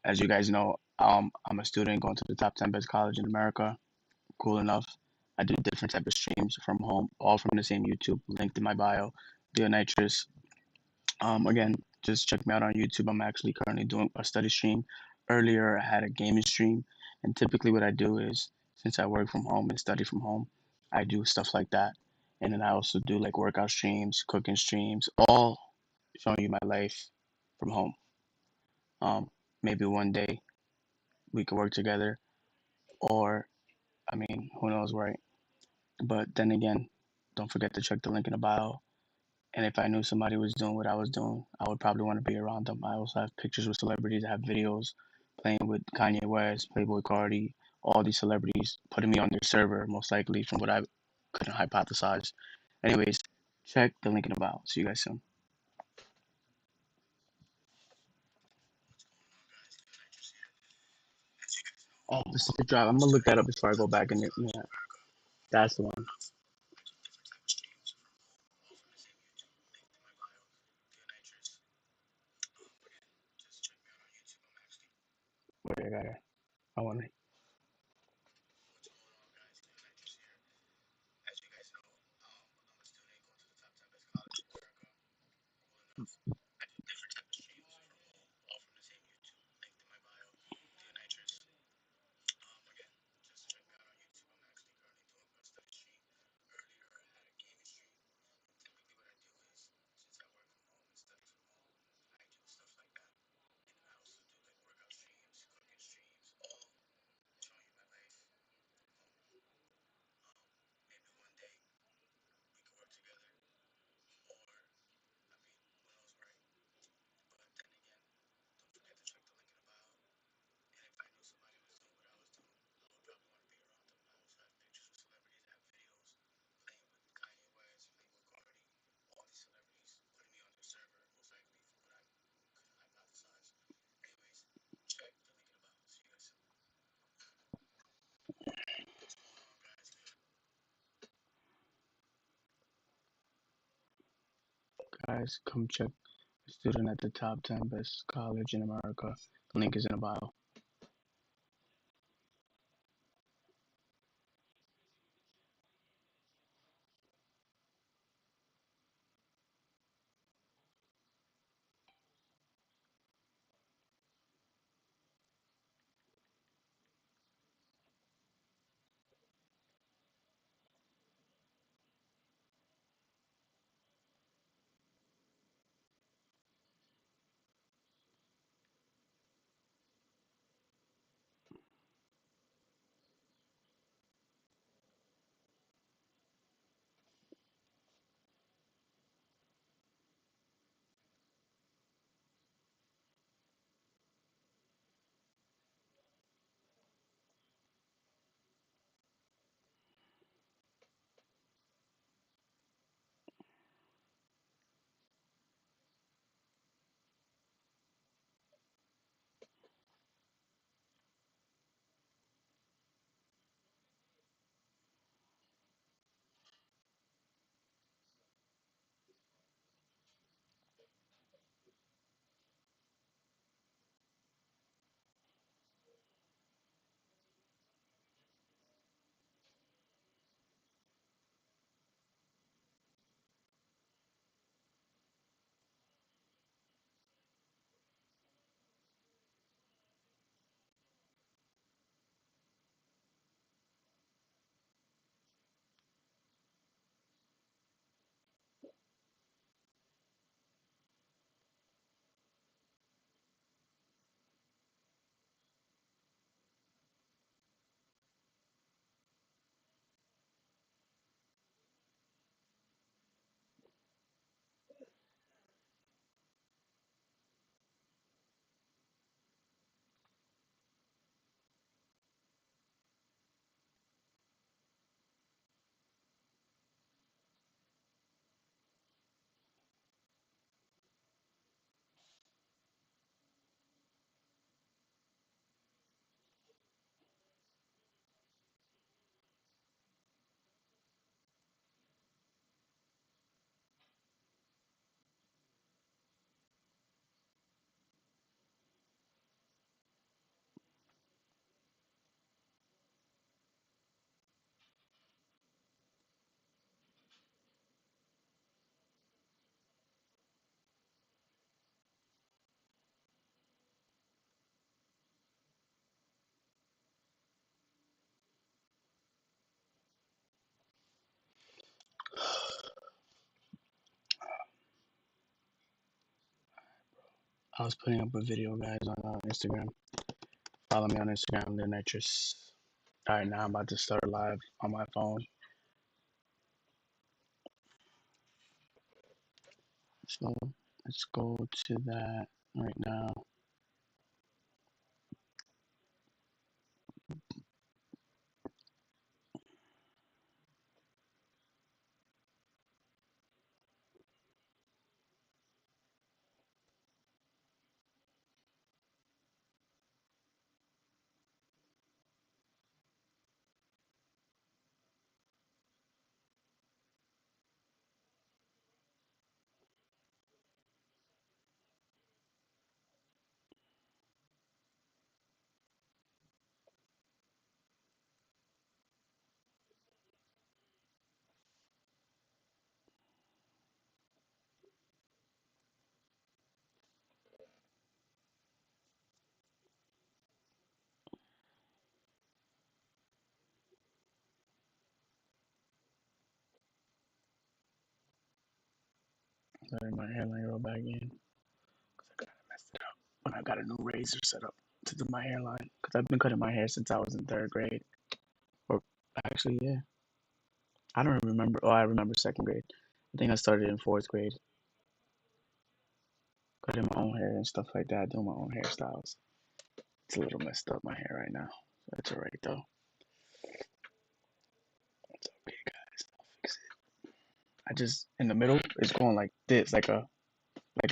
B: As you guys know, I'm a student going to the top 10 best college in America. Cool enough. I do different type of streams from home, all from the same YouTube, linked in my bio. Leo Nitrous. Again, just check me out on YouTube. I'm actually currently doing a study stream. Earlier, I had a gaming stream, and typically what I do is, since I work from home and study from home, I do stuff like that. And then I also do like workout streams, cooking streams, all showing you my life from home. Um, Maybe one day we could work together, or I mean, who knows, right? But then again, don't forget to check the link in the bio. And if I knew somebody was doing what I was doing, I would probably want to be around them. I also have pictures with celebrities. I have videos playing with Kanye West, Playboy Cardi, all these celebrities putting me on their server, most likely, from what I couldn't hypothesize. Anyways, check the link in the bio. See you guys soon. Oh, Pacific Drive. I'm gonna look that up before I go back in there. Yeah, that's the one. Wait, I want to. Guys, come check student at the top 10 best college in America. The link is in the bio. I was putting up a video, guys, on Instagram. Follow me on Instagram, the nitrous. All right, now I'm about to start live on my phone. So let's go to that right now. Letting my hairline grow back in. I messed it up when I got a new razor set up to do my hairline. Because I've been cutting my hair since I was in third grade. Or actually, yeah. I don't remember. Oh, I remember second grade. I think I started in fourth grade. Cutting my own hair and stuff like that, doing my own hairstyles. It's a little messed up, my hair right now. That's alright though. It's okay, guys. I'll fix it. I just in the middle, it's going like this, like an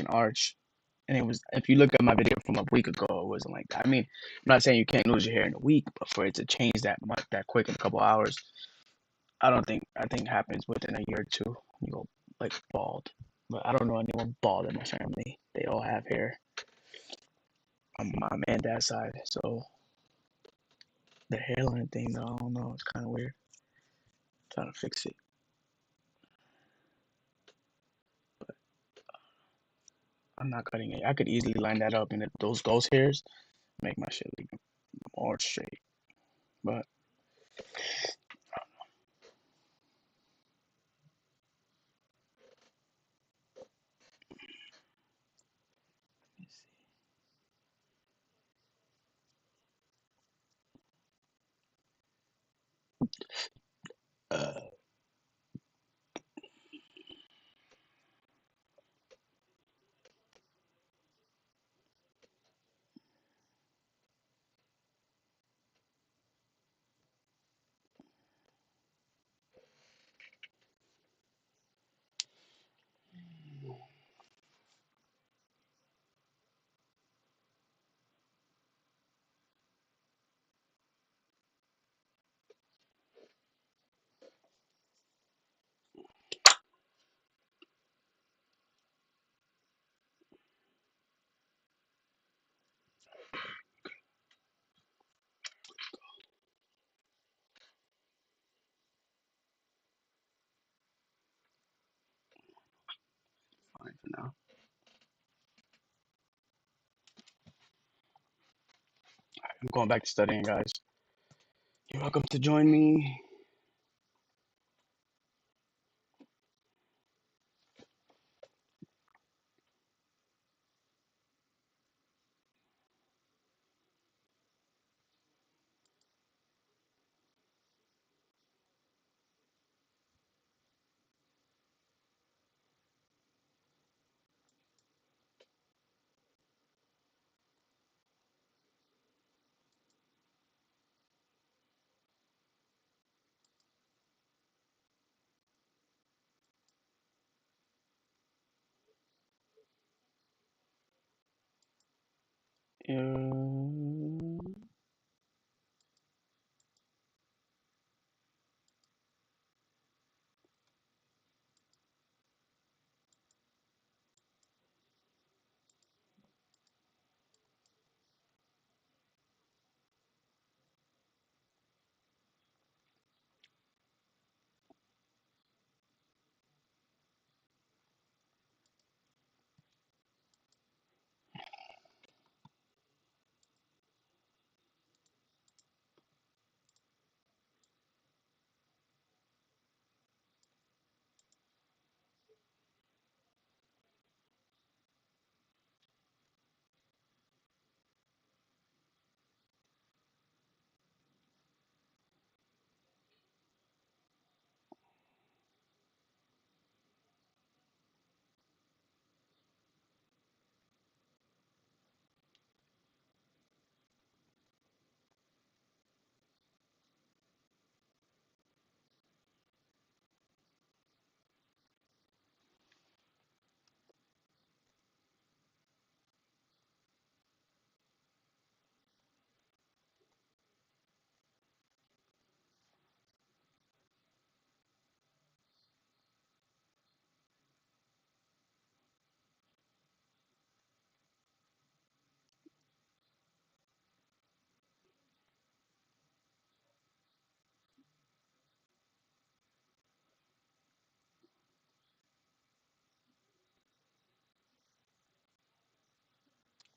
B: arch. And it was, if you look at my video from a week ago, it wasn't like that. I mean, I'm not saying you can't lose your hair in a week, but for it to change that much, that quick in a couple hours, I don't think, I think happens within a year or two. You go like bald. But I don't know anyone bald in my family. They all have hair on my mom and dad's side. So the hairline thing, though, I don't know. It's kind of weird. I'm trying to fix it. But I'm not cutting it. I could easily line that up, and if those hairs make my shit look more straight. But uh, fine for now. I'm going back to studying, guys. You're welcome to join me. Uh,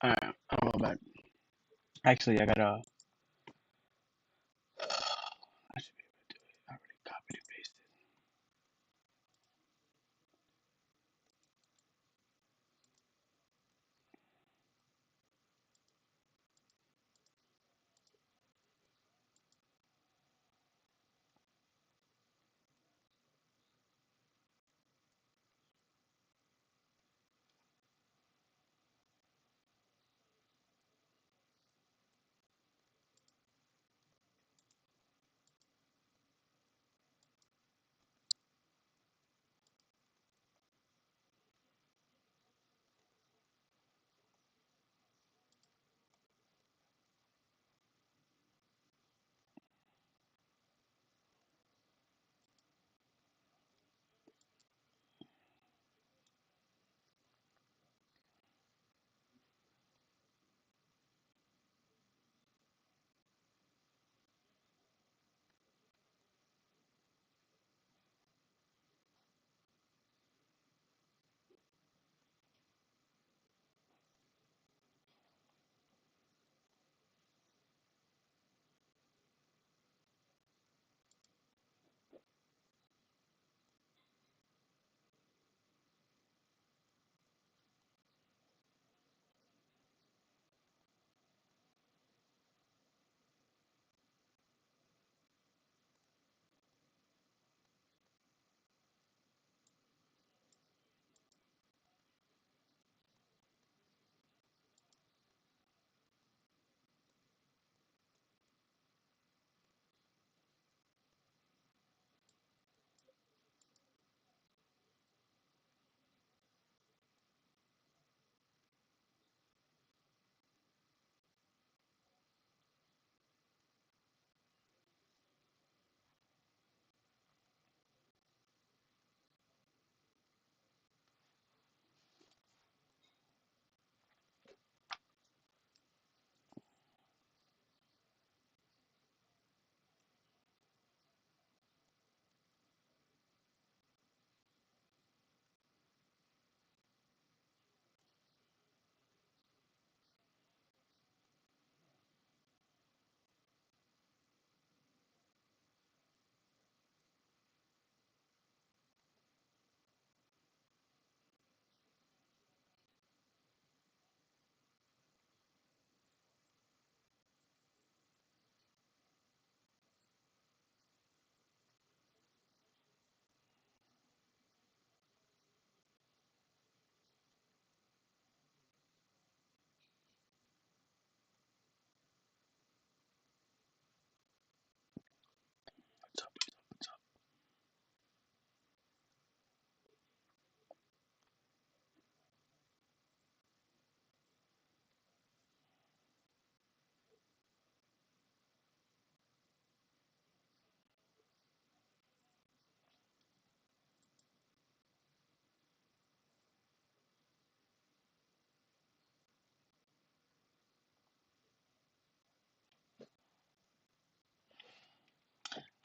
B: I'll go back. Actually, I gotta. I should be able to do it. I already copied and pasted. What's up? What's up? What's up?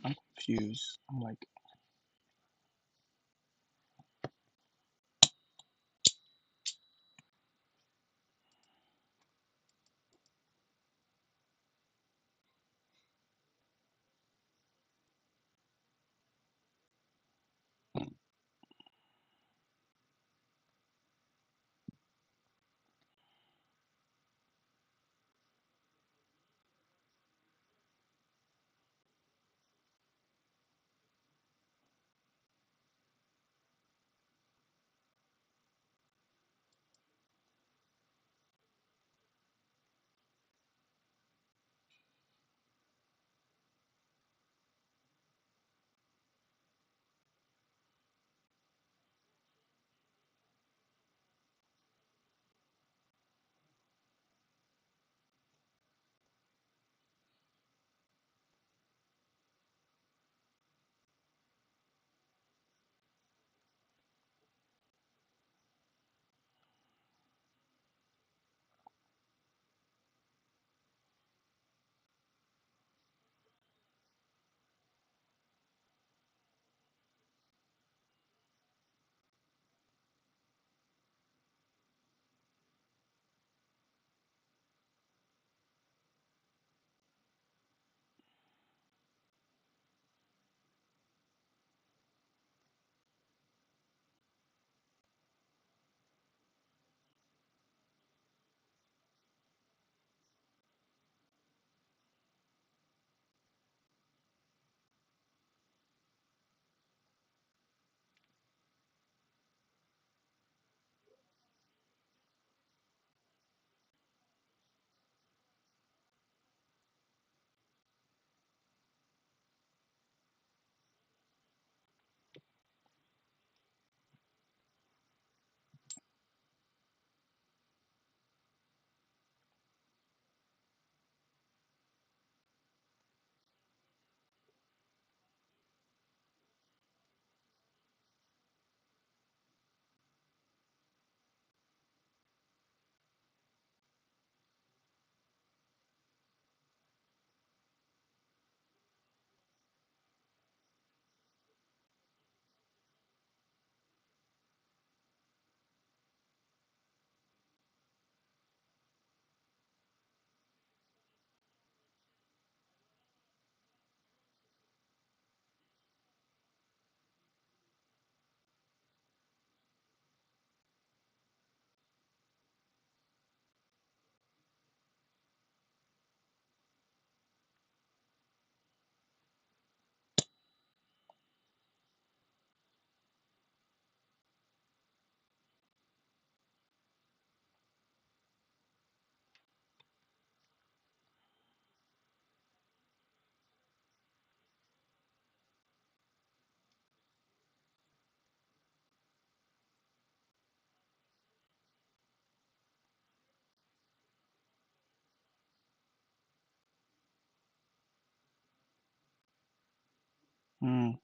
B: I'm confused. I'm like,
A: Mm.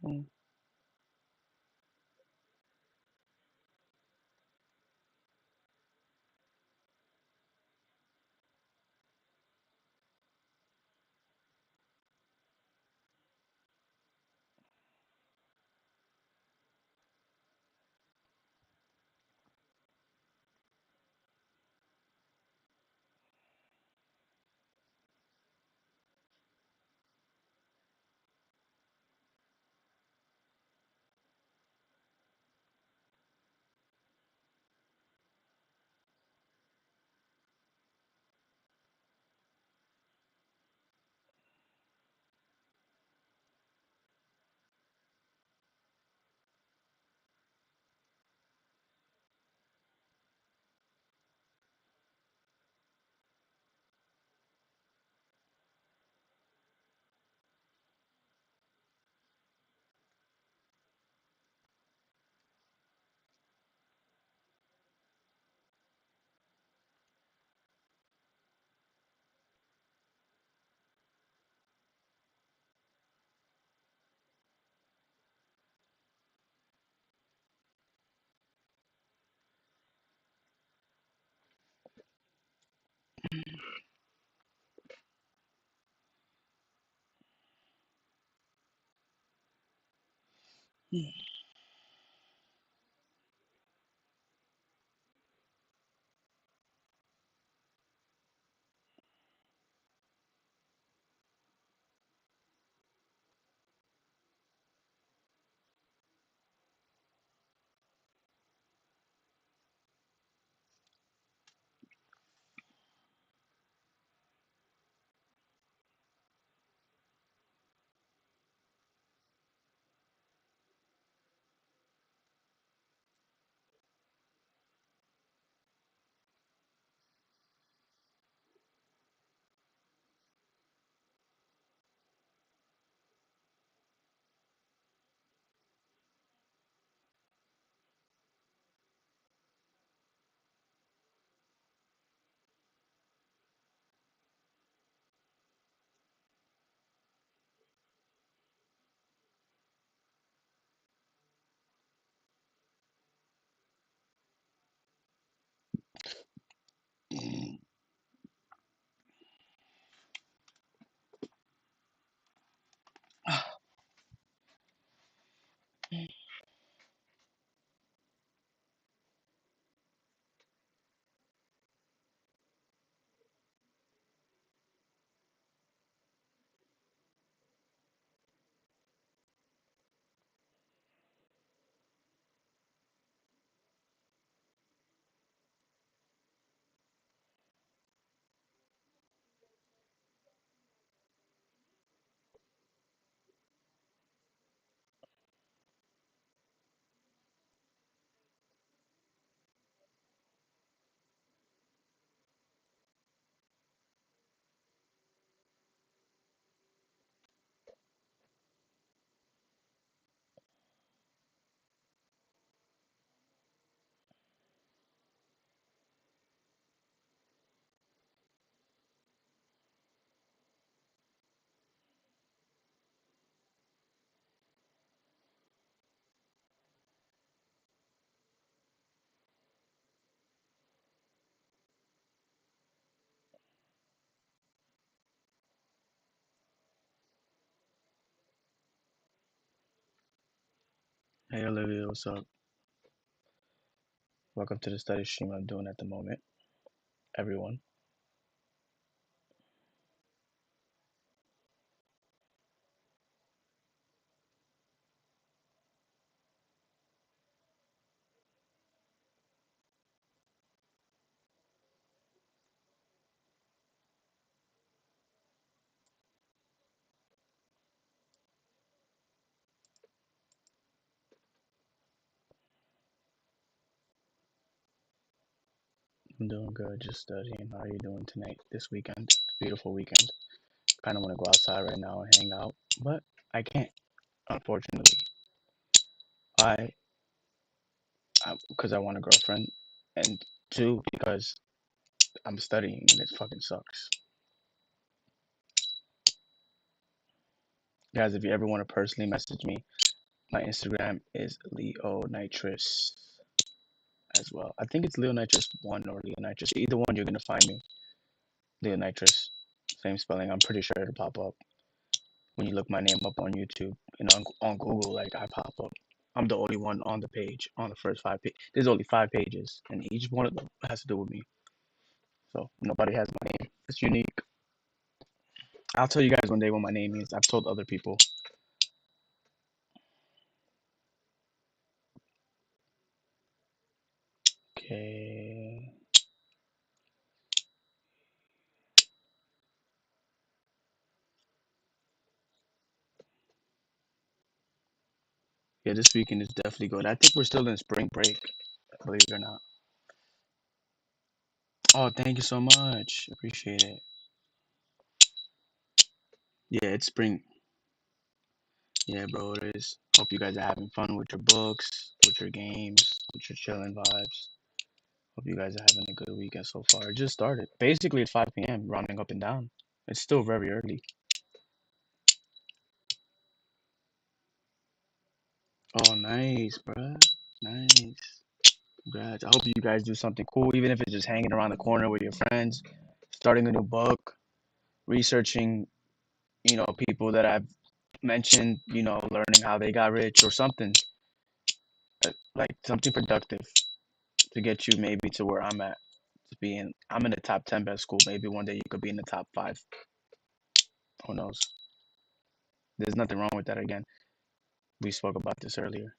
A: Mm.
B: Hey Olivia, what's up? Welcome to the study stream I'm doing at the moment, everyone. I'm doing good, just studying. How are you doing tonight, this weekend? Beautiful weekend. Kind of want to go outside right now and hang out, but I can't, unfortunately. I, because I want a girlfriend, and two, because I'm studying and it fucking sucks. Guys, if you ever want to personally message me, My Instagram is Leo Nitrous as well. I think it's Leo Nitrous one or Leo Nitrous. Either one, you're gonna find me. Leo Nitrous, same spelling. I'm pretty sure it'll pop up when you look my name up on YouTube and on Google. Like I pop up. I'm the only one on the page on the first 5 pages. There's only 5 pages, and each one of them has to do with me. So nobody has my name. It's unique. I'll tell you guys one day what my name means. I've told other people. Okay. Yeah, this weekend is definitely good. I think we're still in spring break, believe it or not. Oh, thank you so much. Appreciate it. Yeah, it's spring. Yeah, bro, it is. Hope you guys are having fun with your books, with your games, with your chilling vibes. Hope you guys are having a good weekend so far. It just started. Basically, it's 5 p.m., rounding up and down. It's still very early. Oh, nice, bro. Nice. Congrats. I hope you guys do something cool, even if it's just hanging around the corner with your friends, starting a new book, researching, people that I've mentioned, learning how they got rich or something, like something productive to get you maybe to where I'm at. I'm in the top 10 best school. Maybe one day you could be in the top five. Who knows? There's nothing wrong with that again. We spoke about this earlier.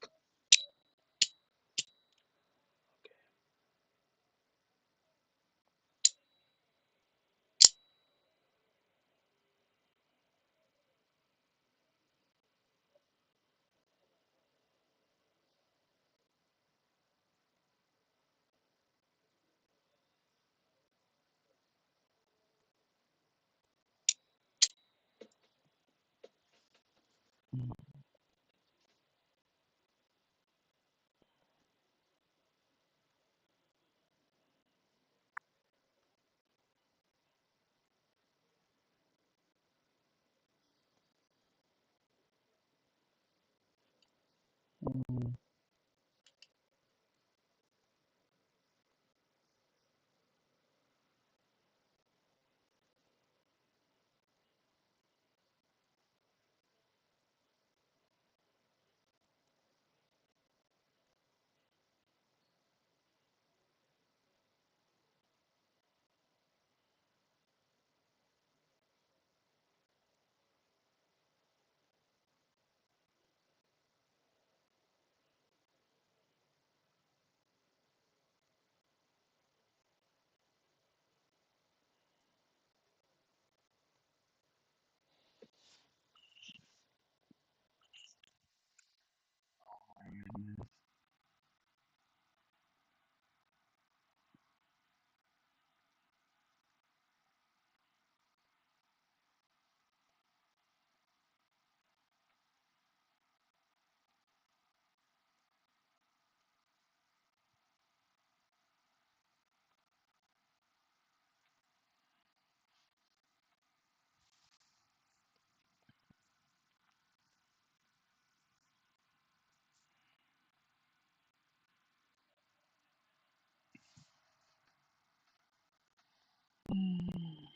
B: Mm,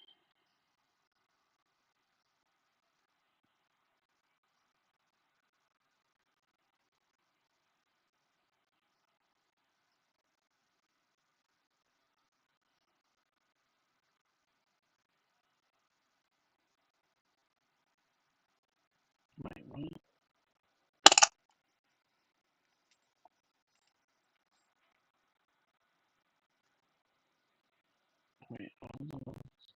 B: wait, wait, wait, hold on.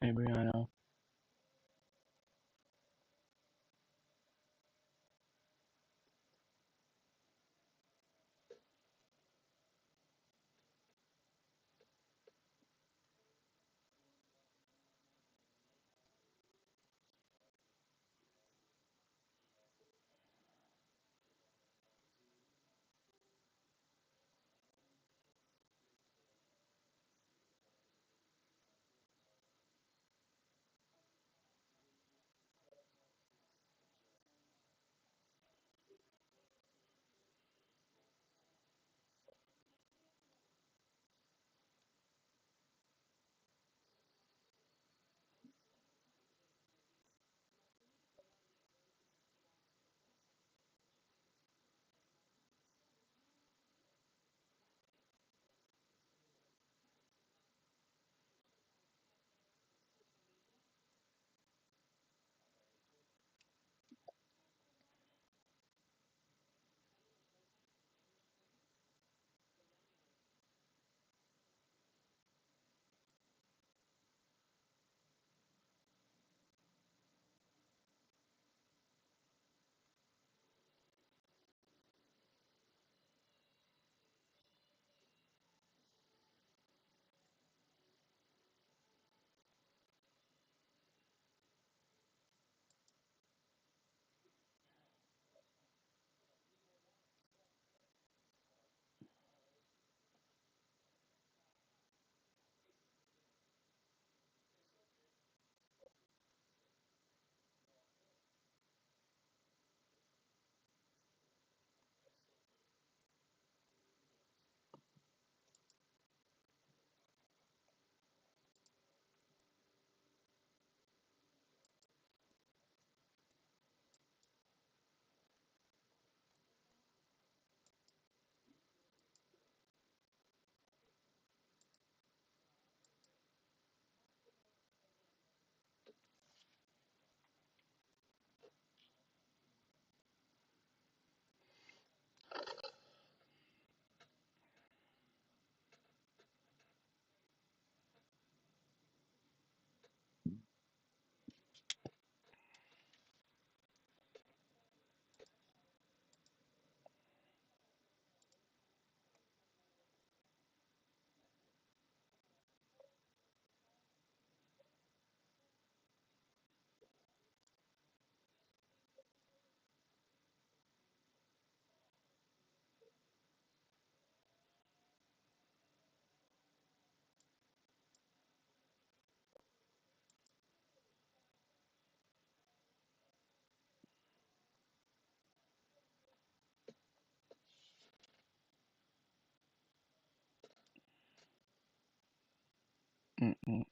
A: Hey, Brianna. Mm-mm.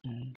A: Mm.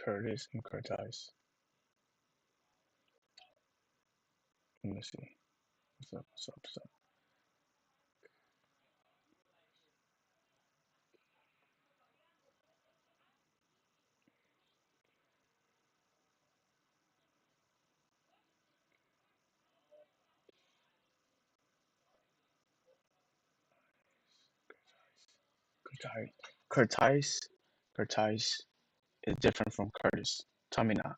A: Curtis and Curtis. Let me see. What's up? What's up? What's up? Curtis. Curtis. Curtis is different from Curtis. Tell me now.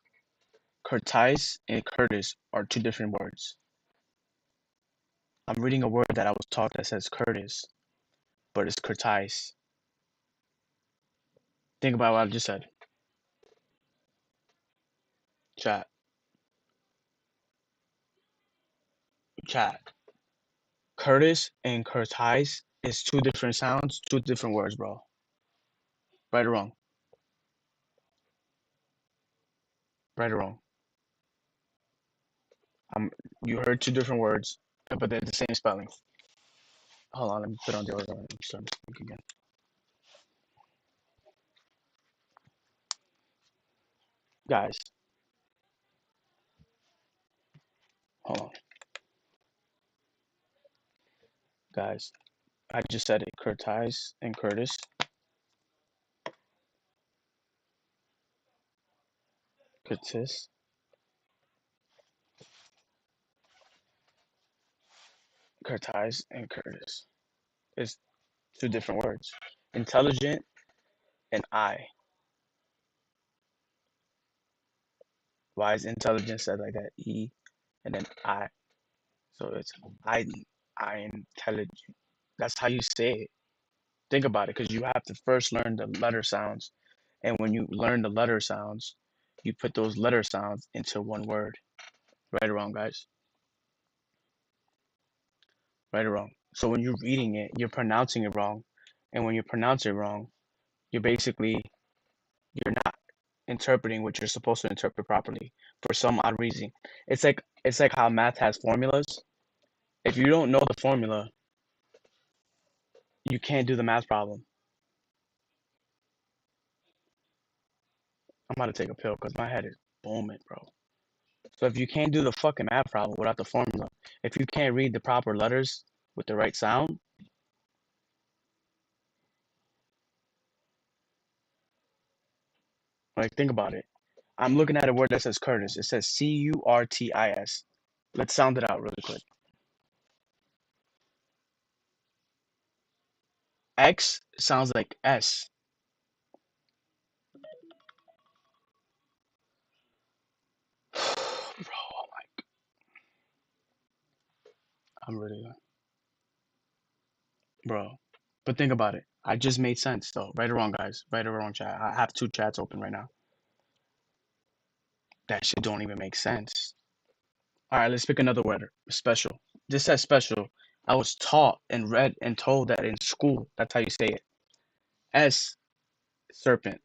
A: Curtis and Curtis are two different words. I'm reading a word that I was taught that says Curtis, but it's Curtis. Think about what I just said. Chat. Chat. Curtis and Curtis is two different sounds, two different words, bro. Right or wrong? Right or wrong? Um, you heard two different words, but they're the same spelling. Hold on, let me put on the order. I'm starting to speak again. Guys, hold on. Guys, I just said it. Curtis and Curtis. Curtis. Curtis and Curtis. It's two different words. Intelligent and I. Why is intelligent said like that? E and then I. So it's I. I intelligent. That's how you say it. Think about it, because you have to first learn the letter sounds, and when you learn the letter sounds, you put those letter sounds into one word. Right or wrong, guys? Right or wrong? So when you're reading it, you're pronouncing it wrong, and when you pronounce it wrong, you're basically you're not interpreting what you're supposed to interpret properly for some odd reason. It's like how math has formulas. If you don't know the formula, you can't do the math problem. I'm about to take a pill because my head is booming, bro. So if you can't do the fucking math problem without the formula, if you can't read the proper letters with the right sound, like think about it. I'm looking at a word that says Curtis. It says Curtis. Let's sound it out really quick. X sounds like S. Bro, I'm really, bro. But think about it. I just made sense though. Right or wrong, guys. Right or wrong, chat. I have two chats open right now. That shit don't even make sense. All right, let's pick another word. Special. This says special. I was taught and read and told that in school. That's how you say it. S, serpent.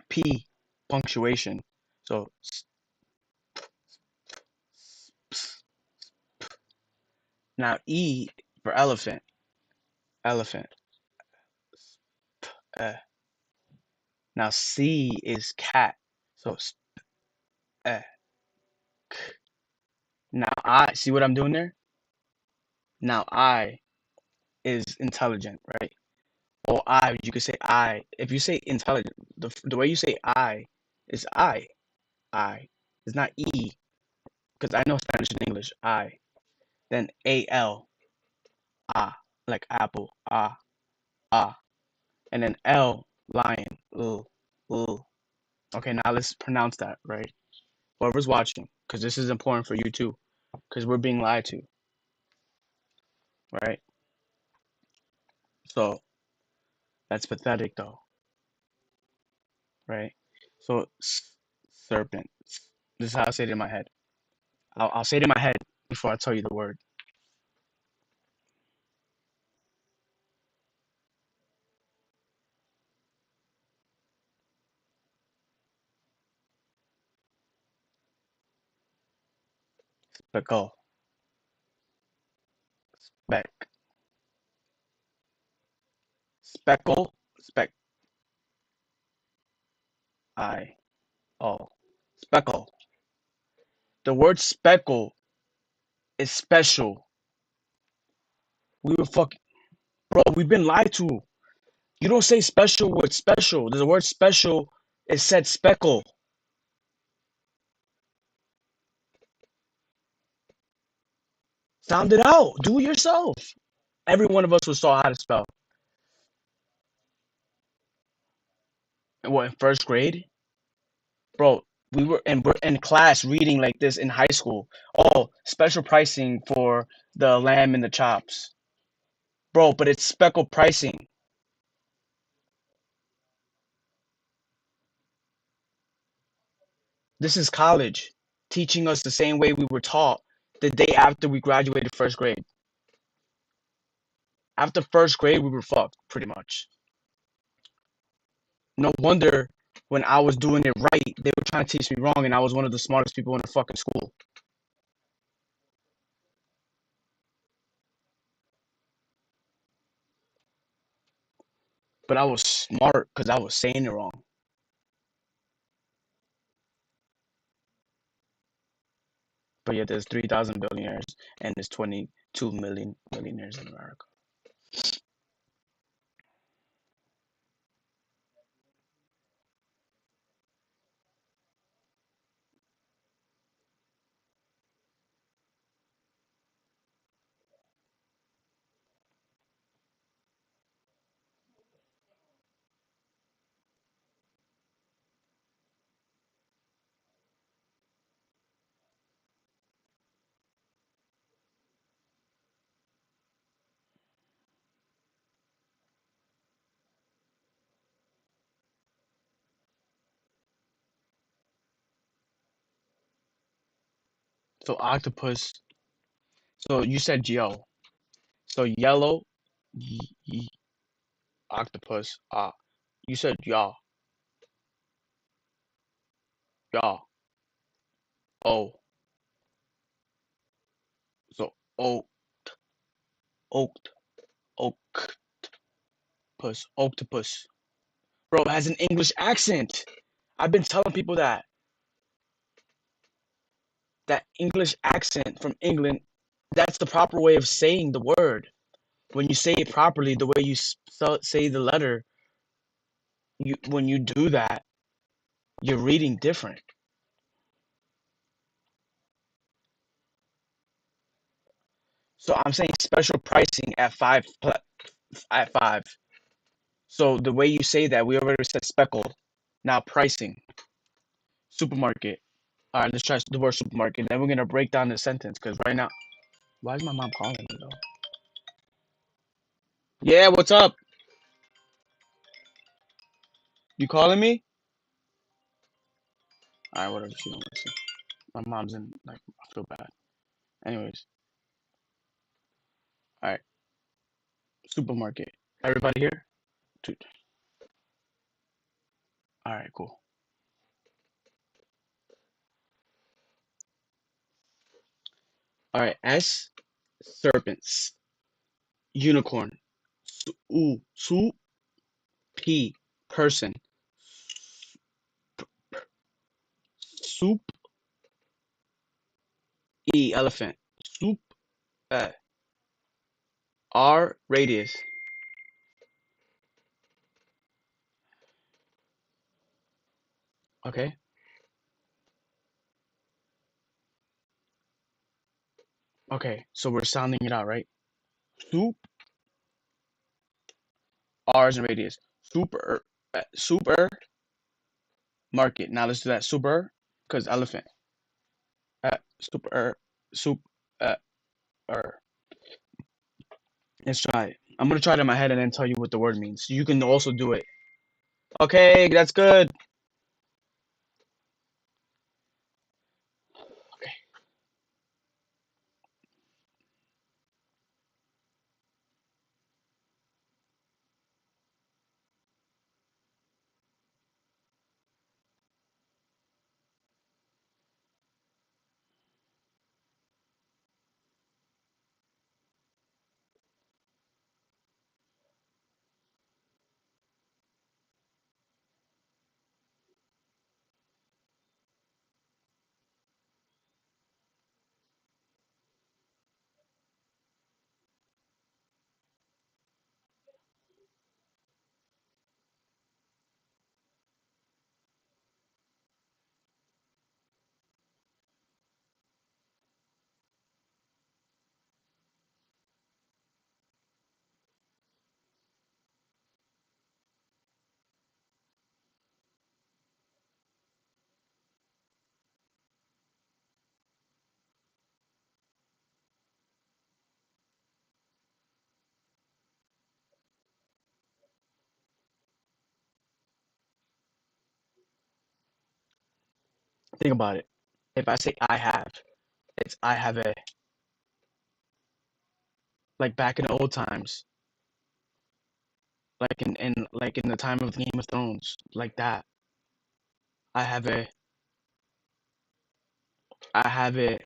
A: P, punctuation. So now E for elephant. Elephant. Uh,
B: Now C is cat. So eh. Now I see what I'm doing there? Now I is intelligent, right? Or I, you could say I. If you say intelligent, the way you say I is I. I. It's not E, because I know Spanish and English. I. Then A-L. Ah. Like apple. Ah. Ah. And then L, lion. Ooh. Ooh. Okay, now let's pronounce that, right? Whoever's watching, because this is important for you too, because we're being lied to, right? So that's pathetic, though, right? So serpent. This is how I say it in my head. I'll say it in my head before I tell you the word. Speckle. Speck. Speckle. Speck. I. Oh. Speckle. The word speckle is special. We were fucking. Bro, we've been lied to. You don't say special with special. The word special is said speckle. Sound it out. Do it yourself. Every one of us was taught how to spell. And what, in first grade? Bro, we're in class reading like this in high school. Oh, special pricing for the lamb and the chops. Bro, but it's speckle pricing. This is college teaching us the same way we were taught the day after we graduated first grade. After first grade, we were fucked, pretty much. No wonder when I was doing it right, they were trying to teach me wrong, and I was one of the smartest people in the fucking school. But I was smart because I was saying it wrong. But yet there's 3,000 billionaires and there's 22 million millionaires in America. So octopus. So you said yo. So yellow, octopus. Ah, you said ya, ya. Oh, so oaked, oak, octopus. Bro, it has an English accent. I've been telling people that English accent from England, that's the proper way of saying the word. When you say it properly, the way you say the letter, when you do that, you're reading different. So I'm saying special pricing at at five. So the way you say that, we already said speckle. Now pricing, supermarket. All right, let's try the word supermarket. Then we're gonna break down the sentence because right now, why is my mom calling me though? Yeah, what's up? You calling me? All right, whatever. She don't listen. My mom's in like I feel bad. Anyways, all right, supermarket. Everybody here? Dude. All right, cool. All right, S serpents, unicorn, su, su P person, Soup. E. Elephant. Soup. Uh, R. Radius. Okay. Okay. So we're sounding it out, right? Soup. R's and radius. Super. Super. Market. Now let's do that. Super. Because elephant. Super. Soup. Uh, er. Let's try it. I'm gonna try it in my head and then tell you what the word means. You can also do it. Okay, that's good. Okay. Think about it. If I say I have, it's I have a. Like back in the old times, like in the time of Game of Thrones, like that. I have a. I have it.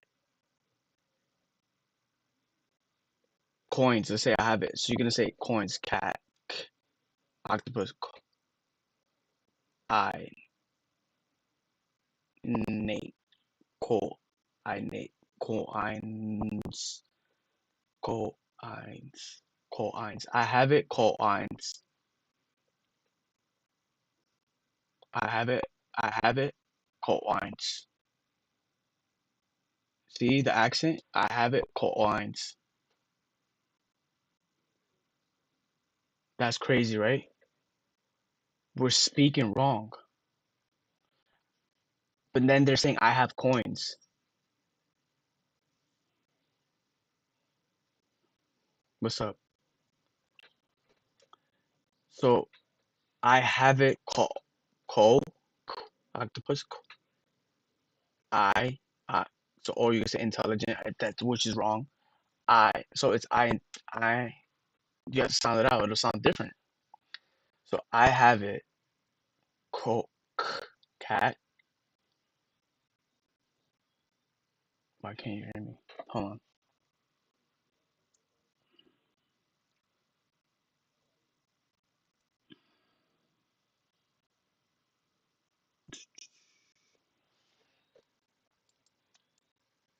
B: Coins. Let's say I have it. So you're gonna say coins. Cat. Octopus. I. Nate. Coal. I Nate. Coins. Coins. Coins. I have it. Coins. I have it. I have it. Coins. See the accent? I have it. Coins. That's crazy, right? We're speaking wrong. But then they're saying I have coins. What's up? So I have it. Co octopus. I I so or you can say intelligent. That which is wrong. I so it's I. You have to sound it out. It'll sound different. So I have it. Co cat. Why can't you hear me? Hold on.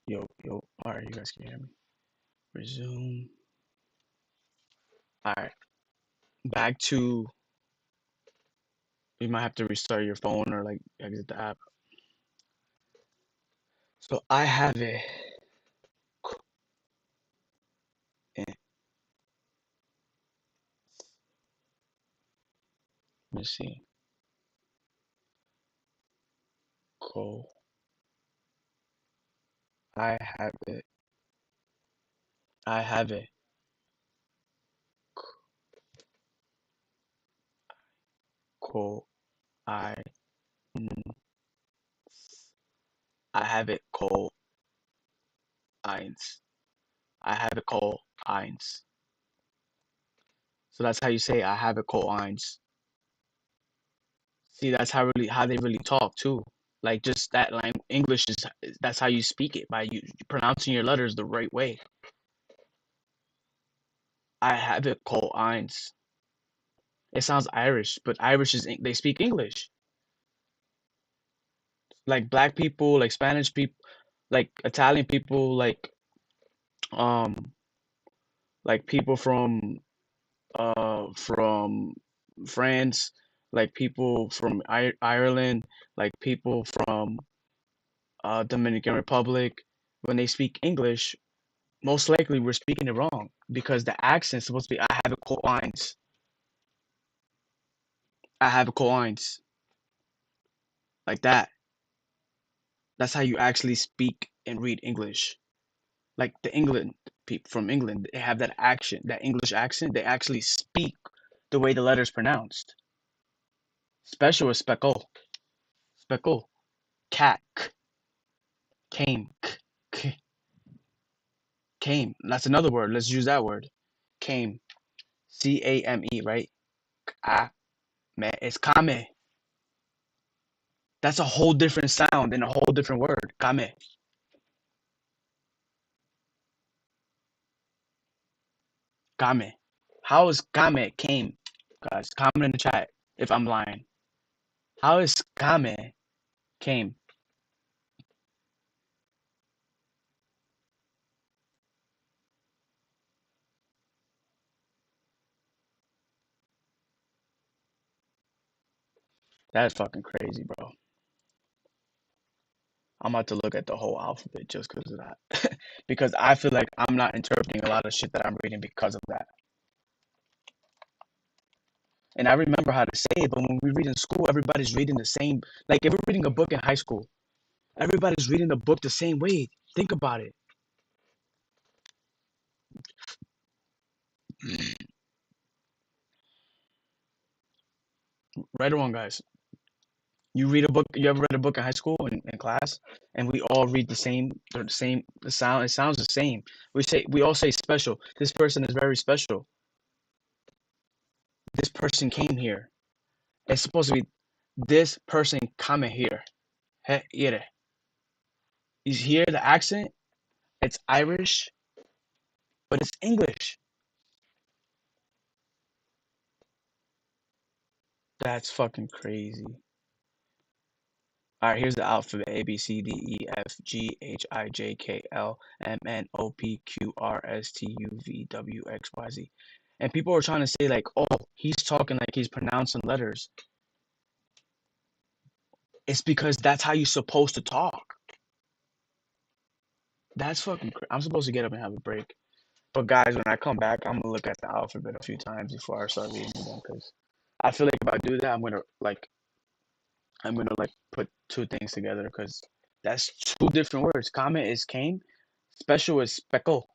B: Yo yo. All right, you guys can hear me. Resume. All right. Back to. You might have to restart your phone or like exit the app. So I have it. Let me see. Co. I have it. I have it. Co. I. I have it. Co. Eins. I have it. Co. Eins. So that's how you say I have it. Co. Eins. See, that's how they really talk too. Like just that language, English is that's how you speak it by you pronouncing your letters the right way. I have it. Co. Eins. It sounds Irish, but Irish is they speak English. like black people, like Spanish people, like Italian people, um people from France, like people from Ireland, like people from Dominican Republic, when they speak English, most likely we're speaking it wrong because the accent's supposed to be I have a cold lines. I have a cold lines like that. That's how you actually speak and read English. Like the England people from England, they have that accent, that English accent. They actually speak the way the letters pronounced. Special is speckle, speckle, cat, came, came. That's another word. Let's use that word. Came, Came, right? Ah, man, it's kame. That's a whole different sound and a whole different word. Kame, kame. How is kame came? Guys, comment in the chat if I'm lying. How is kame came? That's fucking crazy, bro. I'm about to look at the whole alphabet just because of that. Because I feel like I'm not interpreting a lot of shit that I'm reading because of that. And I remember how to say it, but when we read in school, everybody's reading the same. Like if we're reading a book in high school, everybody's reading the book the same way. Think about it. Right or wrong, guys? You read a book. You ever read a book in high school in class, and we all read the same. The same. The sound. It sounds the same. We all say special. This person is very special. This person came here. It's supposed to be this person coming here. He here. He's here. The accent. It's Irish, but it's English. That's fucking crazy. All right, here's the alphabet: A B C D E F G H I J K L M N O P Q R S T U V W X Y Z. And people are trying to say like, oh, he's talking like he's pronouncing letters. It's because that's how you're supposed to talk. That's fucking. I'm supposed to get up and have a break. But guys, when I come back, I'm gonna look at the alphabet a few times before I start reading again because I feel like if I do that, I'm gonna put two things together because that's two different words. Comment is came, special is speckle.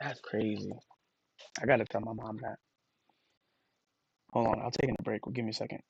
B: That's crazy. I gotta tell my mom that. Hold on, I'll take a break. Give me a second.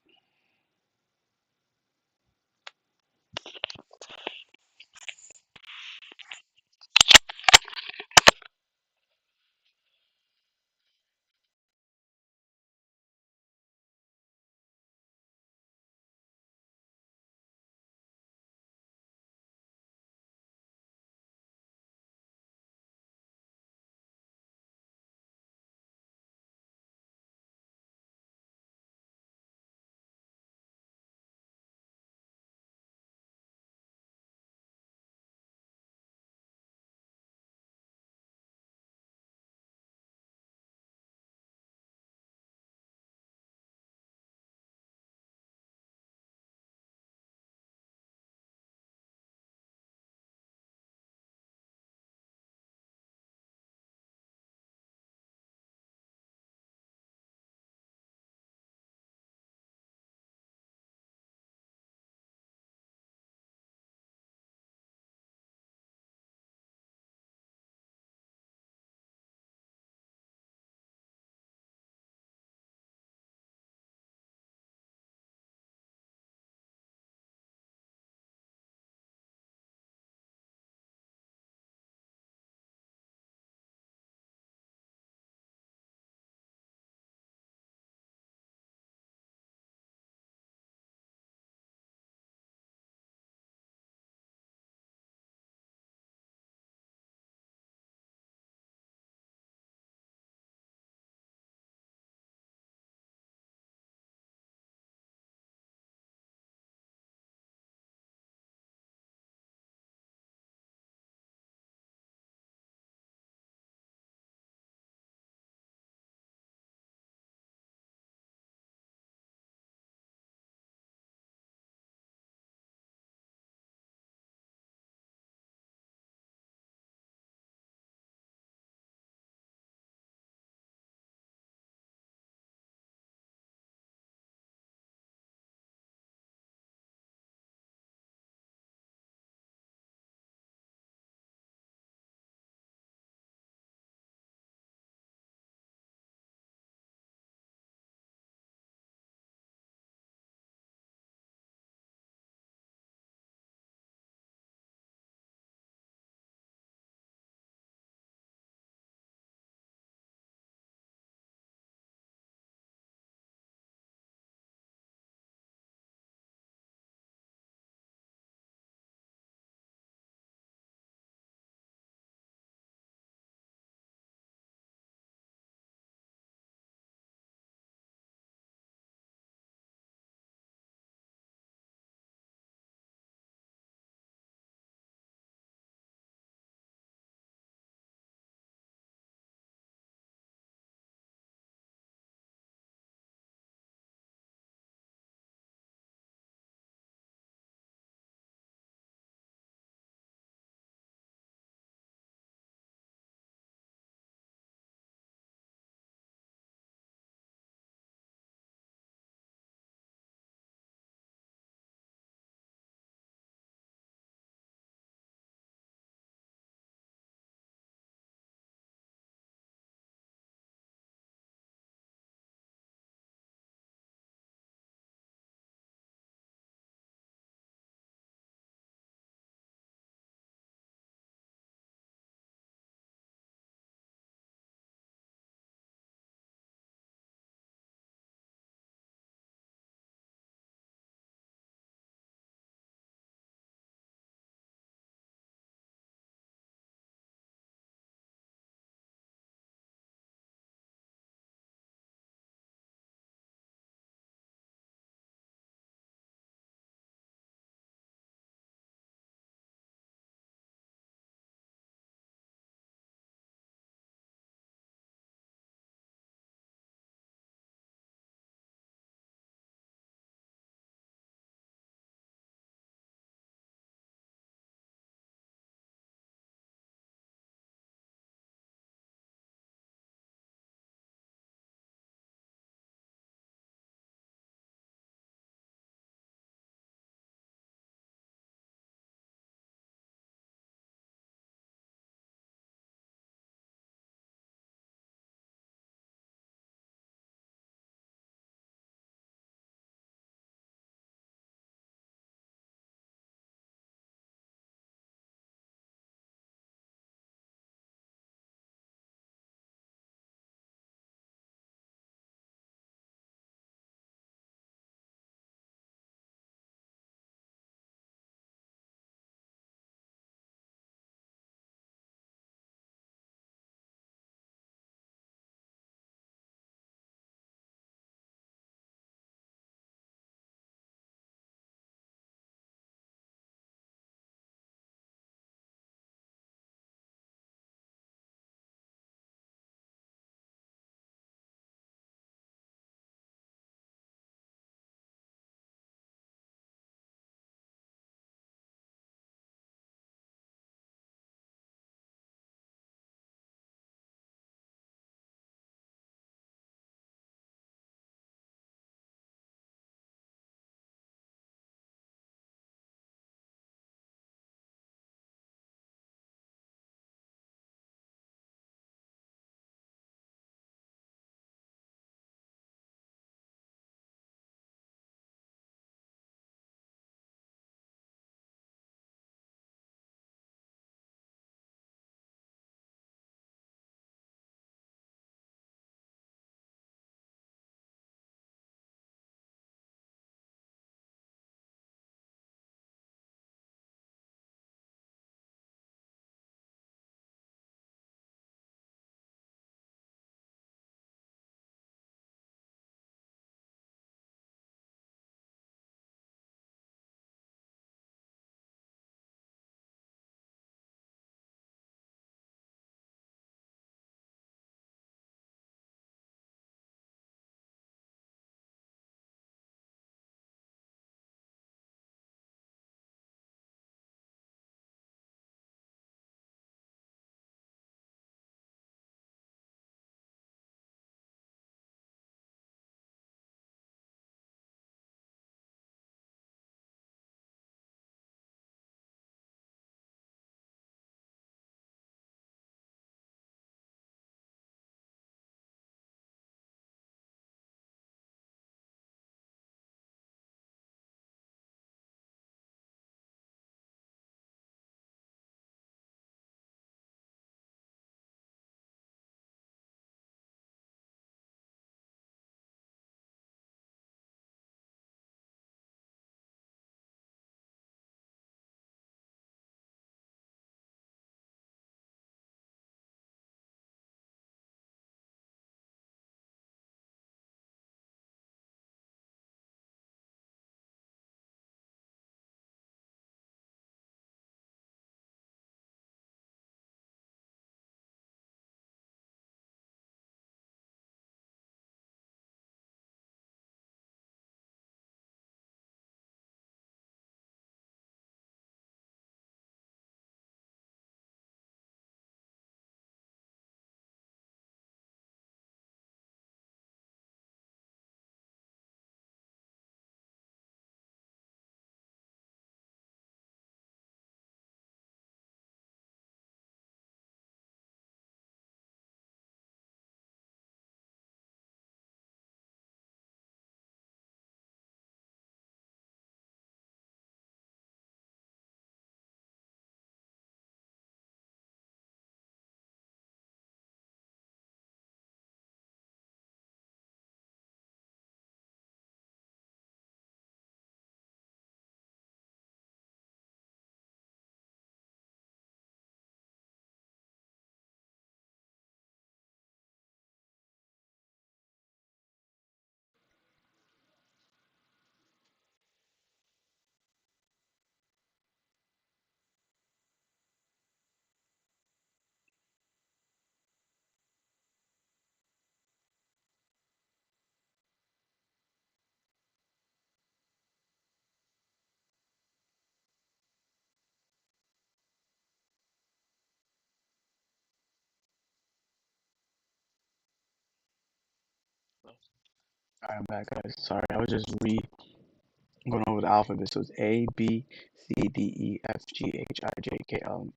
B: Alright, I'm back, guys. Sorry, I was just going over the alphabet. So it's A, B, C, D, E, F, G, H, I, J, K, L.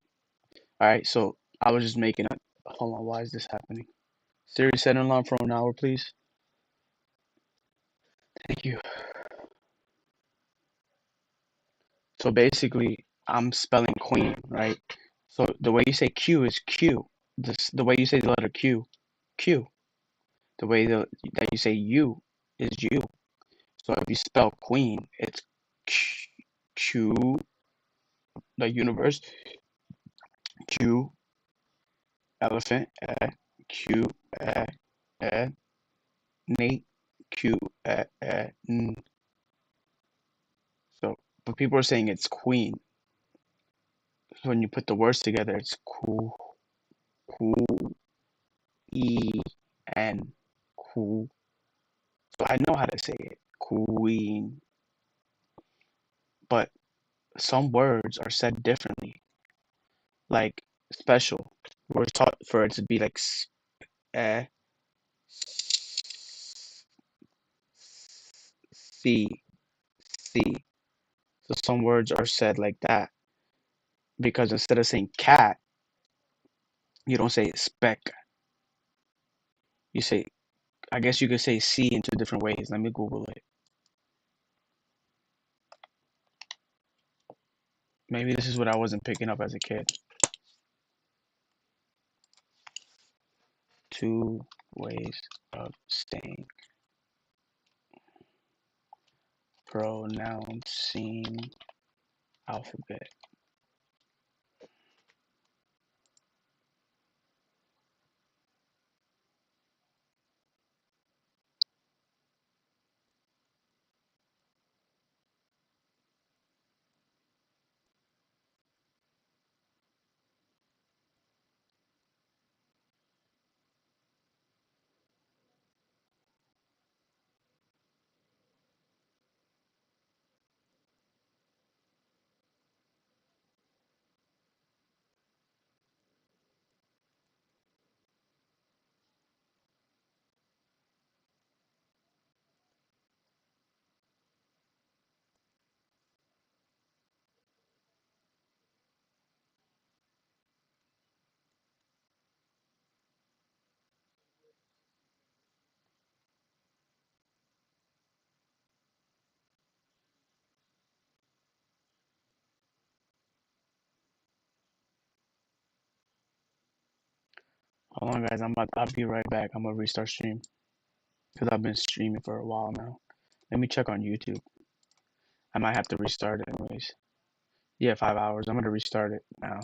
B: Alright, so I was just making a. Hold on, why is this happening? Siri, set an alarm for an hour, please. Thank you. So basically, I'm spelling queen, right? So the way you say Q is Q. The way you say the letter Q, Q. The way that you say U is U. So if you spell queen, it's Q, the universe, Q, elephant, Q, Nate, Q, N. So, but people are saying it's queen. So when you put the words together, it's cool, cool, E, N, cool. So I know how to say it, queen. But some words are said differently, like special. We're taught for it to be like eh, C, C. So some words are said like that because instead of saying cat, you don't say speck. You say, I guess you could say C in two different ways. Let me Google it. Maybe this is what I wasn't picking up as a kid. Two ways of saying pronouncing alphabet. Hold on, guys. I'll be right back. I'm gonna restart stream because I've been streaming for a while now. Let me check on YouTube. I might have to restart it anyways. Yeah, 5 hours. I'm gonna restart it now.